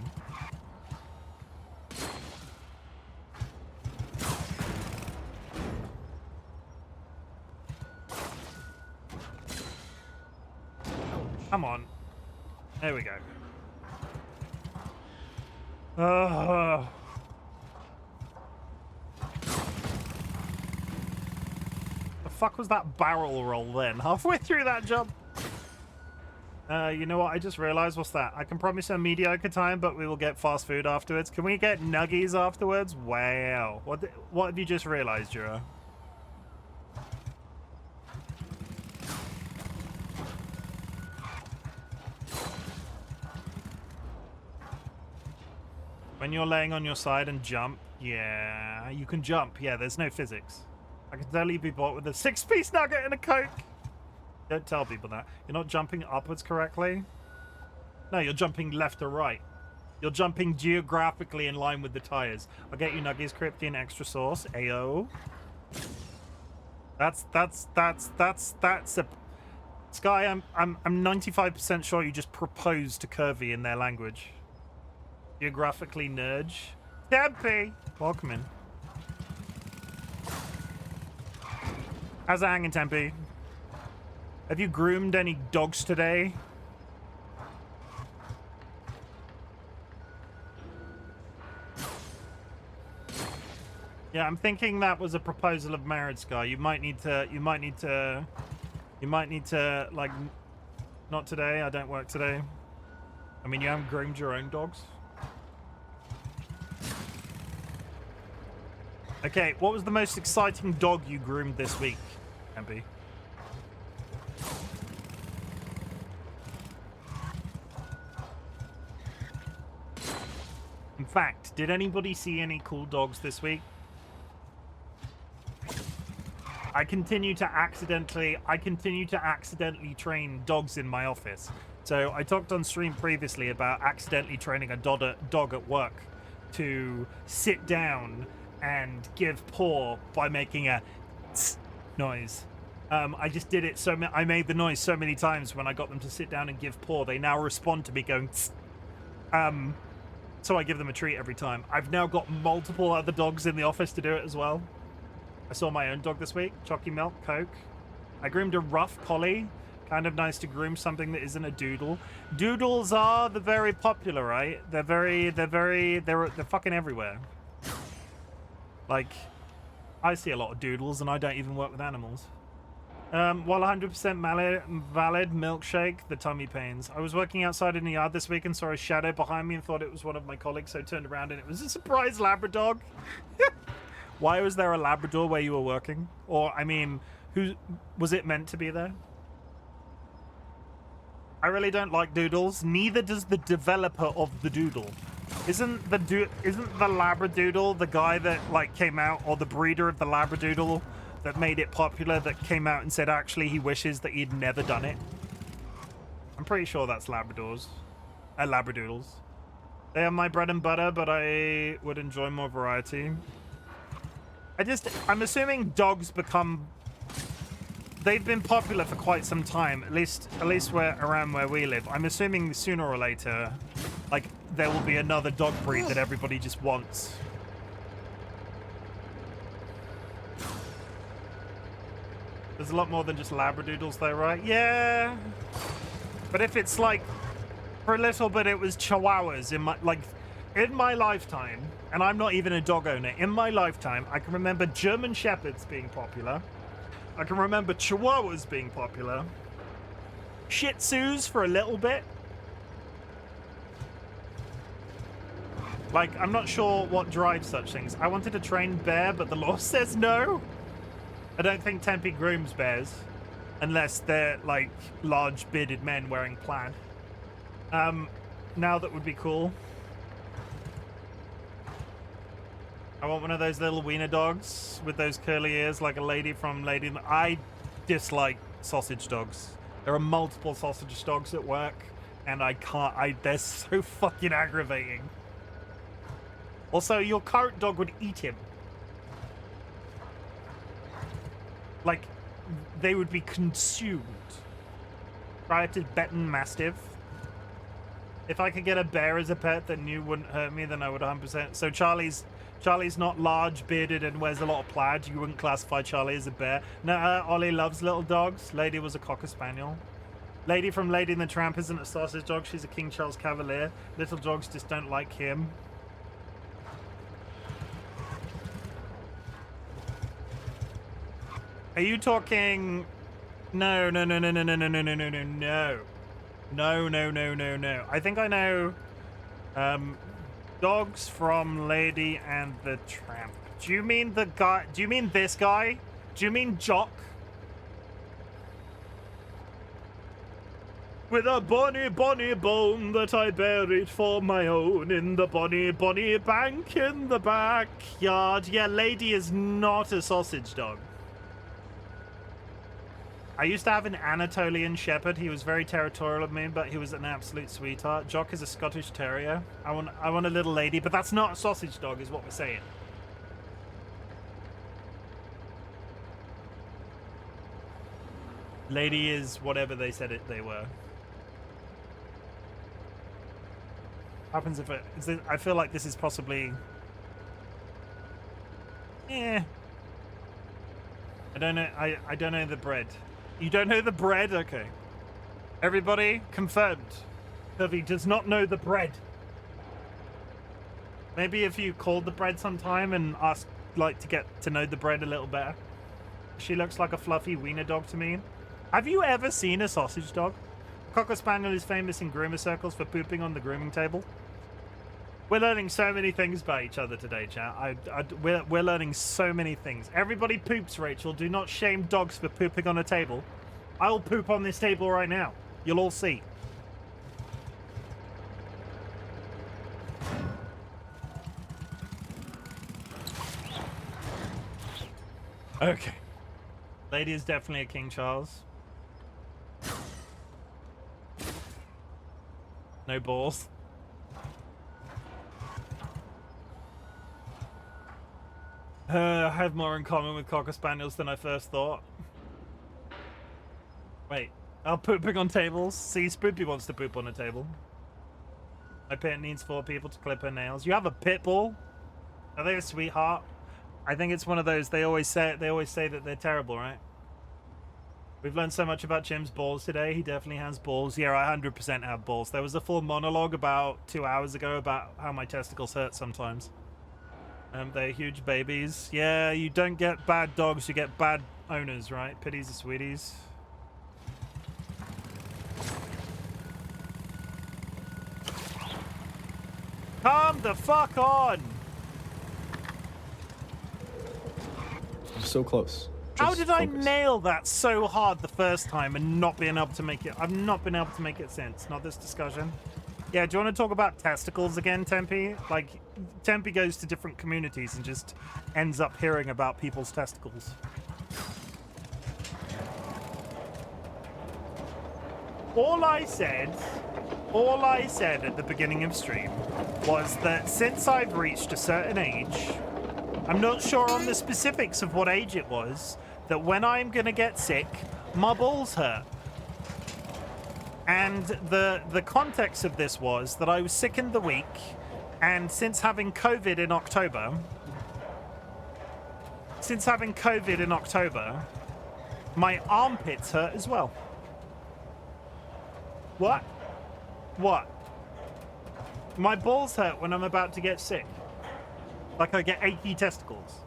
Come on. There we go. The fuck was that barrel roll then? Halfway through that jump. You know what? I just realized. What's that? I can promise a mediocre time, but we will get fast food afterwards. Can we get nuggies afterwards? Wow. What have you just realized, Jura? When you're laying on your side and jump, yeah, you can jump. Yeah, there's no physics. I can totally be bought with a 6-piece nugget and a Coke. Don't tell people that. You're not jumping upwards correctly. No, you're jumping left or right. You're jumping geographically in line with the tires. I'll get you nuggies, Krypton, extra sauce. Ayo. That's a... Sky, I'm 95% sure you just proposed to Curvy in their language. Geographically nudge. Tempe! Welcome in. How's it hanging, Tempe? Have you groomed any dogs today? Yeah, I'm thinking that was a proposal of marriage, Sky. You might need to, like, not today. I don't work today. I mean, you haven't groomed your own dogs. Okay, what was the most exciting dog you groomed this week, Tempe? fact, did anybody see any cool dogs this week? I continue to accidentally train dogs in my office. So I talked on stream previously about accidentally training a dog at work to sit down and give paw by making a tss noise. I just did it I made the noise so many times when I got them to sit down and give paw. They now respond to me going tss. So I give them a treat every time. I've now got multiple other dogs in the office to do it as well. I saw my own dog this week, Chalky Milk, Coke. I groomed a rough collie. Kind of nice to groom something that isn't a doodle. Doodles are very popular, right? They're fucking everywhere. Like, I see a lot of doodles and I don't even work with animals. While 100% valid milkshake, the tummy pains. I was working outside in the yard this week and saw a shadow behind me and thought it was one of my colleagues, so I turned around and it was a surprise Labrador. Why was there a Labrador where you were working? Or, I mean, who was it meant to be there? I really don't like doodles. Neither does the developer of the doodle. Isn't the Labradoodle the guy that like came out, or the breeder of the Labradoodle that made it popular, that came out and said actually he wishes that he'd never done it? I'm pretty sure that's Labradoodles. They are my bread and butter, but I would enjoy more variety. I'm assuming dogs they've been popular for quite some time, at least around where we live. I'm assuming sooner or later, like, there will be another dog breed that everybody just wants. There's a lot more than just Labradoodles though, right? Yeah. But if it's like, for a little bit it was Chihuahuas in my lifetime, and I'm not even a dog owner, in my lifetime, I can remember German Shepherds being popular. I can remember Chihuahuas being popular. Shih Tzus for a little bit. Like, I'm not sure what drives such things. I wanted to train bear, but the law says no. I don't think Tempe grooms bears. Unless they're, like, large bearded men wearing plaid. Now that would be cool. I want one of those little wiener dogs with those curly ears like a lady from Lady... I dislike sausage dogs. There are multiple sausage dogs at work, and I can't... they're so fucking aggravating. Also, your current dog would eat him. Like, they would be consumed. Prior to Benton Mastiff. If I could get a bear as a pet that knew wouldn't hurt me, then I would 100%. So Charlie's not large, bearded, and wears a lot of plaid. You wouldn't classify Charlie as a bear. No, Ollie loves little dogs. Lady was a Cocker Spaniel. Lady from Lady and the Tramp isn't a sausage dog. She's a King Charles Cavalier. Little dogs just don't like him. Are you talking... No. No. I think I know... dogs from Lady and the Tramp. Do you mean the guy? Do you mean this guy? Do you mean Jock? With a bonny bone that I buried for my own in the bonny bank in the backyard. Yeah, Lady is not a sausage dog. I used to have an Anatolian Shepherd. He was very territorial of me, but he was an absolute sweetheart. Jock is a Scottish Terrier. I want a little lady, but that's not a sausage dog, is what we're saying. Lady is whatever they said they were. Happens if I feel like this is possibly... I don't know. I don't know the bread. You don't know the bread? Okay. Everybody, confirmed. Kirby does not know the bread. Maybe if you called the bread sometime and asked, like, to get to know the bread a little better. She looks like a fluffy wiener dog to me. Have you ever seen a sausage dog? Cocker Spaniel is famous in groomer circles for pooping on the grooming table. We're learning so many things about each other today, chat. We're learning so many things. Everybody poops, Rachel. Do not shame dogs for pooping on a table. I will poop on this table right now. You'll all see. Okay. Lady is definitely a King Charles. No balls. I have more in common with Cocker Spaniels than I first thought. Wait. Pooping on tables? See, Spoopy wants to poop on a table. My pet needs 4 people to clip her nails. You have a pit bull? Are they a sweetheart? I think it's one of those. They always say that they're terrible, right? We've learned so much about Chim's balls today. He definitely has balls. Yeah, I 100% have balls. There was a full monologue about 2 hours ago about how my testicles hurt sometimes. They're huge babies. Yeah, you don't get bad dogs, you get bad owners, right? Pities the sweeties. Come the fuck on! I'm so close. How Just did I focus. nail that so hard the first time and not being able to make it? I've not been able to make it since. Not this discussion. Yeah, do you want to talk about testicles again, Tempe? Like, Tempe goes to different communities and just ends up hearing about people's testicles. All I said at the beginning of stream was that since I've reached a certain age, I'm not sure on the specifics of what age it was, that when I'm gonna get sick, my balls hurt. And the context of this was that I was sick in the week, and since having COVID in October, my armpits hurt as well. What? What? My balls hurt when I'm about to get sick. Like I get achy testicles.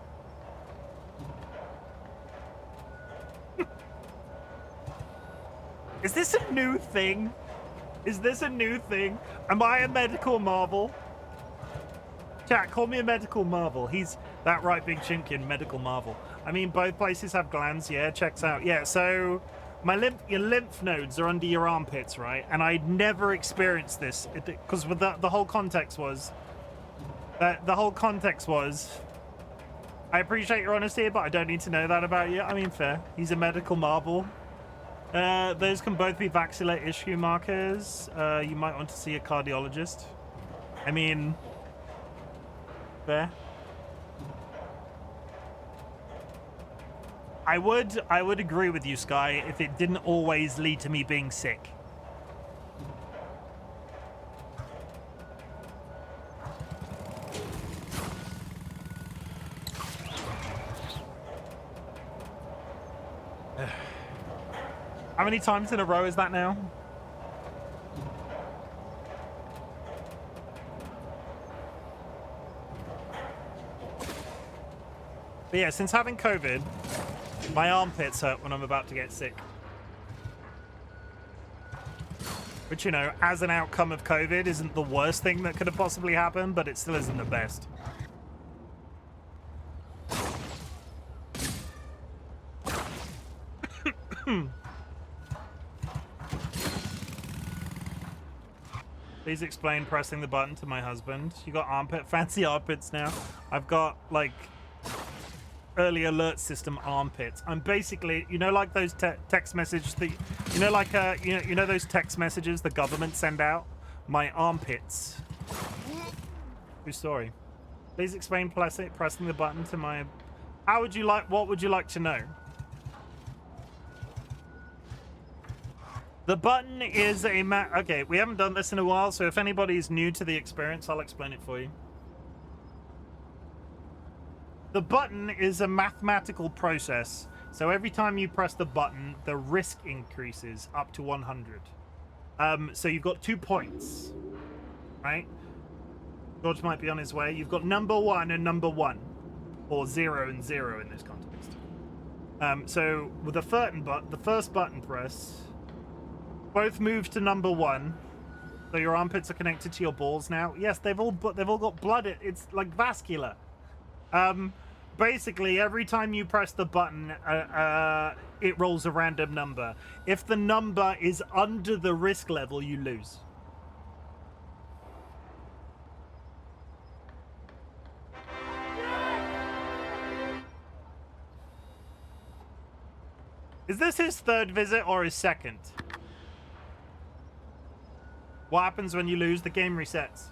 Is this a new thing? Is this a new thing? Am I a medical marvel? Chat, call me a medical marvel. He's that RightBigChimken, medical marvel. I mean, both places have glands. Yeah, checks out. Yeah, so your lymph nodes are under your armpits, right? And I'd never experienced this because the whole context was I appreciate your honesty, but I don't need to know that about you. I mean, fair. He's a medical marvel. Those can both be vascular issue markers. You might want to see a cardiologist. I mean, fair. I would agree with you, Sky, if it didn't always lead to me being sick. How many times in a row is that now? But yeah, since having COVID, my armpits hurt when I'm about to get sick. Which, you know, as an outcome of COVID, isn't the worst thing that could have possibly happened, but it still isn't the best. Please explain pressing the button to my husband. You got fancy armpits now. I've got, like, early alert system armpits. I'm basically, you know, like those text messages that, you know, like, you know those text messages the government send out? My armpits. True story. Please explain pressing the button to my... what would you like to know? The button is a okay, we haven't done this in a while, so if anybody's new to the experience, I'll explain it for you. The button is a mathematical process. So every time you press the button, the risk increases up to 100. So you've got 2 points, right? George might be on his way. You've got number 1 and number 1, or 0 and 0 in this context. So with the first button press, both move to number 1. So your armpits are connected to your balls now. Yes, they've all got blood. It's like vascular. Basically, every time you press the button, it rolls a random number. If the number is under the risk level, you lose. Is this his third visit or his second? What happens when you lose? The game resets.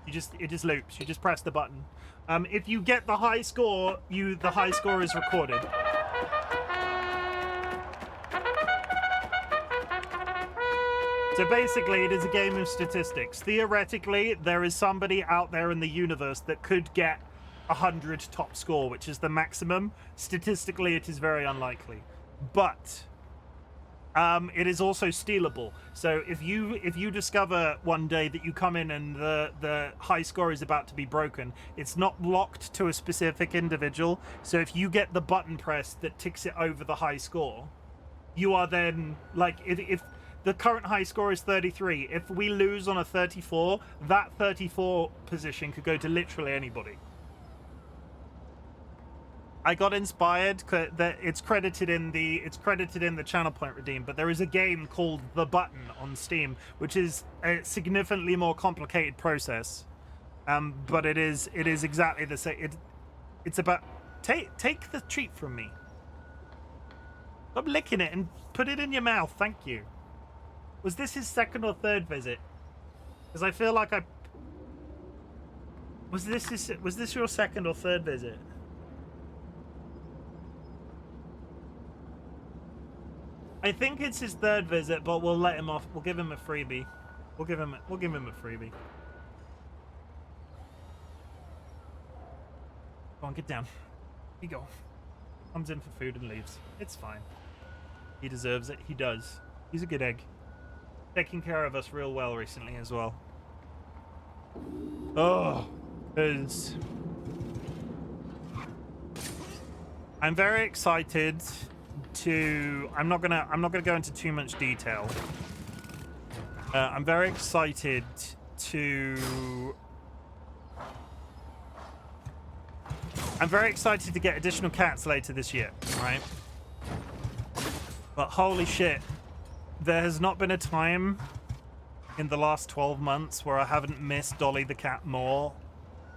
It just loops. You just press the button. If you get the high score, the high score is recorded. So basically, it is a game of statistics. Theoretically, there is somebody out there in the universe that could get 100 top score, which is the maximum. Statistically, it is very unlikely. But it is also stealable. So if you discover one day that you come in and the high score is about to be broken, it's not locked to a specific individual. So if you get the button pressed that ticks it over the high score, you are then like if the current high score is 33. If we lose on a 34, that 34 position could go to literally anybody. I got inspired that it's credited in the channel point redeem, but there is a game called The Button on Steam, which is a significantly more complicated process. But it is exactly the same. It's about take the treat from me. Stop licking it and put it in your mouth. Thank you. Was this his second or third visit? Because I feel like was this your second or third visit? I think it's his third visit, but we'll let him off. We'll give him a freebie. We'll give him a freebie. Go on, get down. Here you go. Comes in for food and leaves. It's fine. He deserves it. He does. He's a good egg. Taking care of us real well recently as well. Oh, because I'm very excited to. I'm not gonna go into too much detail. I'm very excited to. I'm very excited to get additional cats later this year, right? But holy shit. There has not been a time in the last 12 months where I haven't missed Dolly the cat more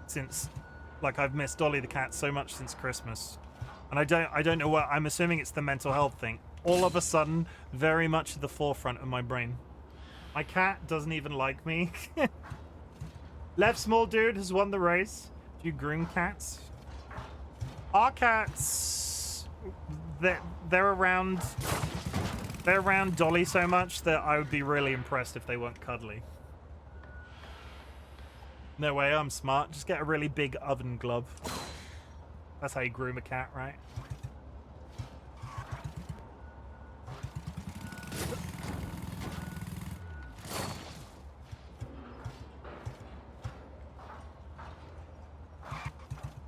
since, like, I've missed Dolly the cat so much since Christmas. And I don't know what, I'm assuming it's the mental health thing. All of a sudden, very much at the forefront of my brain. My cat doesn't even like me. Left Small Dude has won the race. Do you groom cats? Our cats, they're around Dolly so much that I would be really impressed if they weren't cuddly. No way, I'm smart. Just get a really big oven glove. That's how you groom a cat, right?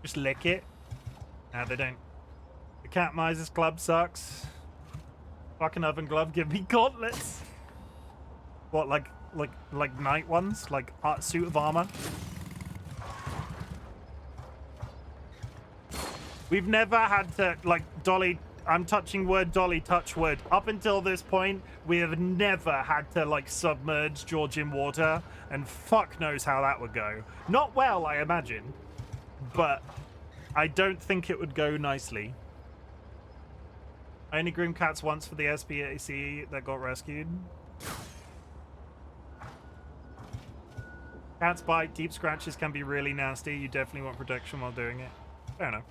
Just lick it. No, they don't. The Cat Misers Club sucks. Fucking oven glove, give me gauntlets. What, like night ones? Like suit of armor? We've never had to, like, Dolly, I'm touching wood, Dolly touch wood. Up until this point, we have never had to, like, submerge George in water, and fuck knows how that would go. Not well, I imagine, but I don't think it would go nicely. I only groomed cats once for the SPAC that got rescued. Cats bite, deep scratches can be really nasty. You definitely want protection while doing it. Fair enough.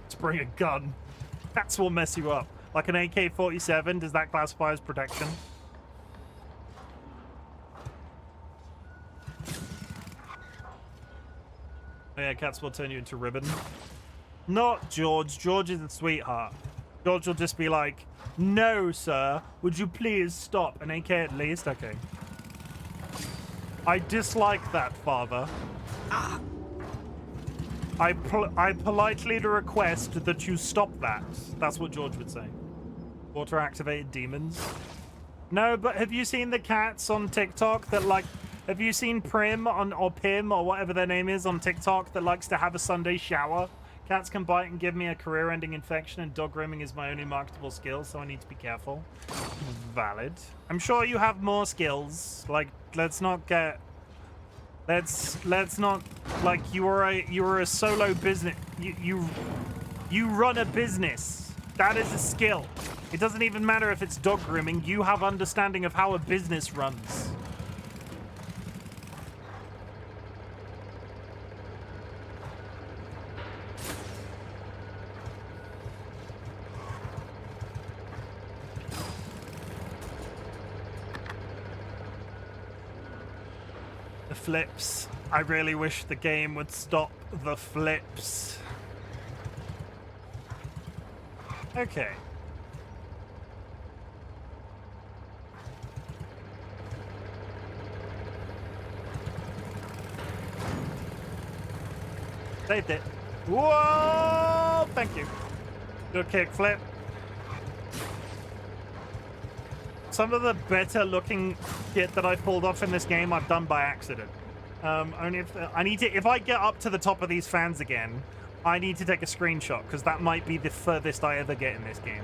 Let's bring a gun. Cats will mess you up. Like an AK-47, does that classify as protection? Oh yeah, cats will turn you into ribbon. Not George. George is a sweetheart. George will just be like, no, sir. Would you please stop? An AK at least? Okay. I dislike that, father. Ah. I politely request that you stop that. That's what George would say. Water-activated demons. No, but have you seen the cats on TikTok that, like... Have you seen Prim or Pim or whatever their name is on TikTok that likes to have a Sunday shower? Cats can bite and give me a career-ending infection, and dog grooming is my only marketable skill, so I need to be careful. Valid. I'm sure you have more skills. Like, let's not get Let's not, like, you are a solo business. You run a business. That is a skill. It doesn't even matter if it's dog grooming. You have understanding of how a business runs. The flips. I really wish the game would stop the flips. Okay. Saved it. Whoa! Thank you. Good kick flip. Some of the better looking shit that I pulled off in this game I've done by accident. Only if I need to, if I get up to the top of these fans again, I need to take a screenshot because that might be the furthest I ever get in this game.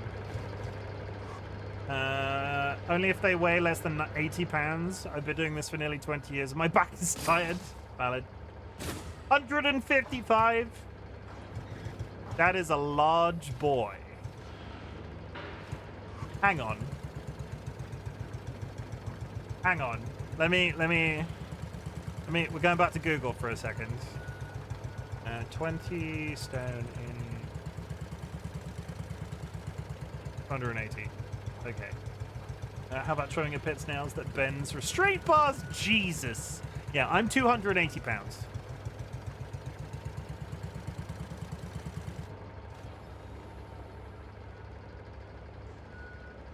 Only if they weigh less than 80 pounds. I've been doing this for nearly 20 years. My back is tired. Valid. 155. That is a large boy. Hang on. Hang on. Let me, we're going back to Google for a second. 20 stone in 180. Okay. How about showing a pit snails that bends restraint bars? Jesus. Yeah, I'm 280 pounds.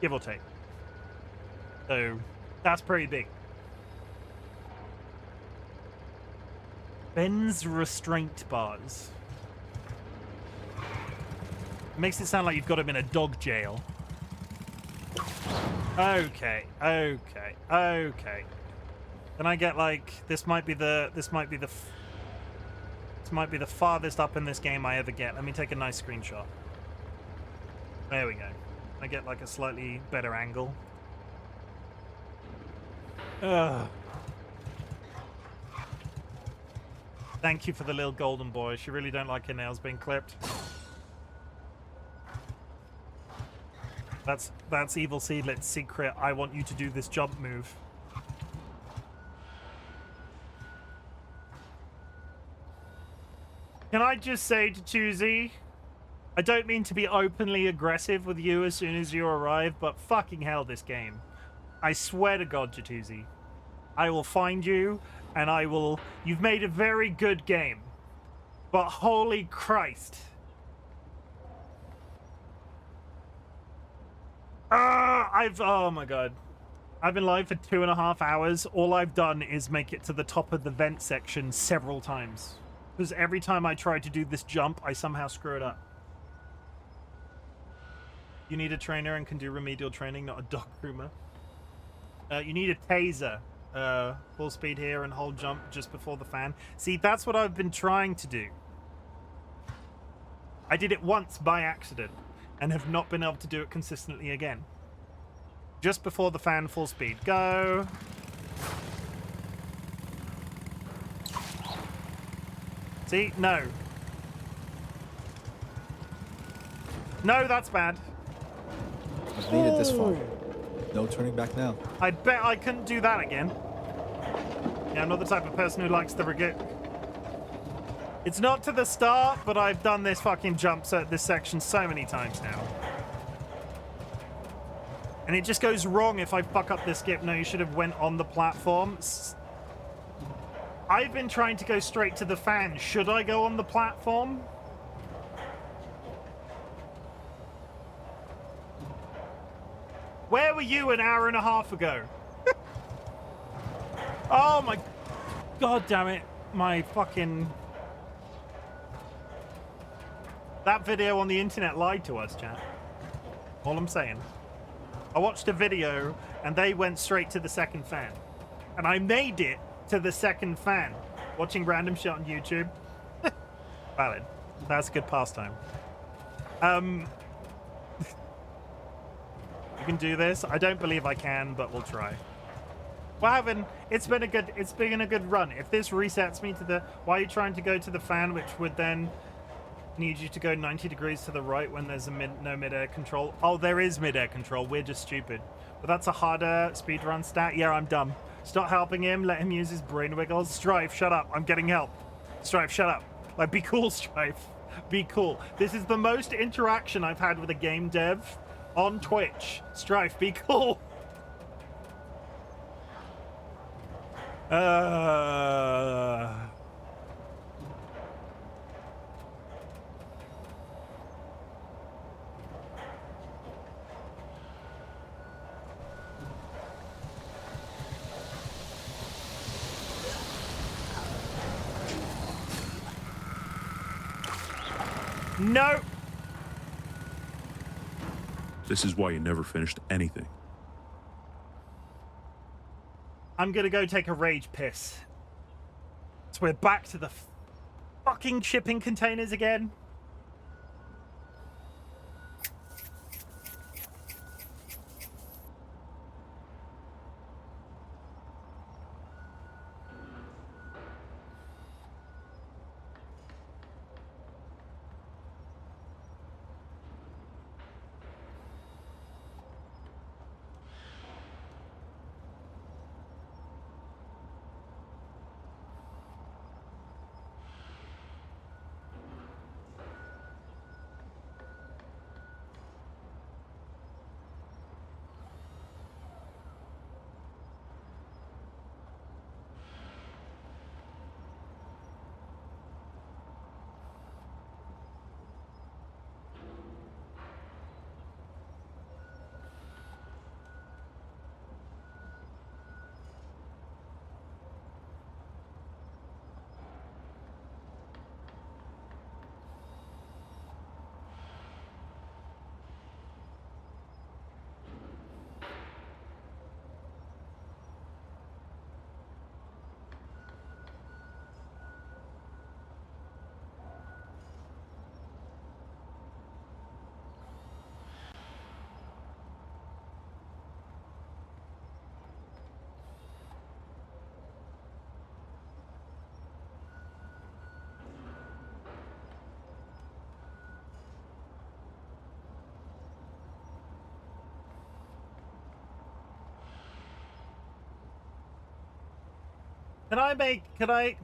Give or take. So, that's pretty big. Bends restraint bars. Makes it sound like you've got him in a dog jail. Okay, okay, okay. Can I get like this might be the farthest up in this game I ever get. Let me take a nice screenshot. There we go. I get like a slightly better angle. Ugh. Thank you for the little golden boy. She really don't like her nails being clipped. That's Evil Seedlet's secret. I want you to do this jump move. Can I just say to Choosy, I don't mean to be openly aggressive with you as soon as you arrive, but fucking hell, this game. I swear to God, Jatuzi, I will find you, and I will... You've made a very good game, but holy Christ. Oh my God. I've been live for 2.5 hours. All I've done is make it to the top of the vent section several times. Because every time I try to do this jump, I somehow screw it up. You need a trainer and can do remedial training, not a dog groomer. You need a taser. Full speed here and hold jump just before the fan. See, that's what I've been trying to do. I did it once by accident and have not been able to do it consistently again. Just before the fan, full speed. Go. See? No. No, that's bad. I've made it this far. No turning back now. I bet I couldn't do that again. Yeah, I'm not the type of person who likes the regret. It's not to the start, but I've done this fucking jump at this section so many times now. And it just goes wrong if I fuck up this skip. No, you should have went on the platform. I've been trying to go straight to the fan. Should I go on the platform? Where were you an hour and a half ago? Oh my... God damn it. My fucking... That video on the internet lied to us, chat. All I'm saying. I watched a video and they went straight to the second fan. And I made it to the second fan. Watching random shit on YouTube. Valid. That's a good pastime. You can do this. I don't believe I can, but we'll try. It's been a good run. If this resets me to the, why are you trying to go to the fan, which would then need you to go 90 degrees to the right when there's no mid-air control? Oh, there is mid-air control. We're just stupid. But that's a harder speedrun stat. Yeah, I'm dumb. Stop helping him. Let him use his brain wiggles. Strife, shut up. I'm getting help. Strife, shut up. Like, be cool, Strife. Be cool. This is the most interaction I've had with a game dev on Twitch. Strife, be cool. No. This is why you never finished anything. I'm gonna go take a rage piss. So we're back to the fucking shipping containers again.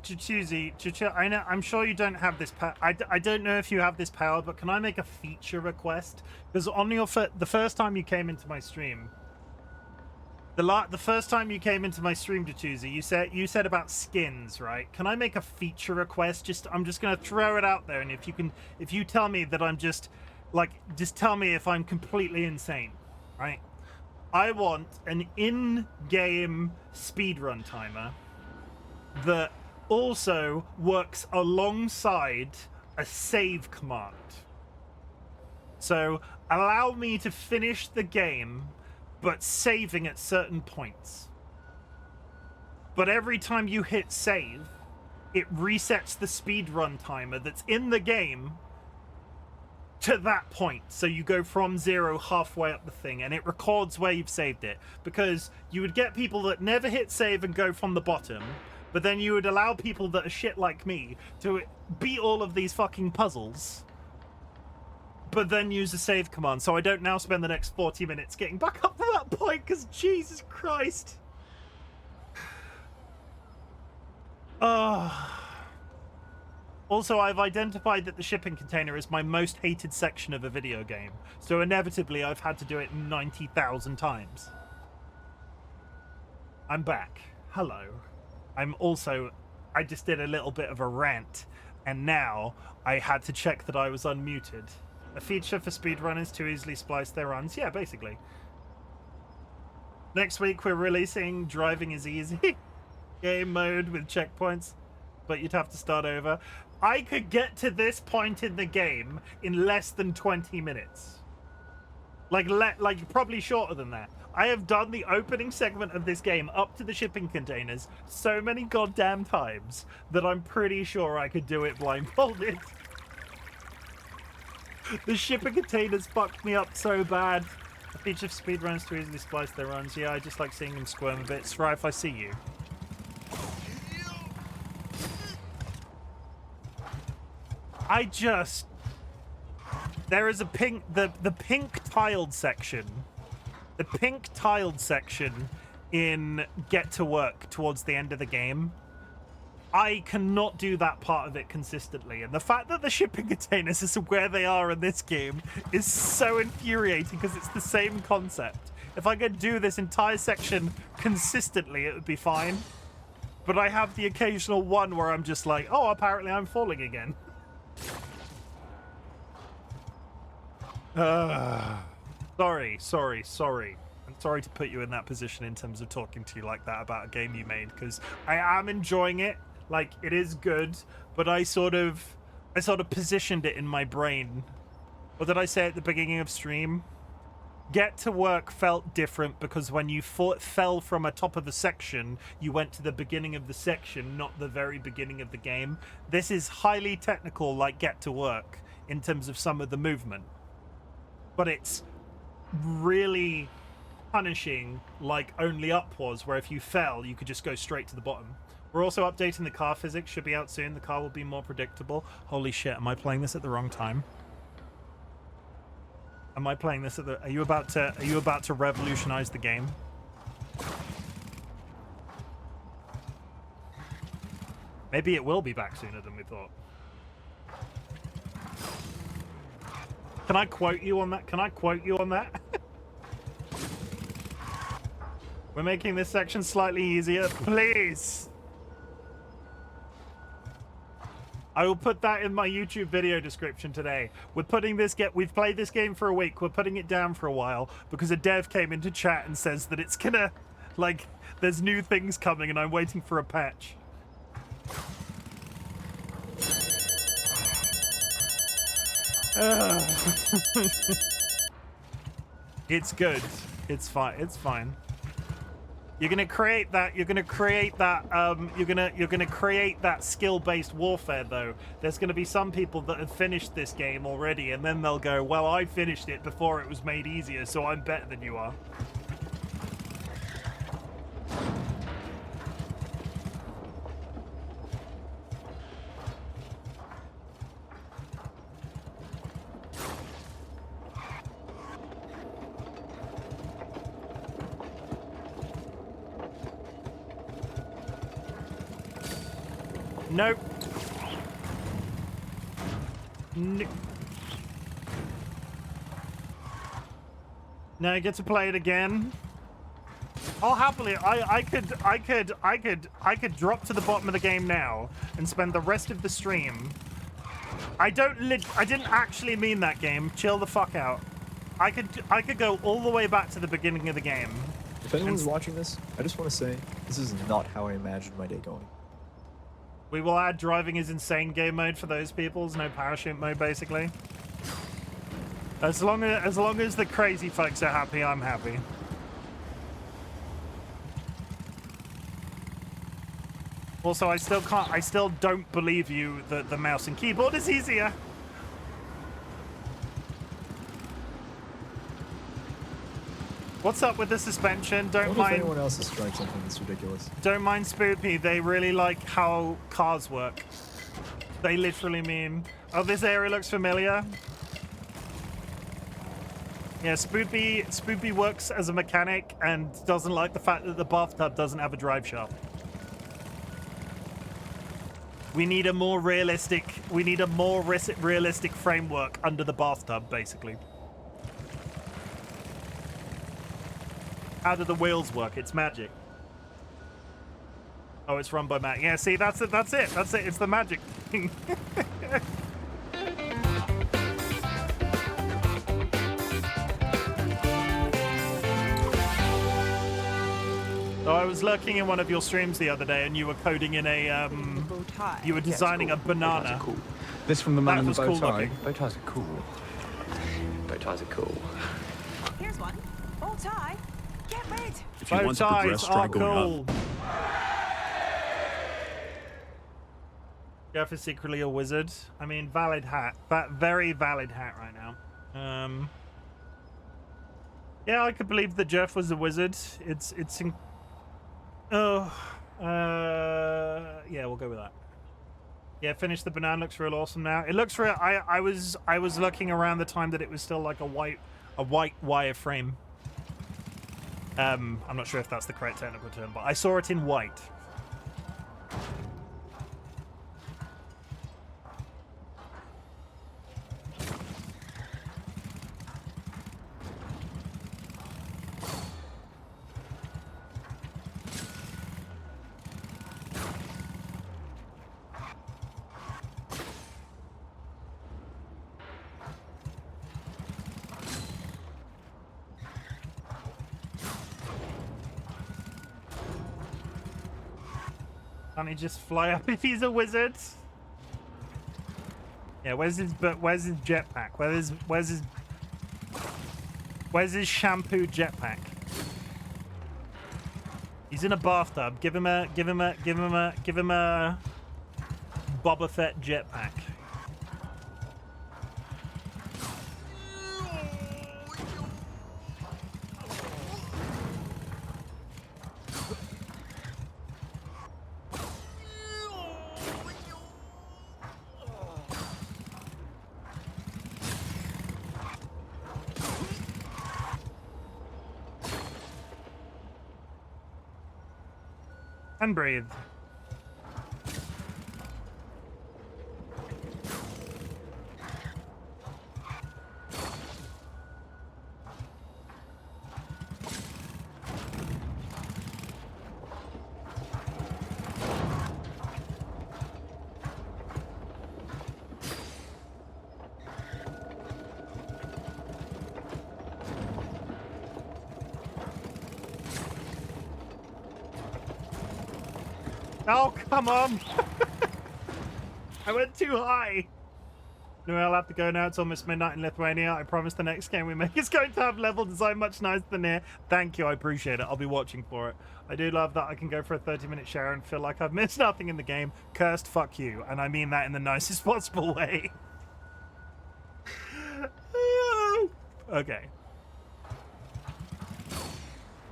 Chuzi, I know, I'm sure you don't have this power. I don't know if you have this power, but can I make a feature request? Because on your the first time you came into my stream, the first time you came into my stream, Chuzi, you said about skins, right? Can I make a feature request? I'm just gonna throw it out there, and if you tell me that I'm just tell me if I'm completely insane, right? I want an in-game speedrun timer that also works alongside a save command. So allow me to finish the game, but saving at certain points. But every time you hit save, it resets the speedrun timer that's in the game to that point. So you go from 0 halfway up the thing, and it records where you've saved it. Because you would get people that never hit save and go from the bottom, but then you would allow people that are shit like me to beat all of these fucking puzzles, but then use a save command, so I don't now spend the next 40 minutes getting back up to that point, because Jesus Christ. Also, I've identified that the shipping container is my most hated section of a video game, so inevitably I've had to do it 90,000 times. I'm back. Hello. I just did a little bit of a rant, and now I had to check that I was unmuted. A feature for speedrunners to easily splice their runs? Yeah, basically. Next week we're releasing Driving is Easy game mode with checkpoints, but you'd have to start over. I could get to this point in the game in less than 20 minutes. Like probably shorter than that. I have done the opening segment of this game up to the shipping containers so many goddamn times that I'm pretty sure I could do it blindfolded. The shipping containers fucked me up so bad. speech of speedrunners to easily splice their runs. Yeah, I just like seeing them squirm a bit. Strife, I see you. There is a pink, the pink tiled section. The pink tiled section in Get to Work towards the end of the game. I cannot do that part of it consistently, and the fact that the shipping containers is where they are in this game is so infuriating because it's the same concept. If I could do this entire section consistently, it would be fine. But I have the occasional one where I'm just like, oh, apparently I'm falling again. Sorry. I'm sorry to put you in that position in terms of talking to you like that about a game you made, because I am enjoying it. Like, it is good, but I sort of positioned it in my brain. What did I say at the beginning of stream? Get to Work felt different because when you fell from a top of the section, you went to the beginning of the section, not the very beginning of the game. This is highly technical, like Get to Work, in terms of some of the movement. But it's really punishing, like Only Up was, where if you fell, you could just go straight to the bottom. We're also updating the car physics, should be out soon. The car will be more predictable. Holy shit, am I playing this at the wrong time? Am I playing this at the... Are you about to revolutionize the game? Maybe it will be back sooner than we thought. Can I quote you on that? Can I quote you on that? We're making this section slightly easier. Please! I will put that in my YouTube video description today. We've played this game for a week. We're putting it down for a while because a dev came into chat and says that it's gonna, like, there's new things coming and I'm waiting for a patch. It's good. It's fine. It's fine. You're gonna create that. You're gonna create that skill-based warfare, though. There's gonna be some people that have finished this game already, and then they'll go, "Well, I finished it before it was made easier, so I'm better than you are." Nope. Now I get to play it again. I'll happily. I could drop to the bottom of the game now and spend the rest of the stream. I didn't actually mean that, game. Chill the fuck out. I could go all the way back to the beginning of the game. If anyone's watching this, I just want to say this is not how I imagined my day going. We will add driving is insane game mode for those peoples. No parachute mode, basically. As long as the crazy folks are happy, I'm happy. Also, I still don't believe you that the mouse and keyboard is easier. What's up with the suspension? Don't mind. If anyone else is trying something that's ridiculous. Don't mind Spoopy. They really like how cars work. They literally mean, oh, this area looks familiar. Yeah, Spoopy works as a mechanic and doesn't like the fact that the bathtub doesn't have a drive shaft. We need a more realistic framework under the bathtub, basically. How do the wheels work? It's magic. Oh, it's run by Matt. Yeah, see, that's it. It's the magic thing. So I was lurking in one of your streams the other day, and you were coding in a you were designing a banana. Cool. This from the man in the bow cool tie. looking. Bow ties are cool. Bow ties are cool. Here's one. Bow tie. Get rid. If you Bow want to ties progress, try are going cool. up. Jeff is secretly a wizard. I mean, valid hat. Very valid hat right now. Yeah, I could believe that Jeff was a wizard. Oh, yeah, we'll go with that. Yeah, finish the banana. Looks real awesome now. It looks real. I was looking around the time that it was still like a white wireframe. I'm not sure if that's the correct technical term, but I saw it in white. Can't he just fly up if he's a wizard? Yeah, where's his jetpack? Where's his shampoo jetpack? He's in a bathtub. Give him a Boba Fett jetpack. And breathe. Oh, come on! I went too high! No, I'll have to go now. It's almost midnight in Lithuania. I promise the next game we make is going to have level design much nicer than here. Thank you, I appreciate it. I'll be watching for it. I do love that I can go for a 30-minute share and feel like I've missed nothing in the game. Cursed fuck you. And I mean that in the nicest possible way. Okay.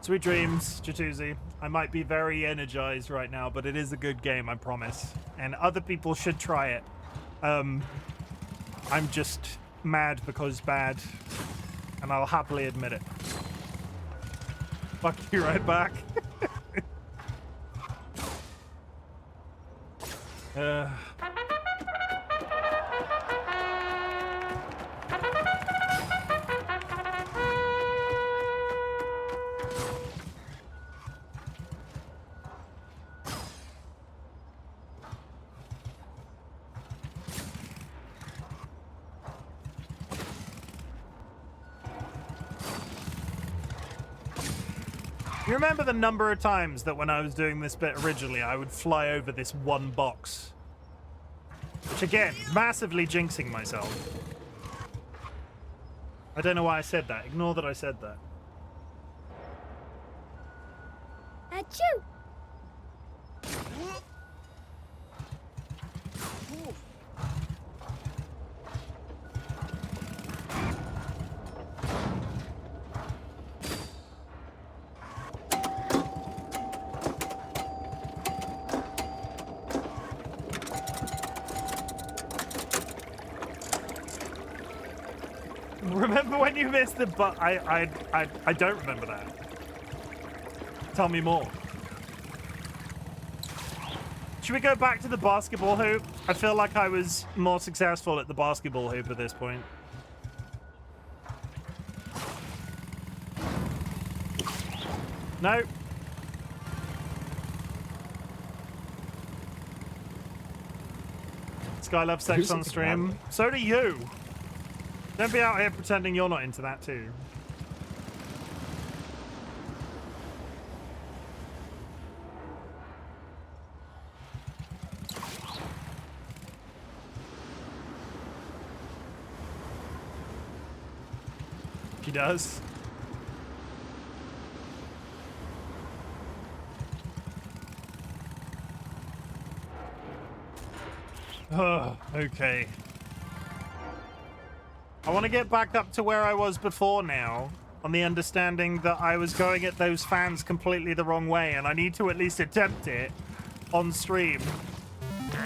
Sweet dreams, Jatuzi. I might be very energized right now, but it is a good game, I promise. And other people should try it. I'm just mad because bad, and I'll happily admit it. Fuck you right back. You remember the number of times that when I was doing this bit originally, I would fly over this one box? Which again, massively jinxing myself. I don't know why I said that. Ignore that I said that. Achoo! Remember when you missed the but I don't remember that. Tell me more. Should we go back to the basketball hoop? I feel like I was more successful at the basketball hoop at this point. No. Sky loves sex on stream. So do you. Don't be out here pretending you're not into that too. She does. Oh, okay. I want to get back up to where I was before now. on the understanding that I was going at those fans completely the wrong way, and I need to at least attempt it on stream.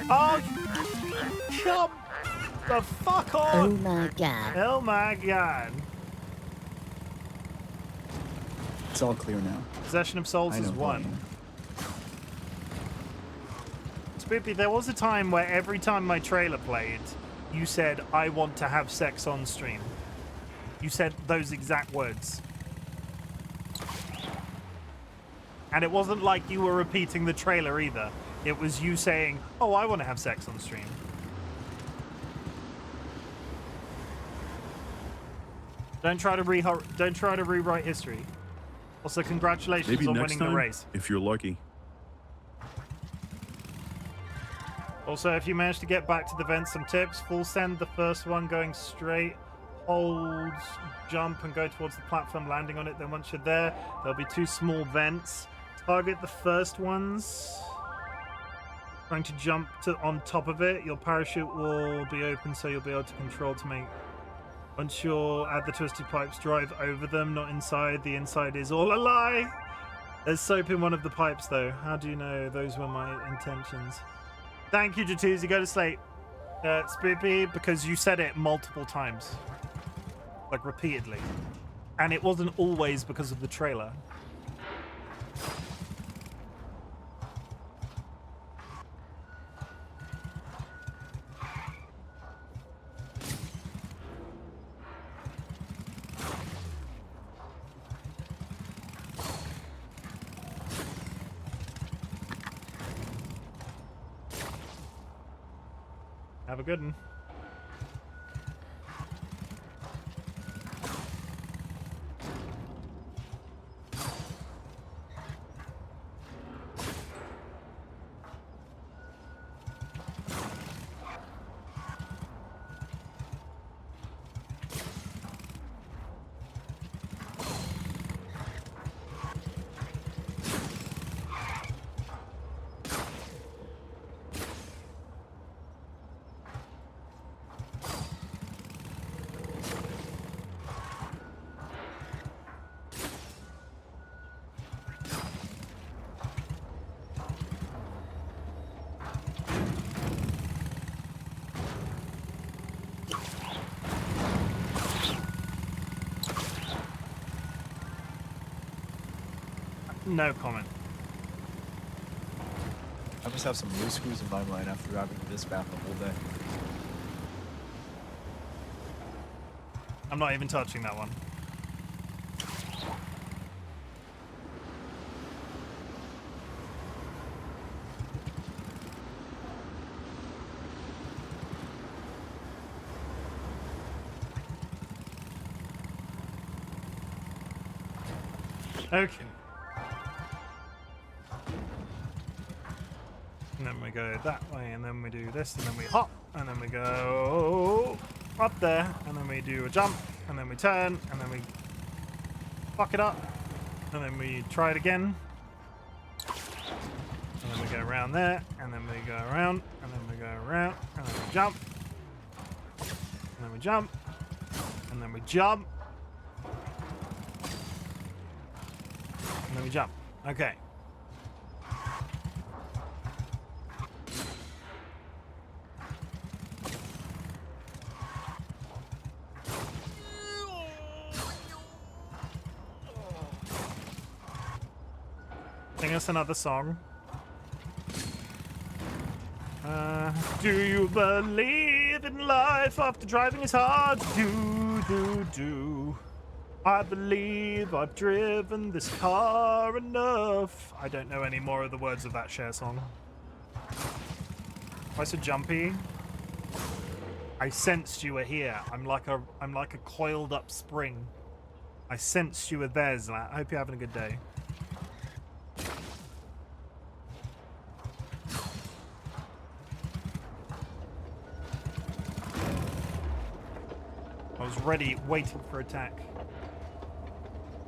Oh, come the fuck Oh on! my god. Oh my god. It's all clear now. Possession of souls I know is who I 1. am. Spoopy, there was a time where every time my trailer played, you said, I want to have sex on stream. You said those exact words. And it wasn't like you were repeating the trailer either. It was you saying, oh, I want to have sex on stream. Don't try to rewrite history. Also, congratulations Maybe on next winning the time, race. if you're lucky. Also, if you manage to get back to the vents, some tips. Full send the first one going straight. Hold, jump, and go towards the platform, landing on it. Then once you're there, there'll be 2 small vents. Target the first ones. Trying to jump on top of it. Your parachute will be open, so you'll be able to control to make... Once you're at the twisted pipes, drive over them, not inside. The inside is all a lie. There's soap in one of the pipes, though. How do you know those were my intentions? Thank you, Jatuzi. Go to sleep. Spoopy, because you said it multiple times. Like, repeatedly. And it wasn't always because of the trailer. Have a good one. No comment. I must have some loose screws in my mind after driving this bath the whole day. I'm not even touching that one. Okay. And then we go that way, and then we do this, and then we hop, and then we go up there, and then we do a jump, and then we turn, and then we fuck it up, and then we try it again, and then we go around there, and then we go around, and then we go around, and then we jump, and then we jump, and then we jump, and then we jump. Okay. Sing us another song. Do you believe in life after driving is hard? Do. I believe I've driven this car enough. I don't know any more of the words of that Cher song. Why so jumpy? I sensed you were here. I'm like a coiled up spring. I sensed you were there, Zlat. I hope you're having a good day. I was ready, waiting for attack.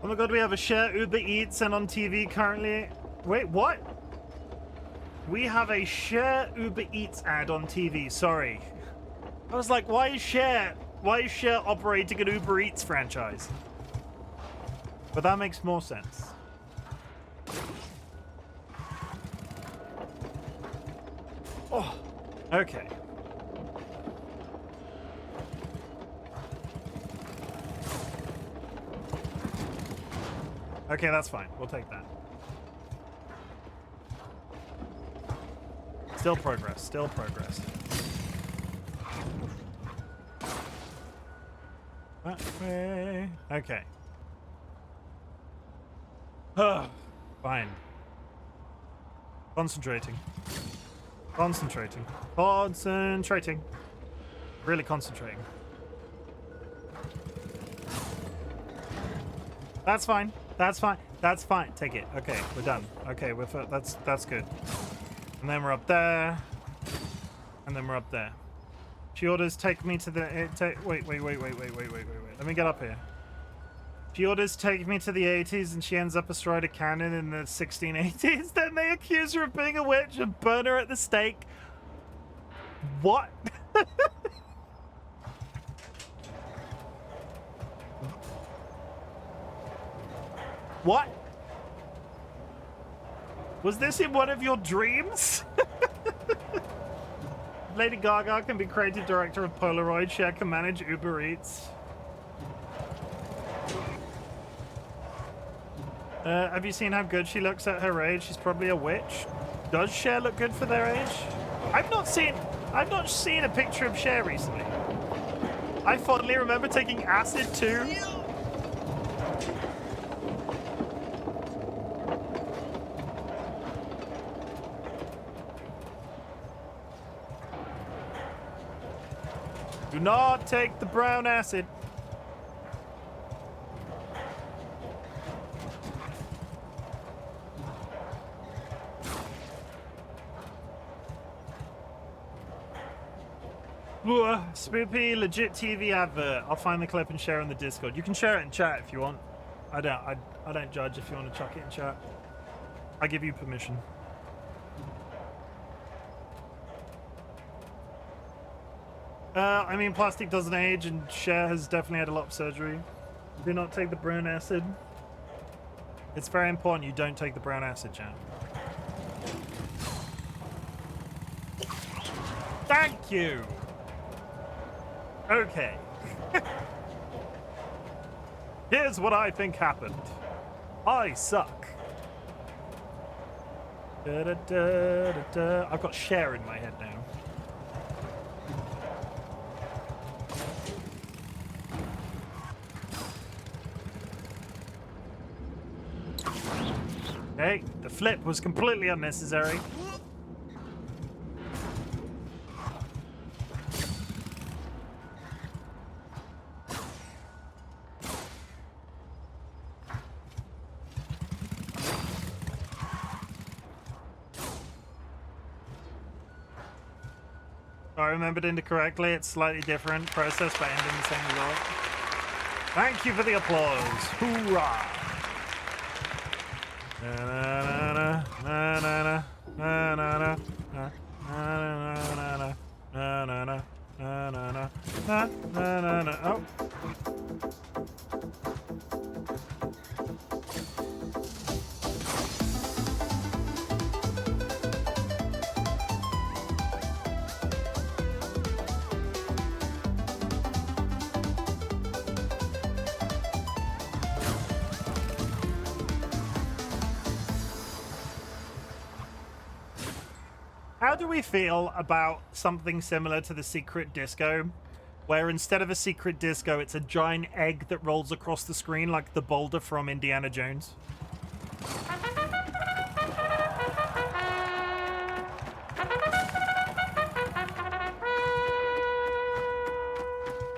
Oh my god, we have a Share Uber Eats and on TV currently. Wait, what? We have a Share Uber Eats ad on TV, sorry. I was like, why is Share operating an Uber Eats franchise? But that makes more sense. Oh, okay. Okay, that's fine. We'll take that. Still progress. Still progress. That way. Okay. Fine. Concentrating. Concentrating. Concentrating. Really concentrating. That's fine. That's fine. That's fine. Take it. Okay, we're done. Okay, that's good. And then we're up there. And then we're up there. She orders take me to the wait. Let me get up here. She orders take me to the 80s and she ends up astride a cannon in the 1680s. Then they accuse her of being a witch and burn her at the stake. What? What? Was this in one of your dreams? Lady Gaga can be creative director of Polaroid. Cher can manage Uber Eats. Have you seen how good she looks at her age? She's probably a witch. Does Cher look good for their age? I've not seen a picture of Cher recently. I fondly remember taking acid too. Do not take the brown acid. Spoopy legit TV advert. I'll find the clip and share in the Discord. You can share it in chat if you want. I don't judge if you want to chuck it in chat. I give you permission. I mean, plastic doesn't age, and Cher has definitely had a lot of surgery. Do not take the brown acid. It's very important you don't take the brown acid, chat. Thank you! Okay. Here's what I think happened. I suck. I've got Cher in my head now. Okay, the flip was completely unnecessary. I remembered incorrectly. It's slightly different process, but ending the same result. Thank you for the applause. Hoorah! Oh. How do we feel about something similar to the secret disco, where instead of a secret disco, it's a giant egg that rolls across the screen like the boulder from Indiana Jones?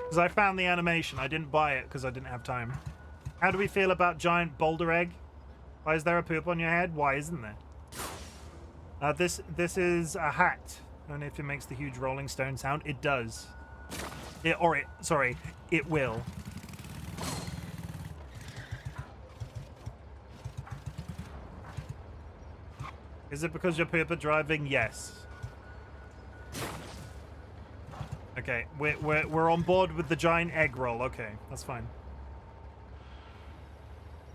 Because I found the animation. I didn't buy it because I didn't have time. How do we feel about giant boulder egg? Why is there a poop on your head? Why isn't there? This is a hat. I don't know if it makes the huge Rolling Stone sound. It does. It will. Is it because you're pooper driving? Yes. Okay, we're on board with the giant egg roll. Okay, that's fine.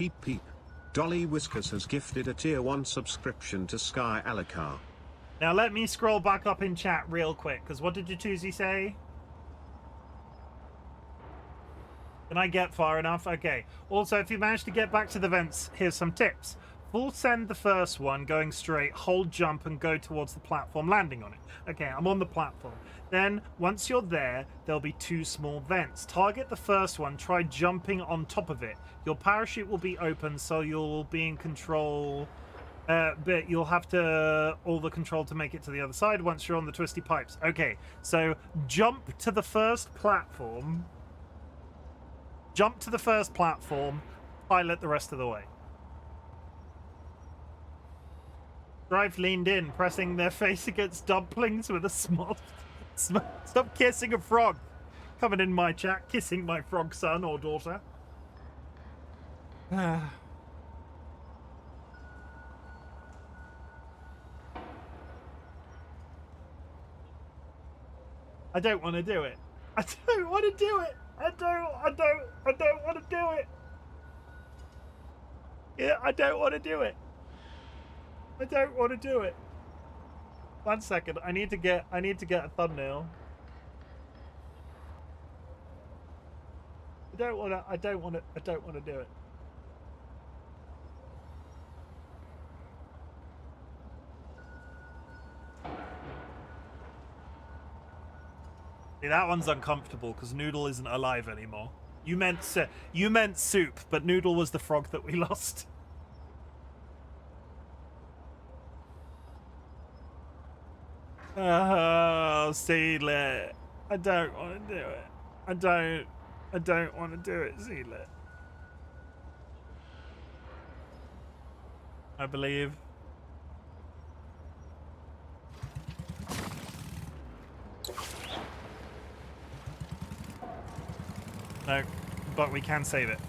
Peep peep. DollyWhiskers has gifted a tier 1 subscription to Sky Alucard. Now let me scroll back up in chat real quick, because what did Jatuzi say? Can I get far enough? Okay. Also, if you manage to get back to the vents, here's some tips. Full send the first one, going straight, hold jump and go towards the platform, landing on it. Okay, I'm on the platform. Then, once you're there, there'll be 2 small vents. Target the first one, try jumping on top of it. Your parachute will be open, so you'll be in control, but you'll have to all the control to make it to the other side once you're on the twisty pipes. Okay, so jump to the first platform. Jump to the first platform, pilot the rest of the way. Drive leaned in, pressing their face against dumplings with a small... Stop kissing a frog. Coming in my chat, kissing my frog son or daughter. I don't want to do it. I don't want to do it. I don't want to do it. Yeah, I don't want to do it. I don't want to do it. 1 second. I need to get a thumbnail. I don't want to do it. See, that one's uncomfortable because Noodle isn't alive anymore. You meant Soup, but Noodle was the frog that we lost. Oh, Seedlet. I don't want to do it. I don't want to do it, Seedlet. I believe. No, but we can save it.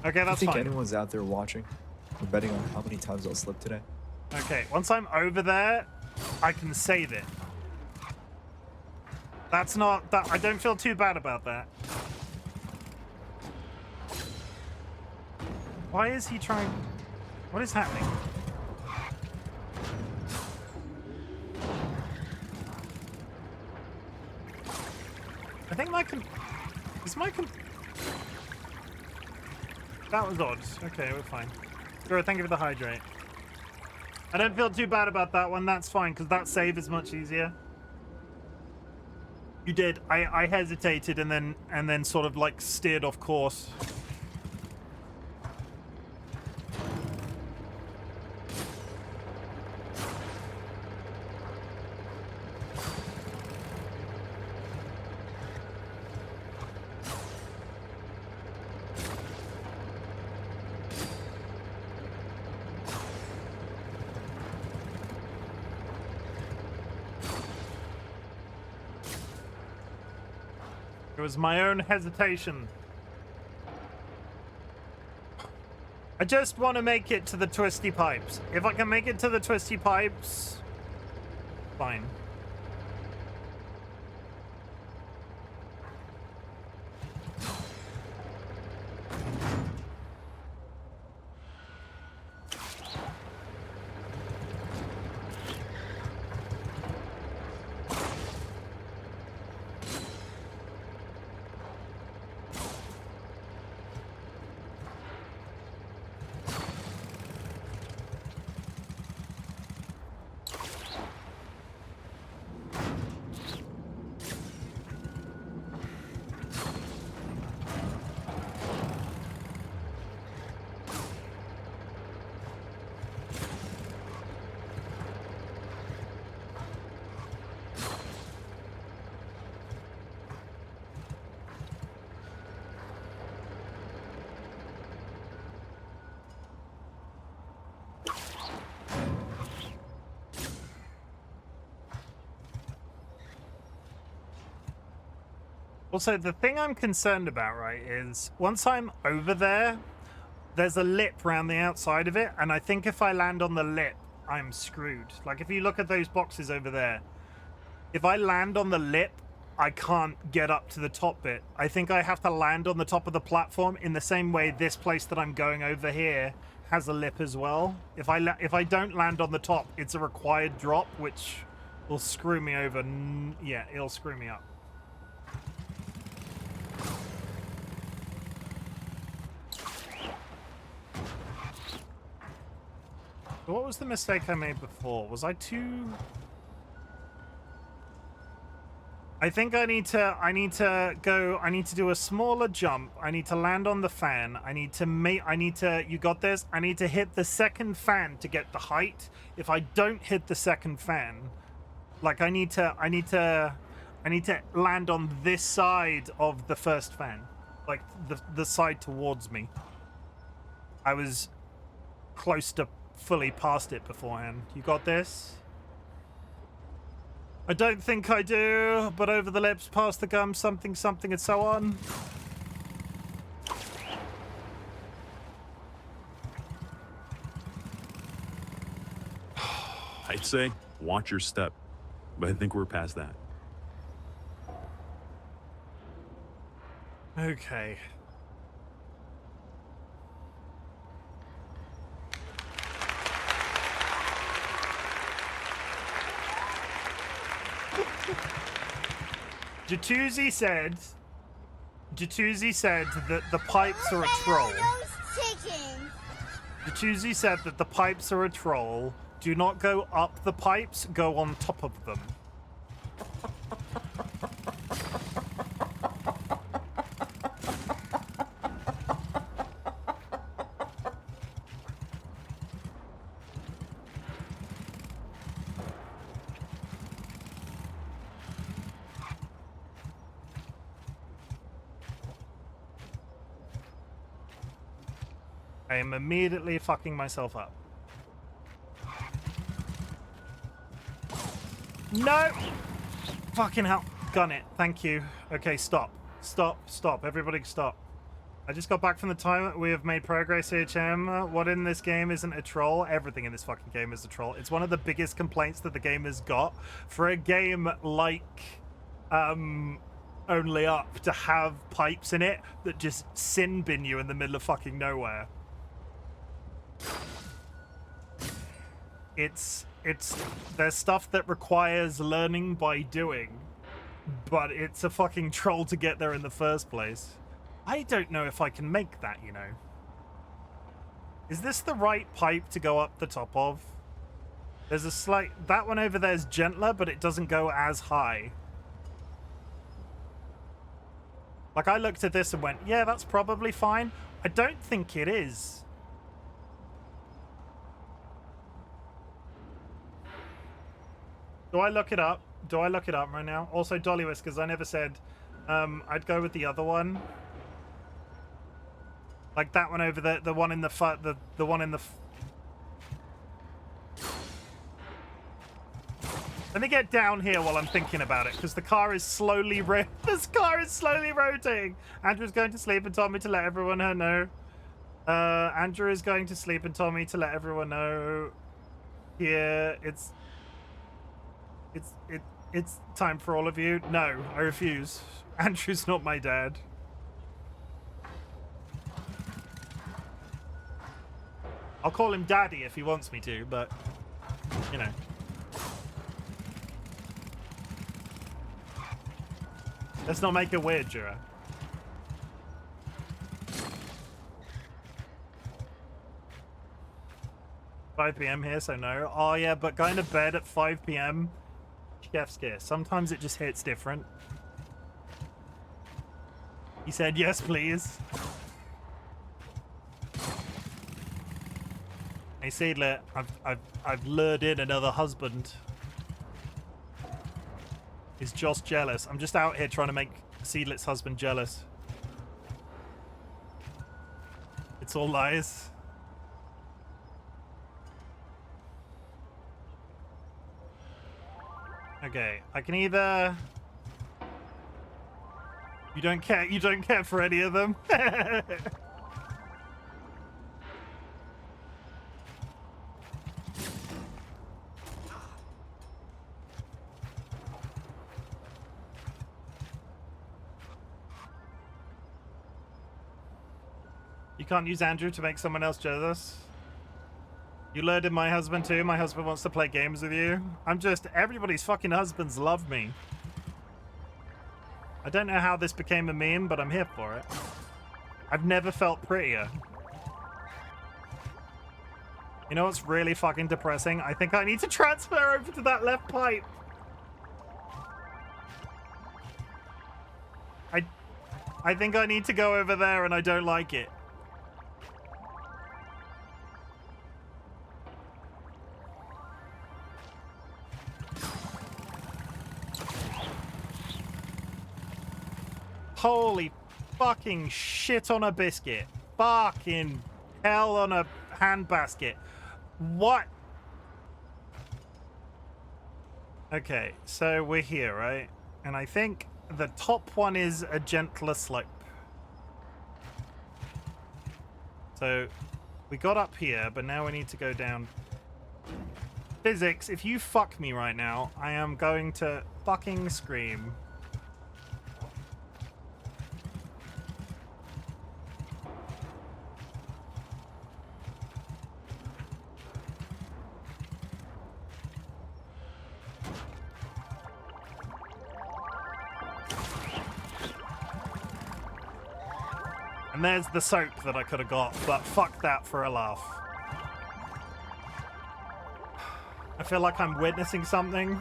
Okay, that's I think fine. anyone's out there watching or betting on how many times I'll slip today. Okay, once I'm over there, I can save it. That's not that. I don't feel too bad about that. Why is he trying? What is happening? I think that was odd. Okay, we're fine. Sure, thank you for the hydrate. I don't feel too bad about that one. That's fine, because that save is much easier. You did. I hesitated and then sort of like steered off course. It was my own hesitation. I just want to make it to the twisty pipes. If I can make it to the twisty pipes, fine. Also, the thing I'm concerned about, right, is once I'm over there, there's a lip around the outside of it, and I think if I land on the lip, I'm screwed. Like, if you look at those boxes over there, if I land on the lip, I can't get up to the top bit. I think I have to land on the top of the platform in the same way this place that I'm going over here has a lip as well. If I don't land on the top, it's a required drop, which will screw me over. Yeah, it'll screw me up. What was the mistake I made before? Was I too... I think I need to do a smaller jump. I need to land on the fan. You got this? I need to hit the second fan to get the height. If I don't hit the second fan, like I need to land on this side of the first fan. Like the side towards me. I was close to fully past it beforehand. You got this? I don't think I do, but over the lips, past the gum, something, something, and so on. I'd say watch your step, but I think we're past that. Okay. Jatuzi said that the pipes are a troll. Jatuzi said that the pipes are a troll. Do not go up the pipes, go on top of them. I am immediately fucking myself up. No! Fucking hell. Gun it. Thank you. Okay, stop. Stop. Stop. Everybody stop. I just got back from the time. We have made progress here, Chim. What in this game isn't a troll? Everything in this fucking game is a troll. It's one of the biggest complaints that the game has got. For a game like Only Up to have pipes in it that just sin bin you in the middle of fucking nowhere. There's stuff that requires learning by doing, but it's a fucking troll to get there in the first place. I don't know if I can make that, you know. Is this the right pipe to go up the top of? There's a slight... That one over there is gentler, but it doesn't go as high. Like, I looked at this and went, yeah, that's probably fine. I don't think it is. Do I look it up? Do I look it up right now? Also, DollyWhiskers, I never said I'd go with the other one. Like that one over there, the one in the the one in the... Let me get down here while I'm thinking about it, because the car is slowly this car is slowly rotating. Andrew's going to sleep and told me to let everyone know. Andrew is going to sleep and told me to let everyone know. Here, it's time for all of you. No, I refuse. Andrew's not my dad. I'll call him Daddy if he wants me to, but, you know. Let's not make it weird, Jura. $5 p.m. here, so no. Oh, yeah, but going to bed at 5 p.m., chef's kiss. Sometimes it just hits different. He said, yes, please. Hey, Seedlet, I've lured in another husband. Is Josh jealous? I'm just out here trying to make Seedlet's husband jealous. It's all lies. Okay, I can either... You don't care for any of them? You can't use Andrew to make someone else jealous. You lured in my husband too. My husband wants to play games with you. I'm just, everybody's fucking husbands love me. I don't know how this became a meme, but I'm here for it. I've never felt prettier. You know what's really fucking depressing? I think I need to transfer over to that left pipe. I think I need to go over there and I don't like it. Holy fucking shit on a biscuit. Fucking hell on a handbasket. What? Okay, so we're here, right? And I think the top one is a gentler slope. So we got up here, but now we need to go down. Physics, if you fuck me right now, I am going to fucking scream. And there's the soap that I could have got, but fuck that for a laugh. I feel like I'm witnessing something.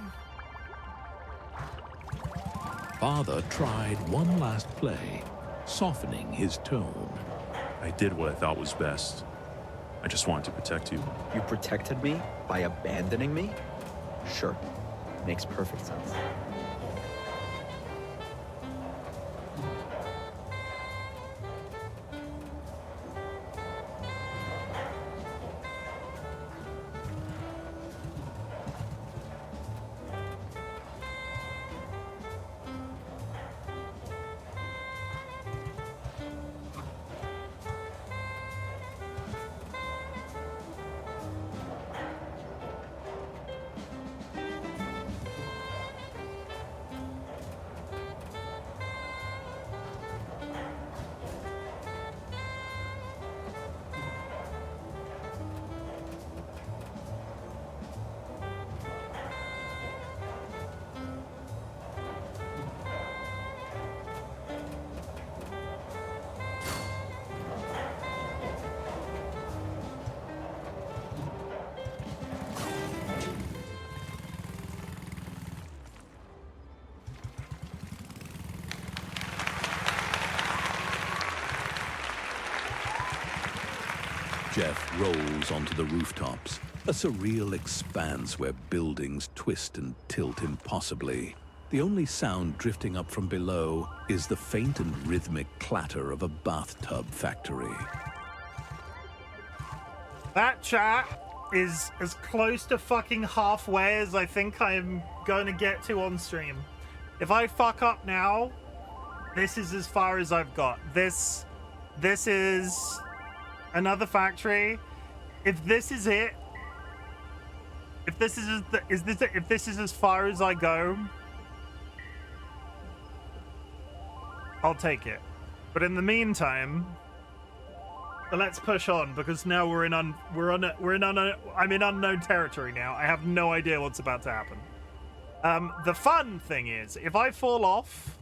Father tried one last play, softening his tone. I did what I thought was best. I just wanted to protect you. You protected me by abandoning me? Sure. Makes perfect sense. Jeff rolls onto the rooftops, a surreal expanse where buildings twist and tilt impossibly. The only sound drifting up from below is the faint and rhythmic clatter of a bathtub factory. That chat is as close to fucking halfway as I think I'm going to get to on stream. If I fuck up now, this is as far as I've got. This is another factory. If this is it, if this is as far as I go, I'll take it. But in the meantime, let's push on, because now I'm in unknown territory now. I have no idea what's about to happen. The fun thing is, if I fall off,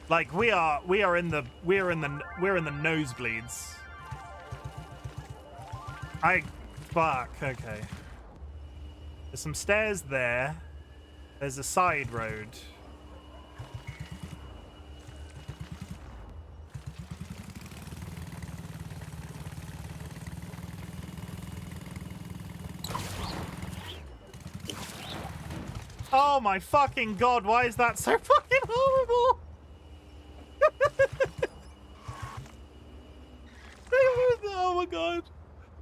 like we're in the nosebleeds. Fuck, okay. There's some stairs there. There's a side road. Oh my fucking god, why is that so fucking horrible? Oh my god.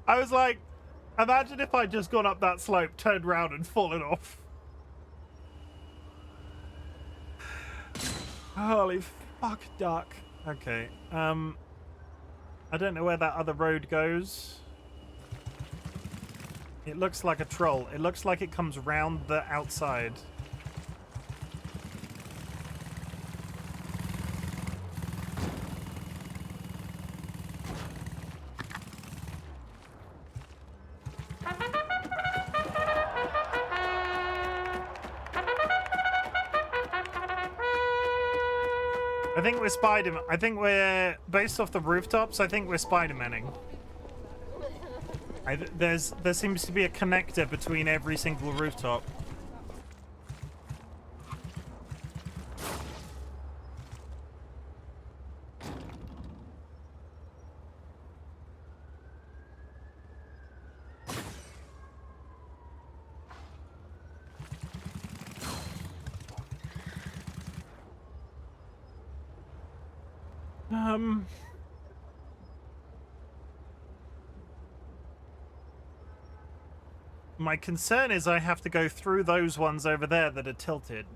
I was like, imagine if I'd just gone up that slope, turned around and fallen off. Holy fuck duck. Okay, I don't know where that other road goes. It looks like a troll. It looks like it comes round the outside. I think we're Spider-Man. I think we're, based off the rooftops, I think we're Spider-Manning. There seems to be a connector between every single rooftop. My concern is I have to go through those ones over there that are tilted.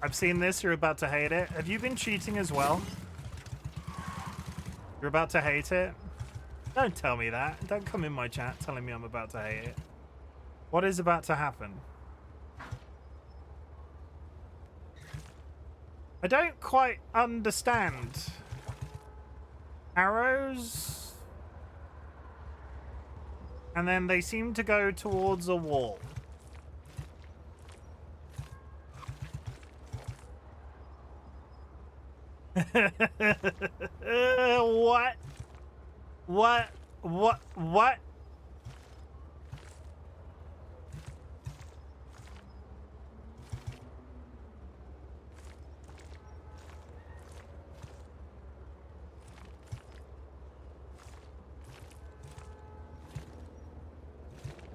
I've seen this, you're about to hate it. Have you been cheating as well? You're about to hate it? Don't tell me that. Don't come in my chat telling me I'm about to hate it. What is about to happen? I don't quite understand. Arrows? And then they seem to go towards a wall. What? What? What? What?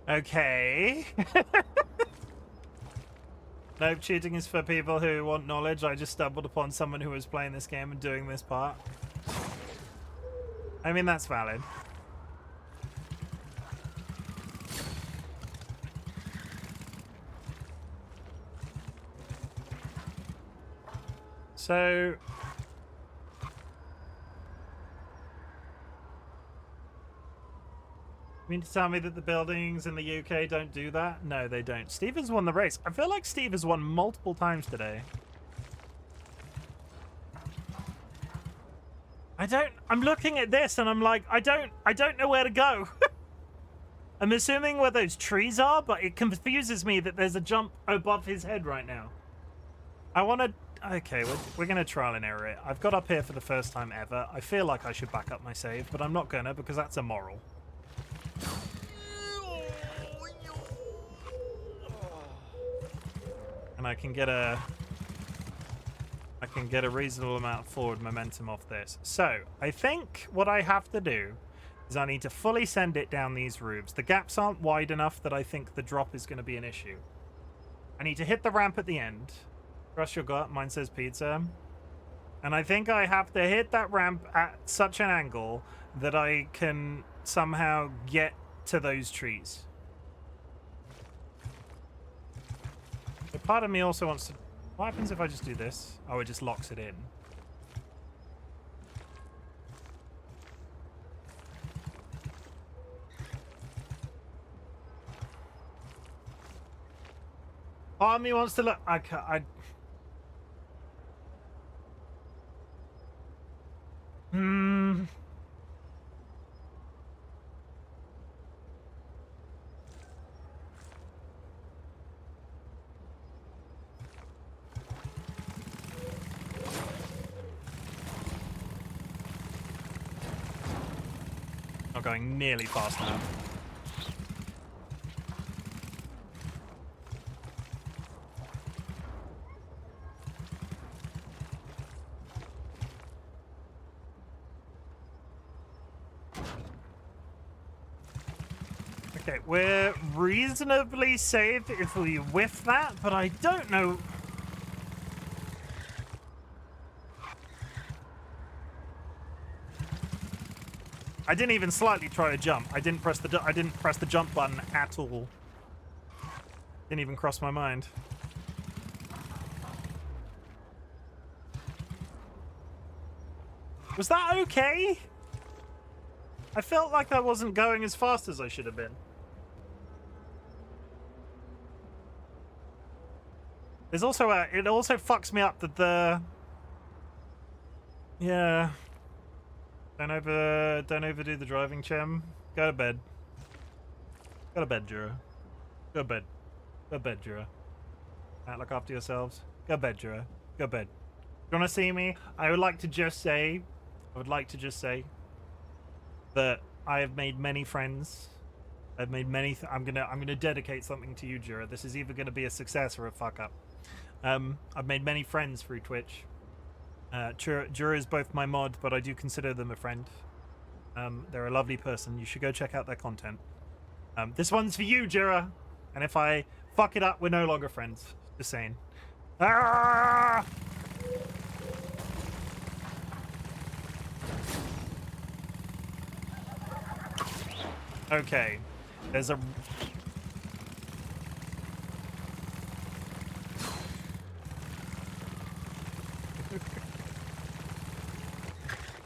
Okay. Nope, cheating is for people who want knowledge. I just stumbled upon someone who was playing this game and doing this part. I mean, that's valid. So... You mean to tell me that the buildings in the UK don't do that? No, they don't. Steve has won the race. I feel like Steve has won multiple times today. I'm looking at this and I'm like, I don't know where to go. I'm assuming where those trees are, but it confuses me that there's a jump above his head right now. I want to... Okay, we're going to trial and error it. I've got up here for the first time ever. I feel like I should back up my save, but I'm not gonna because that's immoral. And I can get a reasonable amount of forward momentum off this. So I think what I have to do is I need to fully send it down these roofs. The gaps aren't wide enough that I think the drop is going to be an issue. I need to hit the ramp at the end. Trust your gut. Mine says pizza. And I think I have to hit that ramp at such an angle that I can somehow get to those trees. So part of me also wants to... What happens if I just do this? Oh, it just locks it in. Part of me wants to look... Not going nearly fast enough. Okay, we're reasonably safe if we whiff that, but I don't know. I didn't even slightly try to jump. I didn't press the jump button at all. Didn't even cross my mind. Was that okay? I felt like I wasn't going as fast as I should have been. There's also it also fucks me up that the... Yeah. Don't overdo the driving, Chim. Go to bed. Go to bed, Juro. Go to bed. Go to bed, Jura. Look after yourselves. Go to bed, Jura. Go to bed. You want to see me? I would like to just say that I have made many friends. I've made many. I'm gonna dedicate something to you, Jura. This is either gonna be a success or a fuck up. I've made many friends through Twitch. Jura is both my mod, but I do consider them a friend. They're a lovely person. You should go check out their content. This one's for you, Jura. And if I fuck it up, we're no longer friends. Just saying. Ah! Okay. There's a...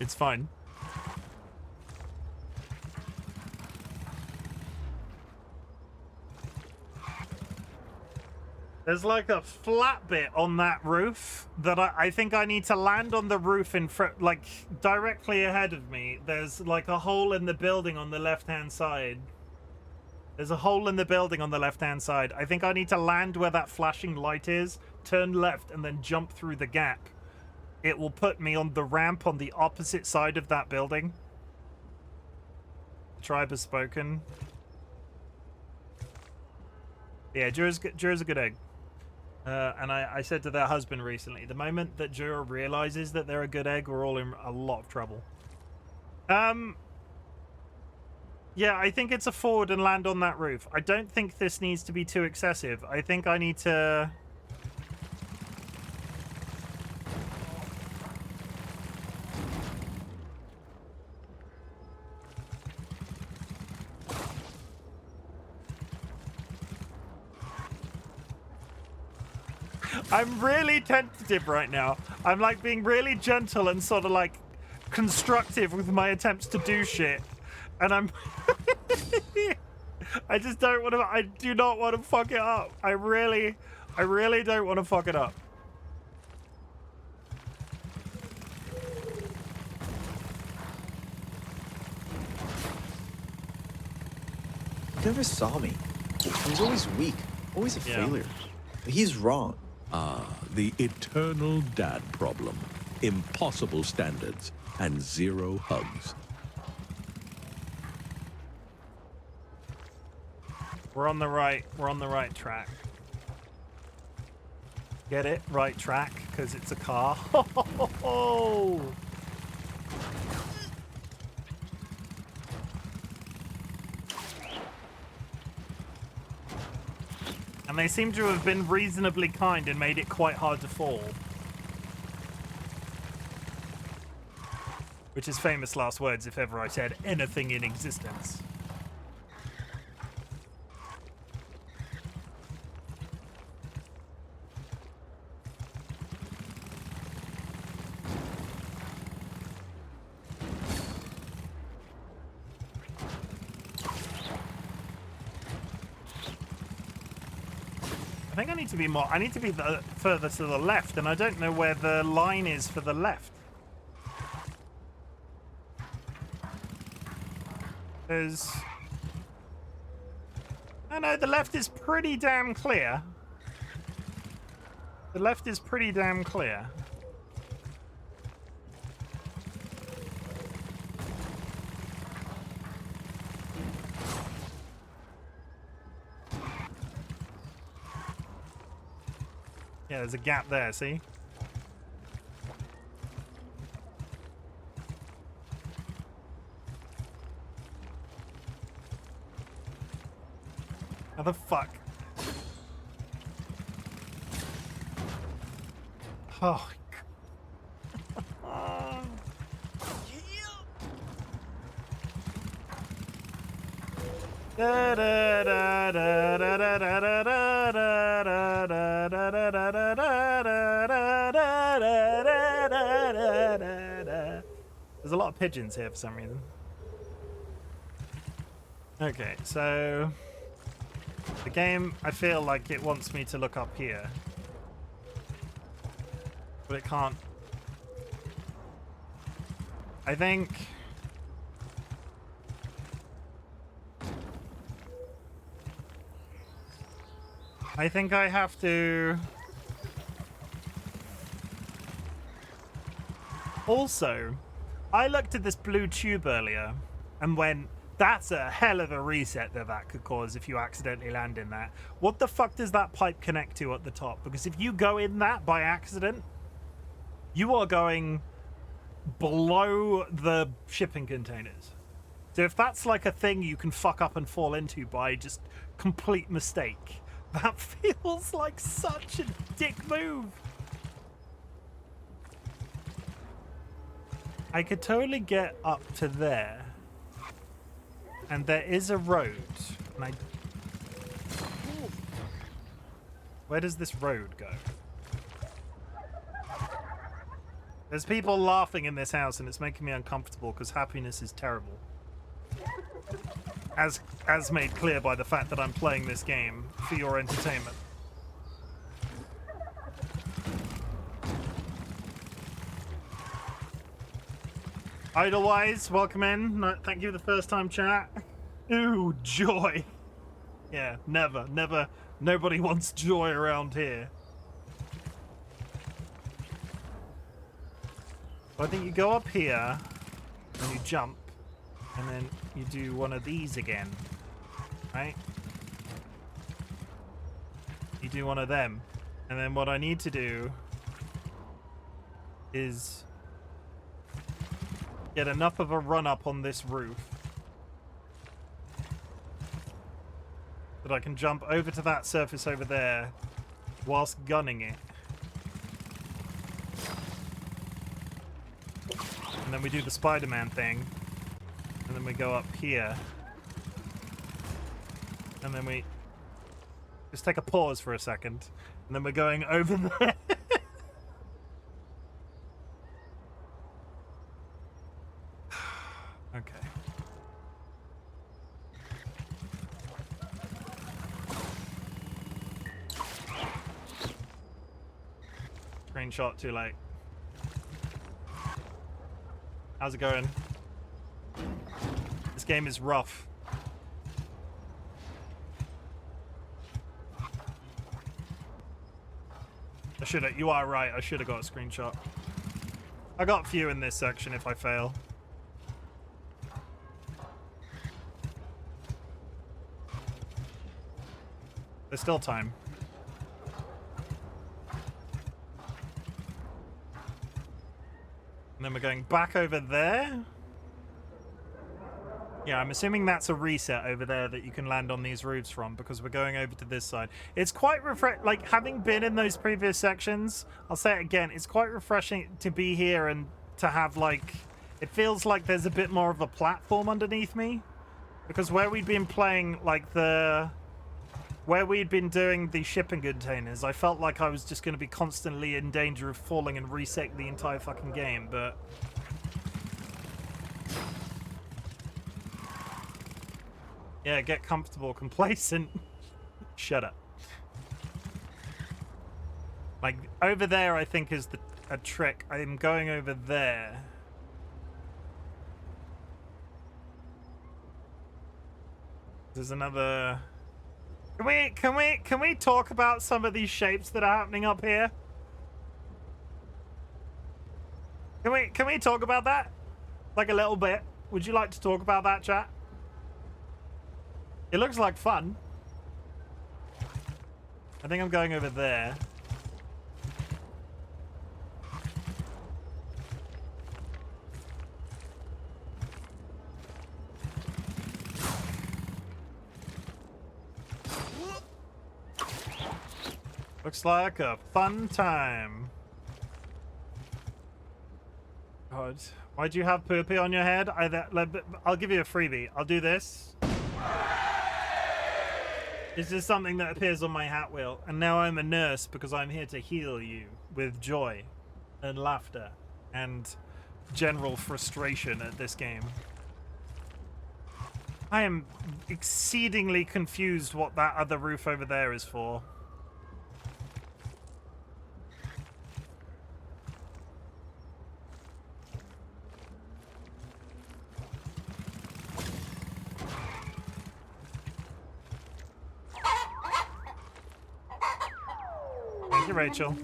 It's fine. There's like a flat bit on that roof that I think I need to land on the roof in front, like directly ahead of me. There's like a hole in the building on the left-hand side. There's a hole in the building on the left-hand side. I think I need to land where that flashing light is, turn left, and then jump through the gap. It will put me on the ramp on the opposite side of that building. The tribe has spoken. Yeah, Jura's a good egg. And I said to their husband recently, the moment that Jura realizes that they're a good egg, we're all in a lot of trouble. Yeah, I think it's a forward and land on that roof. I don't think this needs to be too excessive. I think I need to... I'm really tentative right now. I'm like being really gentle and sort of like constructive with my attempts to do shit. And I'm... I just don't want to... I do not want to fuck it up. I really don't want to fuck it up. He never saw me. I was always weak, always a failure. But he's wrong. Ah, the eternal dad problem. Impossible standards and zero hugs. We're on the right track. Get it? Right track, because it's a car. And they seem to have been reasonably kind and made it quite hard to fall. Which is famous last words if ever I said anything in existence. I think I need to be more... I need to be further to the left, and I don't know where the line is for the left. There's... Oh no, the left is pretty damn clear. The left is pretty damn clear. Yeah, there's a gap there, see? How the fuck? Oh, Da, da, da, da, da, da, da, da, da, da, da, da, da, da, da, da, da. There's a lot of pigeons here for some reason. Okay, so the game, I feel like it wants me to look up here, but it can't. I think I think I have to... Also, I looked at this blue tube earlier and went, that's a hell of a reset that could cause if you accidentally land in that. What the fuck does that pipe connect to at the top? Because if you go in that by accident, you are going below the shipping containers. So if that's like a thing you can fuck up and fall into by just complete mistake, that feels like such a dick move. I could totally get up to there. And there is a road. And where does this road go? There's people laughing in this house and it's making me uncomfortable because happiness is terrible. As made clear by the fact that I'm playing this game for your entertainment. Idlewise, welcome in. No, thank you for the first time chat. Ooh, joy. Yeah, never. Nobody wants joy around here. I think you go up here and you jump and then you do one of these again, right? You do one of them. And then what I need to do is get enough of a run up on this roof that I can jump over to that surface over there whilst gunning it. And then we do the Spider-Man thing. And then we go up here. And then we just take a pause for a second. And then we're going over there. Okay. Screenshot too late. How's it going? This game is rough. You are right, I should have got a screenshot. I got a few in this section if I fail. There's still time. And then we're going back over there. Yeah, I'm assuming that's a reset over there that you can land on these roofs from because we're going over to this side. It's quite like having been in those previous sections, I'll say it again, it's quite refreshing to be here and to have like, it feels like there's a bit more of a platform underneath me because where we'd been playing like where we'd been doing the shipping containers, I felt like I was just going to be constantly in danger of falling and resetting the entire fucking game, but... Yeah, get comfortable, complacent. Shut up. Like, over there, I think, is a trick. I'm going over there. There's another... Can we talk about some of these shapes that are happening up here? Can we talk about that? Like a little bit. Would you like to talk about that, chat? It looks like fun. I think I'm going over there. Looks like a fun time. God, why do you have poopy on your head? I'll give you a freebie. I'll do this. This is something that appears on my hat wheel, and now I'm a nurse because I'm here to heal you with joy and laughter and general frustration at this game. I am exceedingly confused what that other roof over there is for. Thank you, Rachel.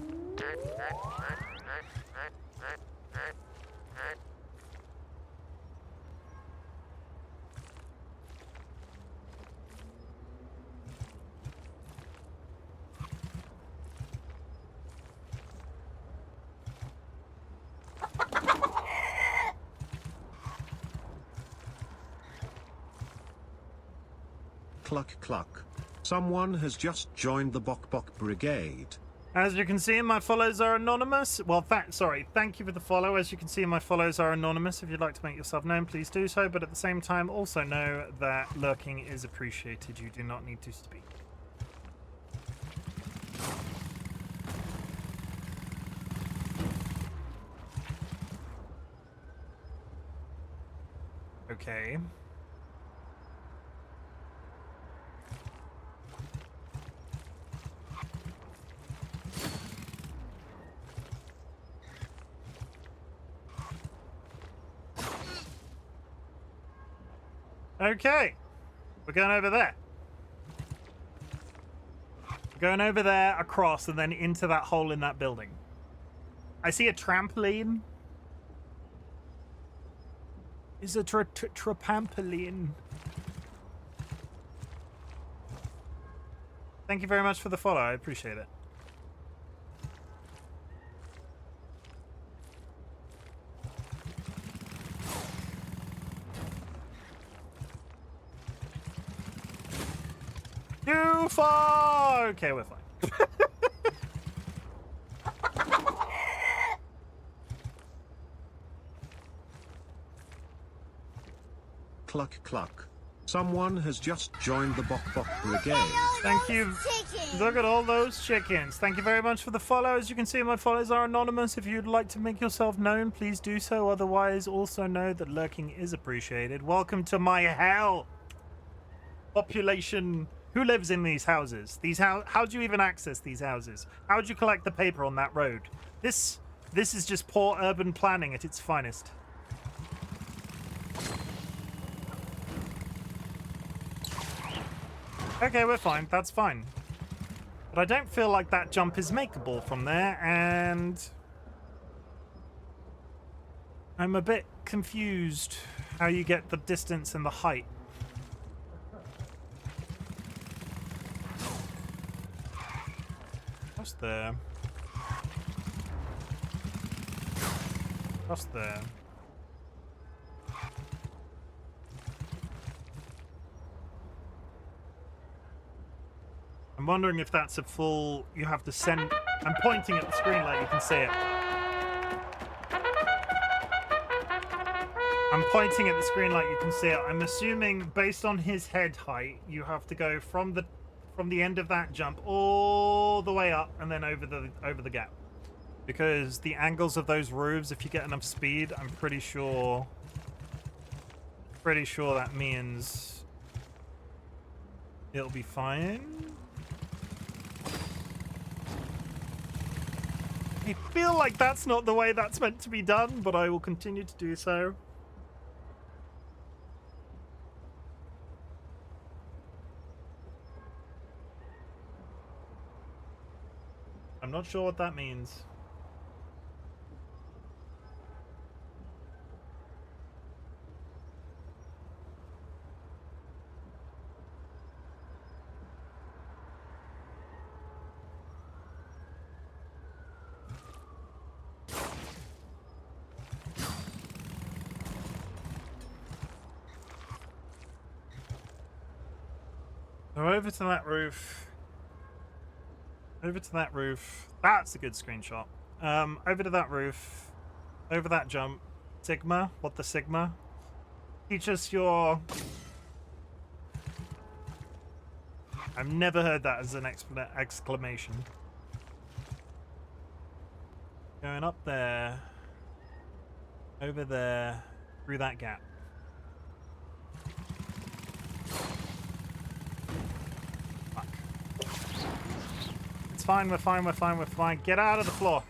Cluck cluck. Someone has just joined the Bok Bok Brigade. As you can see, my follows are anonymous. Well, thank you for the follow. As you can see, my follows are anonymous. If you'd like to make yourself known, please do so. But at the same time, also know that lurking is appreciated. You do not need to speak. Okay. Okay, we're going over there. We're going over there, across, and then into that hole in that building. I see a trampoline. Is a trampoline. Thank you very much for the follow. I appreciate it. Too far! Okay, we're fine. Cluck cluck. Someone has just joined the Bok Bok Brigade. Thank you. Look at all those chickens. Thank you very much for the follow. As you can see, my follows are anonymous. If you'd like to make yourself known, please do so. Otherwise, also know that lurking is appreciated. Welcome to my hell. Population. Who lives in these houses? How do you even access these houses? How do you collect the paper on that road? This is just poor urban planning at its finest. Okay, we're fine. That's fine. But I don't feel like that jump is makeable from there, and I'm a bit confused how you get the distance and the height. What's there? What's there? I'm wondering if that's a full... You have to send... I'm pointing at the screen like you can see it. I'm pointing at the screen like you can see it. I'm assuming, based on his head height, you have to go from the end of that jump all the way up and then over the gap. Because the angles of those roofs, if you get enough speed, I'm pretty sure that means it'll be fine. I feel like that's not the way that's meant to be done, but I will continue to do so. I'm not sure what that means. So over to that roof. Over to that roof. That's a good screenshot. Over to that roof. Over that jump. Sigma. What the Sigma? Teach us your... I've never heard that as an exclamation. Going up there. Over there. Through that gap. It's fine, we're fine, we're fine, we're fine. Get out of the floor.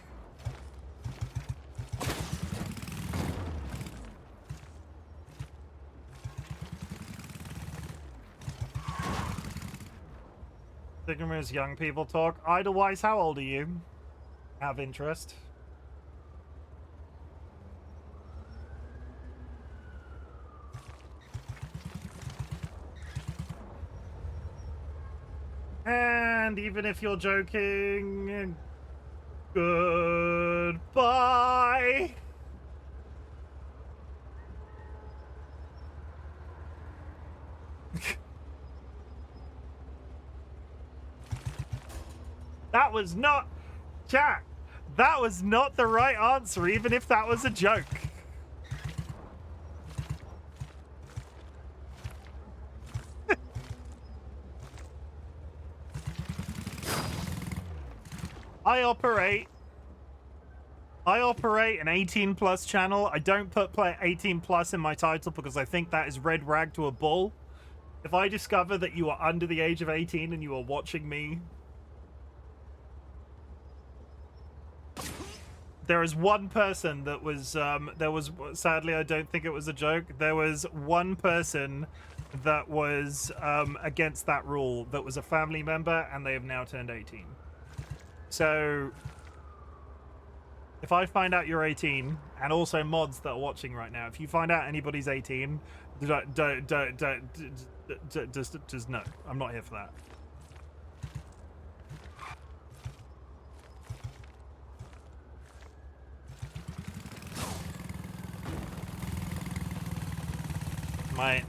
Sigma's young people talk. Idlewise, how old are you? Have interest. And even if you're joking, goodbye. That was not, chat, that was not the right answer, even if that was a joke. I operate an 18 plus channel. I don't put 18 plus in my title because I think that is red rag to a bull. If I discover that you are under the age of 18 and you are watching me, there is one person that was, sadly, I don't think it was a joke. There was one person that was against that rule that was a family member, and they have now turned 18. So if I find out you're 18, and also mods that are watching right now, if you find out anybody's 18, just no, I'm not here for that.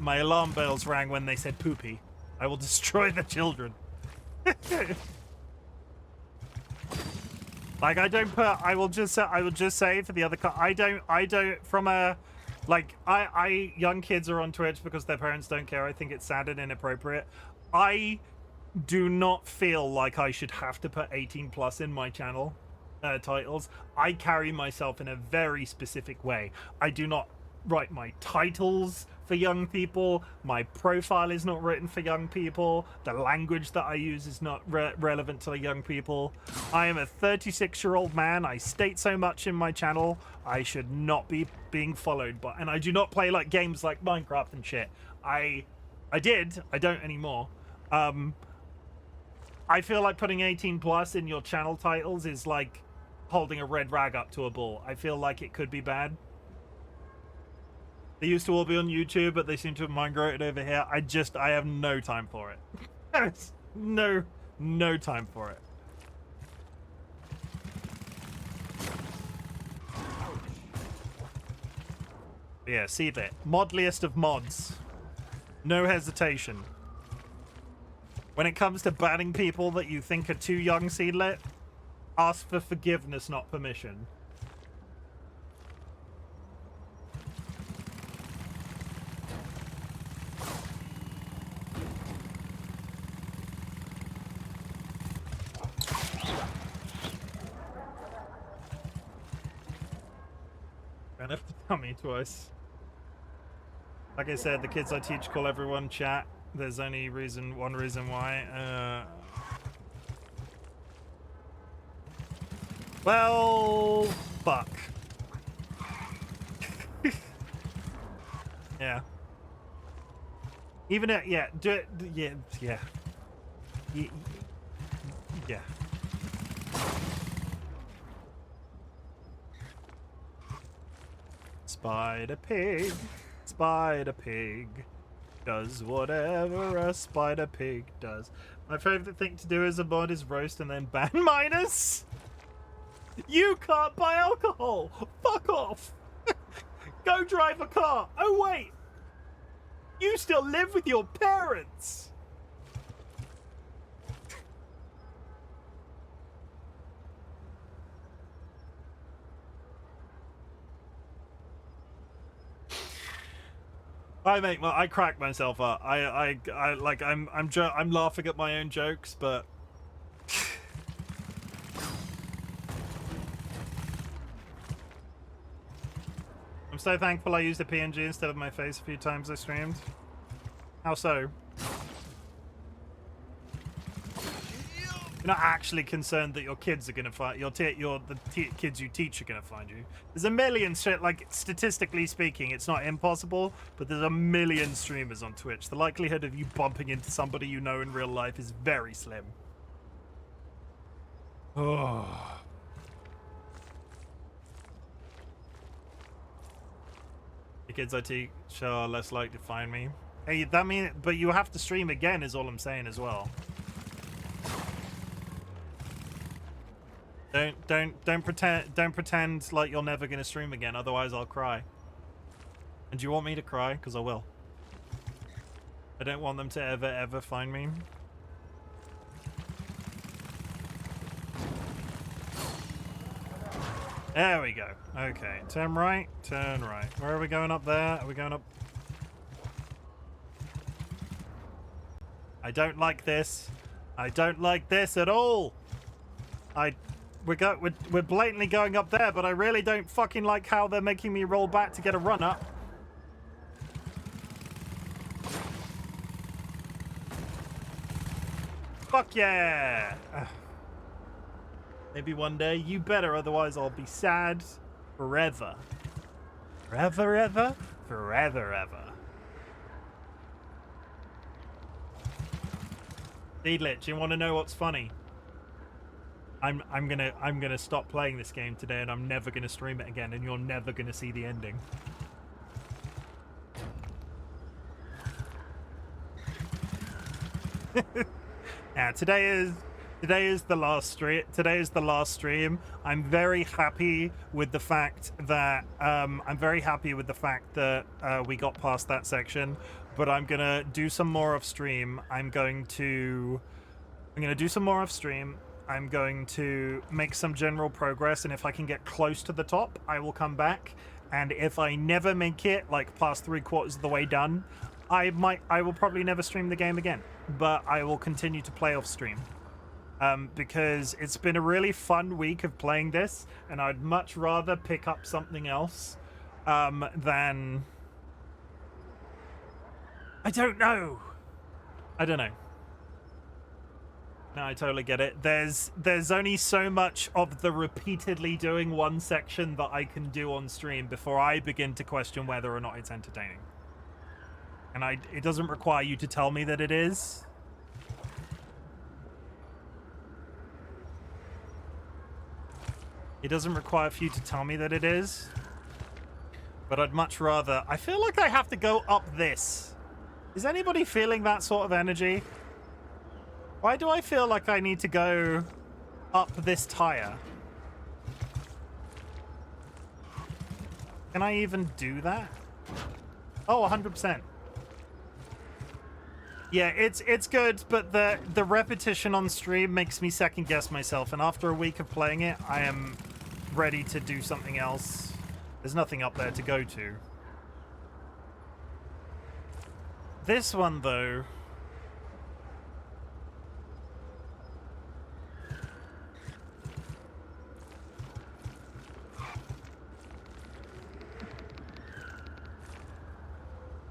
My alarm bells rang when they said poopy. I will destroy the children. Like, I don't put, I will just say for the other, I don't, from a, like, young kids are on Twitch because their parents don't care. I think it's sad and inappropriate. I do not feel like I should have to put 18 plus in my channel titles. I carry myself in a very specific way. I do not write my titles for young people. My profile is not written for young people. The language that I use is not relevant to the young people. I am a 36-year-old man. I state so much in my channel. I should not be being followed by, and I do not play like games like Minecraft and shit. I don't anymore. I feel like putting 18 plus in your channel titles is like holding a red rag up to a bull. I feel like it could be bad. They used to all be on YouTube, but they seem to have migrated over here. I have no time for it. no time for it. Yeah, see that. Modliest of mods. No hesitation. When it comes to banning people that you think are too young, Seedlet, ask for forgiveness, not permission. Don't have to tell me twice. Like I said, the kids I teach call everyone chat. There's only one reason why. Well, fuck. Yeah. Even it, yeah, do it, yeah. Yeah. Spider Pig, Spider Pig does whatever a Spider Pig does. My favorite thing to do as a mod is roast and then ban minors. You can't buy alcohol. Fuck off. Go drive a car. Oh wait, you still live with your parents. I crack myself up. I'm laughing at my own jokes, but I'm so thankful I used a PNG instead of my face a few times I streamed. How so? You're not actually concerned that your kids are gonna find the kids you teach are gonna find you. There's a million like, statistically speaking, it's not impossible, but there's a million streamers on Twitch. The likelihood of you bumping into somebody you know in real life is very slim. Oh. The kids I teach are less likely to find me. Hey, that mean, but you have to stream again, is all I'm saying as well. Don't pretend like you're never gonna stream again, otherwise I'll cry. And do you want me to cry? Because I will. I don't want them to ever find me. There we go. Okay, turn right, turn right. Where are we going up there? Are we going up? I don't like this. I don't like this at all. We're blatantly going up there, but I really don't fucking like how they're making me roll back to get a run up. Fuck yeah! Maybe one day. You better, otherwise I'll be sad forever. Forever, ever? Forever, ever. Seedlich, you want to know what's funny? I'm gonna stop playing this game today, and I'm never gonna stream it again, and you're never gonna see the ending. Yeah, today is the last stream. Today is the last stream. I'm very happy with the fact that we got past that section, but I'm gonna do some more off stream. I'm gonna do some more off stream. I'm going to make some general progress, and if I can get close to the top, I will come back. And if I never make it, like past 3/4 of the way done, I will probably never stream the game again. But I will continue to play off stream. Because it's been a really fun week of playing this, and I'd much rather pick up something else than... I don't know. No, I totally get it. There's only so much of the repeatedly doing one section that I can do on stream before I begin to question whether or not it's entertaining. And it doesn't require you to tell me that it is. It doesn't require for you to tell me that it is. But I'd much rather... I feel like I have to go up this. Is anybody feeling that sort of energy? Why do I feel like I need to go up this tire? Can I even do that? Oh, 100%. Yeah, it's good, but the repetition on stream makes me second guess myself, and after a week of playing it, I am ready to do something else. There's nothing up there to go to. This one, though...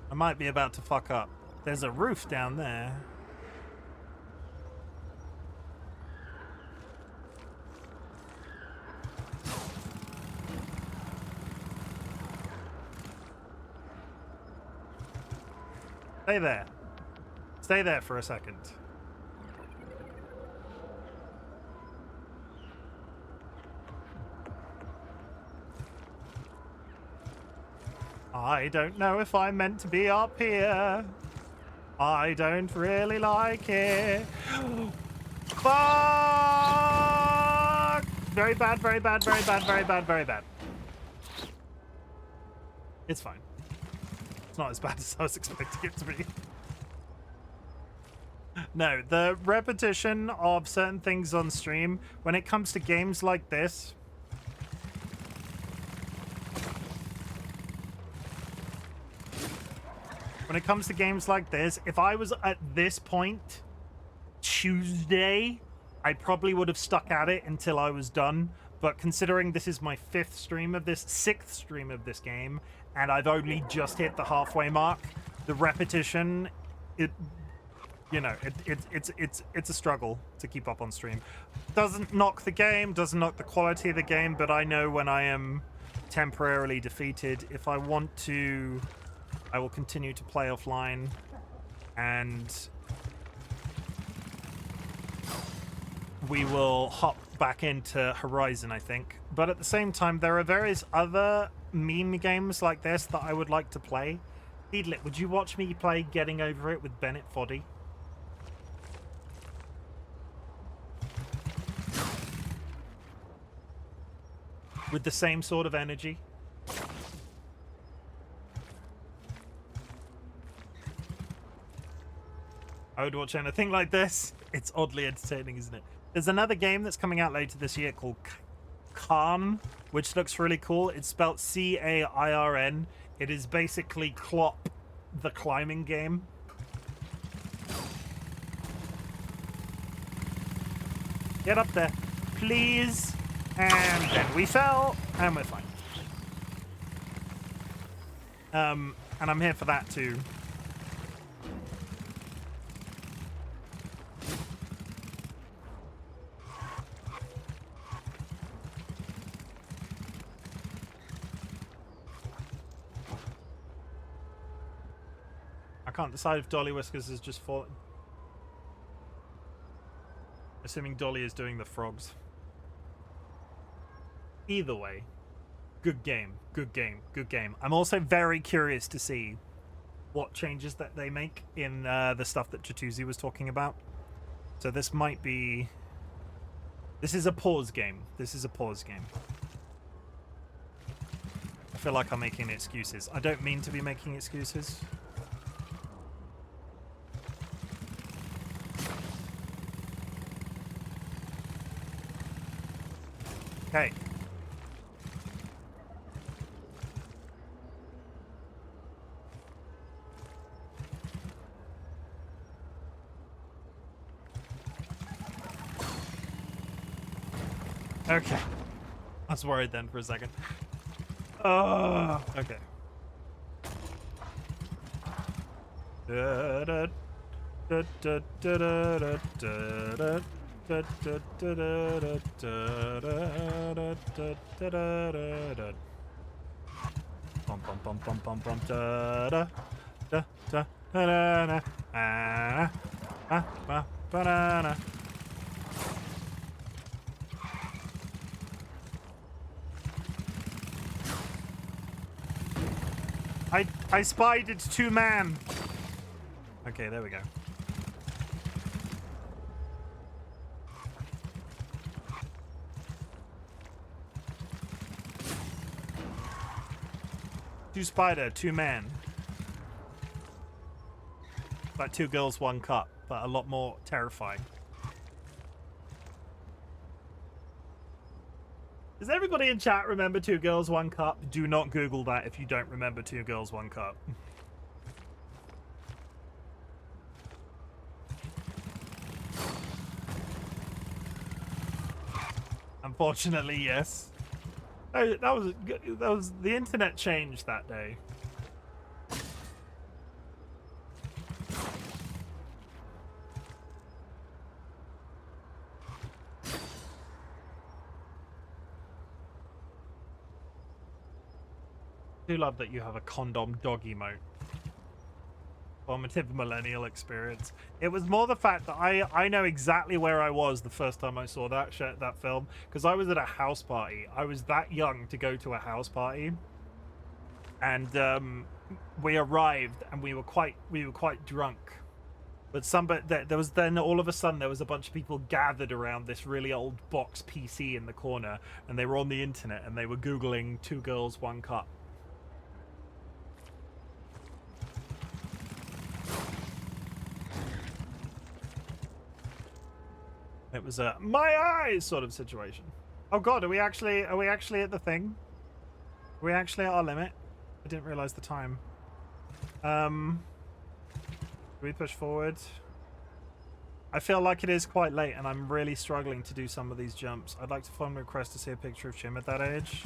I might be about to fuck up. There's a roof down there. Stay there. Stay there for a second. I don't know if I'm meant to be up here. I don't really like it. Fuck! Very bad, very bad, very bad, very bad, very bad. It's fine. It's not as bad as I was expecting it to be. No, the repetition of certain things on stream, when it comes to games like this... When it comes to games like this, if I was at this point Tuesday, I probably would have stuck at it until I was done. But considering this is my sixth stream of this game, and I've only just hit the halfway mark, the repetition, it's a struggle to keep up on stream. Doesn't knock the game, doesn't knock the quality of the game, but I know when I am temporarily defeated, if I want to, I will continue to play offline, and we will hop back into Horizon, I think. But at the same time, there are various other meme games like this that I would like to play. Needlit, would you watch me play Getting Over It with Bennett Foddy? With the same sort of energy? I would watch anything like this. It's oddly entertaining, isn't it? There's another game that's coming out later this year called Chim, which looks really cool. It's spelled C-A-I-R-N. It is basically Clop, the climbing game. Get up there, please. And then we fell, and we're fine. And I'm here for that too. I can't decide if DollyWhiskers has just fallen. Assuming Dolly is doing the frogs. Either way, good game, good game, good game. I'm also very curious to see what changes that they make in the stuff that Chatuzi was talking about. So this might be... This is a pause game. This is a pause game. I feel like I'm making excuses. I don't mean to be making excuses. Okay. Okay. I was worried then for a second. Okay. I spied it's 2-man. Okay, there we go. Two spider, 2-man. Like 2 girls, 1 cup, but a lot more terrifying. Does everybody in chat remember 2 girls, 1 cup? Do not Google that if you don't remember 2 girls, 1 cup. Unfortunately, yes. That was the internet changed that day. I do love that you have a condom dog emote. Formative millennial experience. It was more the fact that I know exactly where I was the first time I saw that film, because I was at a house party. I was that young to go to a house party, and we arrived and we were quite drunk. But there was then all of a sudden there was a bunch of people gathered around this really old box PC in the corner, and they were on the internet and they were Googling 2 girls, 1 cup. It was a my eyes sort of situation. Oh god, are we actually at the thing? Are we actually at our limit? I didn't realize the time. Do we push forward? I feel like it is quite late and I'm really struggling to do some of these jumps. I'd like to phone request to see a picture of Chim at that age.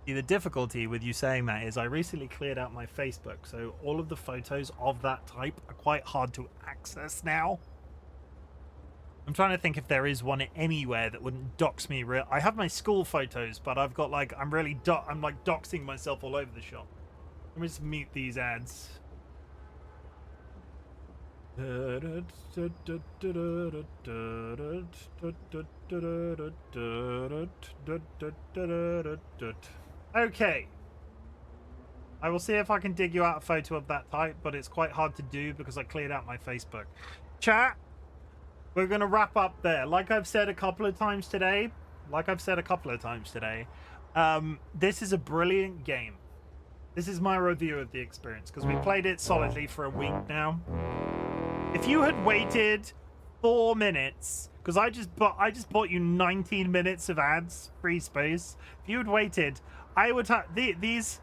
The difficulty with you saying that is I recently cleared out my Facebook, so all of the photos of that type are quite hard to access now. I'm trying to think if there is one anywhere that wouldn't dox me real. I have my school photos, but I've got like I'm like doxing myself all over the shop. Let me just mute these ads. Okay. I will see if I can dig you out a photo of that type, but it's quite hard to do because I cleared out my Facebook. Chat, we're going to wrap up there. Like I've said a couple of times today, this is a brilliant game. This is my review of the experience because we played it solidly for a week now. If you had waited 4 minutes, because I just bought you 19 minutes of ads, free space. If you had waited, I would have these.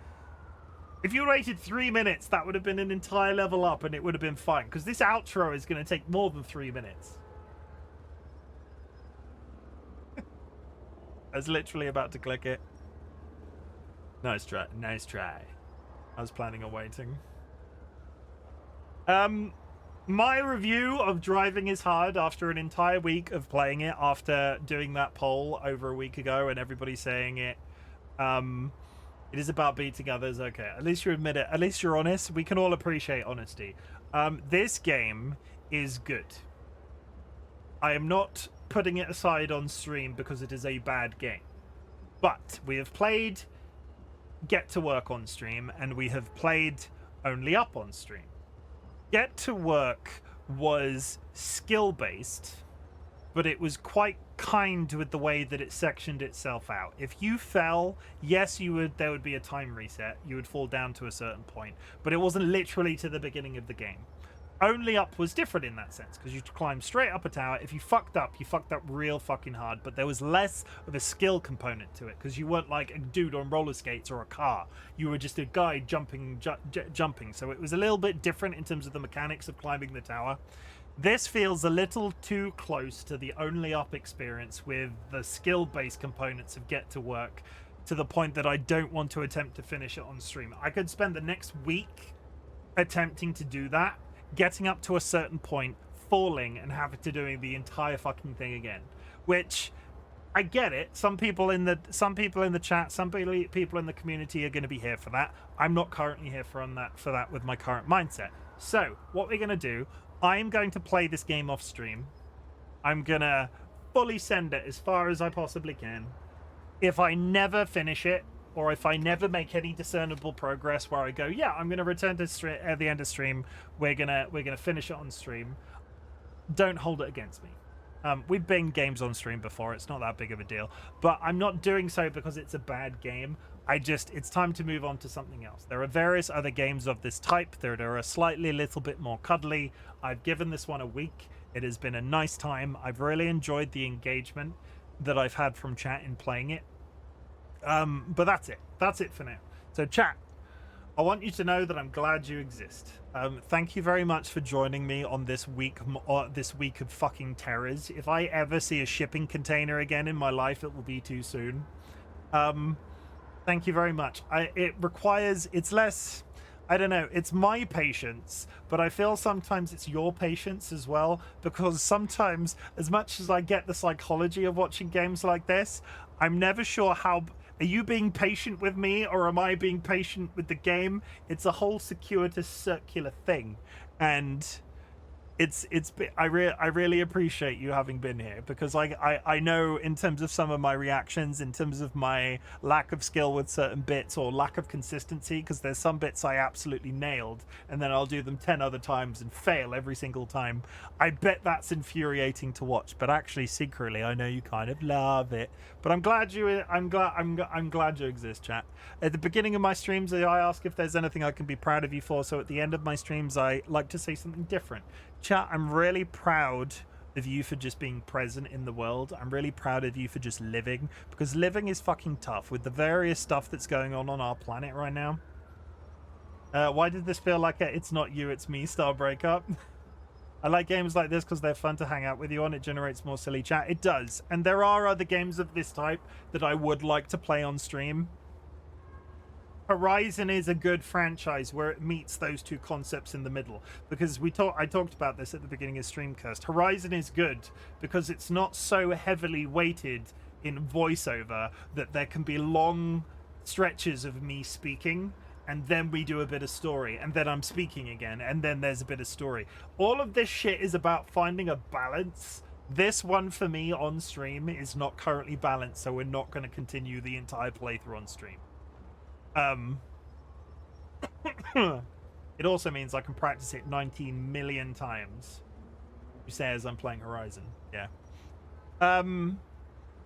If you waited 3 minutes, that would have been an entire level up, and it would have been fine. Because this outro is going to take more than 3 minutes. I was literally about to click it. Nice try. Nice try. I was planning on waiting. My review of Driving is Hard after an entire week of playing it, after doing that poll over a week ago and everybody saying it, it is about beating others. Okay, at least you admit it. At least you're honest. We can all appreciate honesty. This game is good. I am not putting it aside on stream because it is a bad game. But we have played Get to Work on stream, and we have played Only Up on stream. Get to Work was skill-based, but it was quite kind with the way that it sectioned itself out. If you fell, yes, there would be a time reset. You would fall down to a certain point, but it wasn't literally to the beginning of the game. Only Up was different in that sense, because you climb straight up a tower. If you fucked up real fucking hard, but there was less of a skill component to it, because you weren't like a dude on roller skates or a car. You were just a guy jumping. So it was a little bit different in terms of the mechanics of climbing the tower. This feels a little too close to the Only Up experience with the skill-based components of Get to Work, to the point that I don't want to attempt to finish it on stream. I could spend the next week attempting to do that, getting up to a certain point, falling, and having to doing the entire fucking thing again. Which, I get it. Some people in the chat, some people in the community are going to be here for that. I'm not currently here for that with my current mindset. So what we're going to do, I'm going to play this game off stream. I'm going to fully send it as far as I possibly can. If I never finish it, or if I never make any discernible progress where I go, yeah, I'm going to return to stream at the end of stream, we're gonna finish it on stream, don't hold it against me. We've been games on stream before, it's not that big of a deal, but I'm not doing so because it's a bad game. It's time to move on to something else. There are various other games of this type that are a little bit more cuddly. I've given this one a week. It has been a nice time. I've really enjoyed the engagement that I've had from chat in playing it. But that's it for now. So chat, I want you to know that I'm glad you exist. Thank you very much for joining me on this week of fucking terrors. If I ever see a shipping container again in my life, it will be too soon. Thank you very much. It's less, I don't know, it's my patience, but I feel sometimes it's your patience as well, because sometimes, as much as I get the psychology of watching games like this, I'm never sure how. Are you being patient with me, or am I being patient with the game? It's a whole circuitous, circular thing, and I really appreciate you having been here, because I know in terms of some of my reactions, in terms of my lack of skill with certain bits or lack of consistency, because there's some bits I absolutely nailed and then I'll do them 10 other times and fail every single time. I bet that's infuriating to watch, but actually secretly I know you kind of love it. But I'm glad you exist, chat. At the beginning of my streams I ask if there's anything I can be proud of you for, so at the end of my streams I like to say something different. Chat, I'm really proud of you for just being present in the world. I'm really proud of you for just living, because living is fucking tough with the various stuff that's going on our planet right now. Why did this feel like a "it's not you, it's me" style breakup? I like games like this because they're fun to hang out with you on. It generates more silly chat. It does. And there are other games of this type that I would like to play on stream. Horizon is a good franchise where it meets those two concepts in the middle, because I talked about this at the beginning of Streamcast. Horizon is good because it's not so heavily weighted in voiceover that there can be long stretches of me speaking and then we do a bit of story, and then I'm speaking again, and then there's a bit of story. All of this shit is about finding a balance. This one for me on stream is not currently balanced, so we're not going to continue the entire playthrough on stream. It also means I can practice it 19 million times. Who says I'm playing Horizon? Yeah.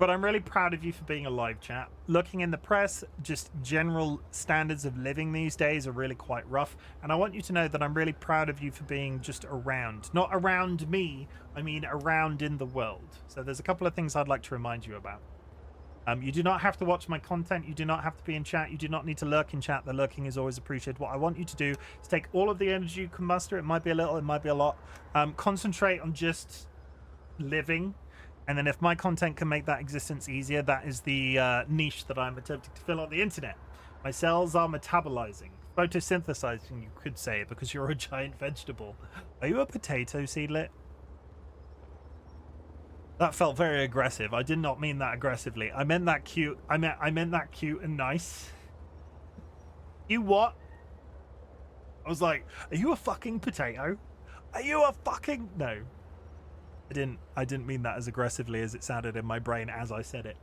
But I'm really proud of you for being alive, chat. Looking in the press, just general standards of living these days are really quite rough. And I want you to know that I'm really proud of you for being just around. Not around me, I mean around in the world. So there's a couple of things I'd like to remind you about. You do not have to watch my content. You do not have to be in chat. You do not need to lurk in chat. The lurking is always appreciated. What I want you to do is take all of the energy you can muster. It might be a little, it might be a lot. Concentrate on just living. And then if my content can make that existence easier, that is the niche that I'm attempting to fill on the internet. My cells are metabolizing, photosynthesizing, you could say, because you're a giant vegetable. Are you a potato, Seedlet? That felt very aggressive. I did not mean that aggressively. I meant that cute. I meant that cute and nice. You what? I was like, are you a fucking potato? Are you a fucking... No. I didn't mean that as aggressively as it sounded in my brain as I said it.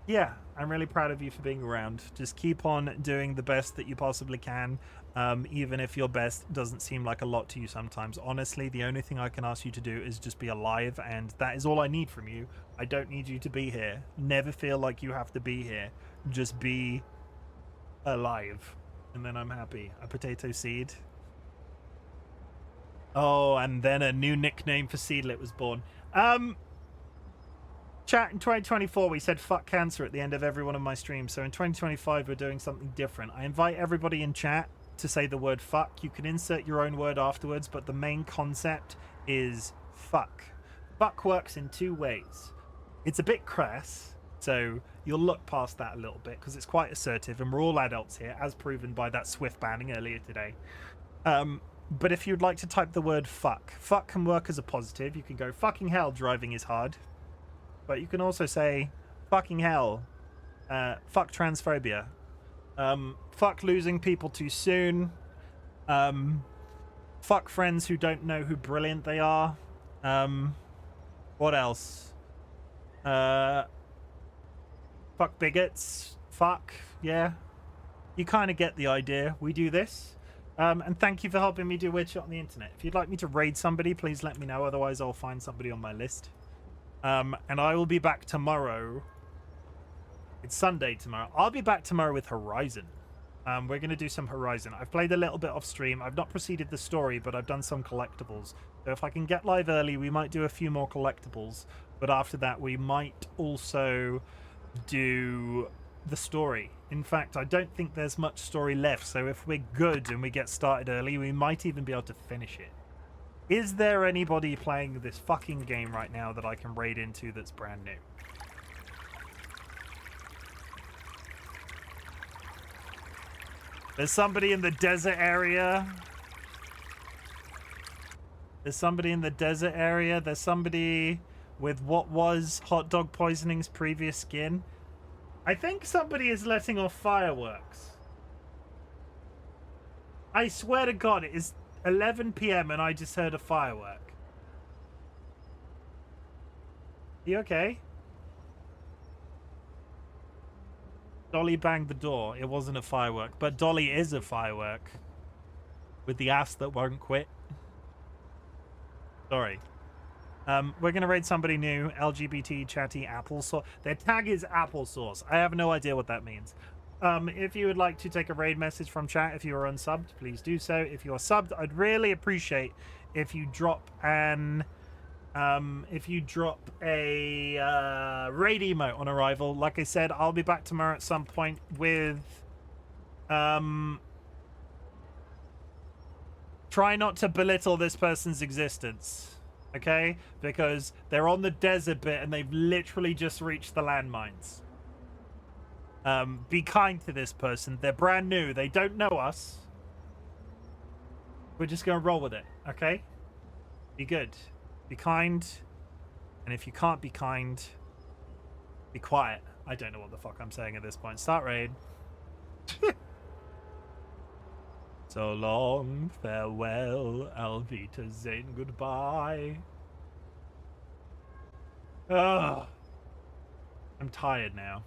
Yeah, I'm really proud of you for being around. Just keep on doing the best that you possibly can, even if your best doesn't seem like a lot to you sometimes. Honestly, the only thing I can ask you to do is just be alive, and that is all I need from you. I don't need you to be here. Never feel like you have to be here. Just be alive, and then I'm happy. A potato seed. Oh, and then a new nickname for Seedlet was born. Chat, in 2024, we said fuck cancer at the end of every one of my streams. So in 2025, we're doing something different. I invite everybody in chat to say the word fuck. You can insert your own word afterwards, but the main concept is fuck. Fuck works in two ways. It's a bit crass, so you'll look past that a little bit because it's quite assertive, and we're all adults here, as proven by that Swift banning earlier today. But if you'd like to type the word fuck can work as a positive. You can go, fucking hell, driving is hard. But you can also say, fucking hell, fuck transphobia, fuck losing people too soon, fuck friends who don't know who brilliant they are, what else? Fuck bigots, fuck, yeah. You kind of get the idea. We do this. And thank you for helping me do weird shit on the internet. If you'd like me to raid somebody, please let me know. Otherwise, I'll find somebody on my list. And I will be back tomorrow. It's Sunday tomorrow. I'll be back tomorrow with Horizon. We're going to do some Horizon. I've played a little bit off stream. I've not proceeded the story, but I've done some collectibles. So if I can get live early, we might do a few more collectibles. But after that, we might also do the story. In fact, I don't think there's much story left, so if we're good and we get started early, we might even be able to finish it. Is there anybody playing this fucking game right now that I can raid into that's brand new? There's somebody in the desert area. There's somebody in the desert area. There's somebody with what was hot dog poisoning's previous skin. I think somebody is letting off fireworks. I swear to God, it is 11 PM and I just heard a firework. You okay? Dolly banged the door. It wasn't a firework, but Dolly is a firework. With the ass that won't quit. Sorry. We're going to raid somebody new. LGBT chatty applesauce. Their tag is applesauce. I have no idea what that means. If you would like to take a raid message from chat, if you are unsubbed, please do so. If you are subbed, I'd really appreciate if you drop an raid emote on arrival. Like I said, I'll be back tomorrow at some point with try not to belittle this person's existence. Okay? Because they're on the desert bit and they've literally just reached the landmines. Be kind to this person. They're brand new. They don't know us. We're just going to roll with it. Okay? Be good. Be kind. And if you can't be kind, be quiet. I don't know what the fuck I'm saying at this point. Start raid. So long, farewell, Alvita Zane, goodbye. Ugh. I'm tired now.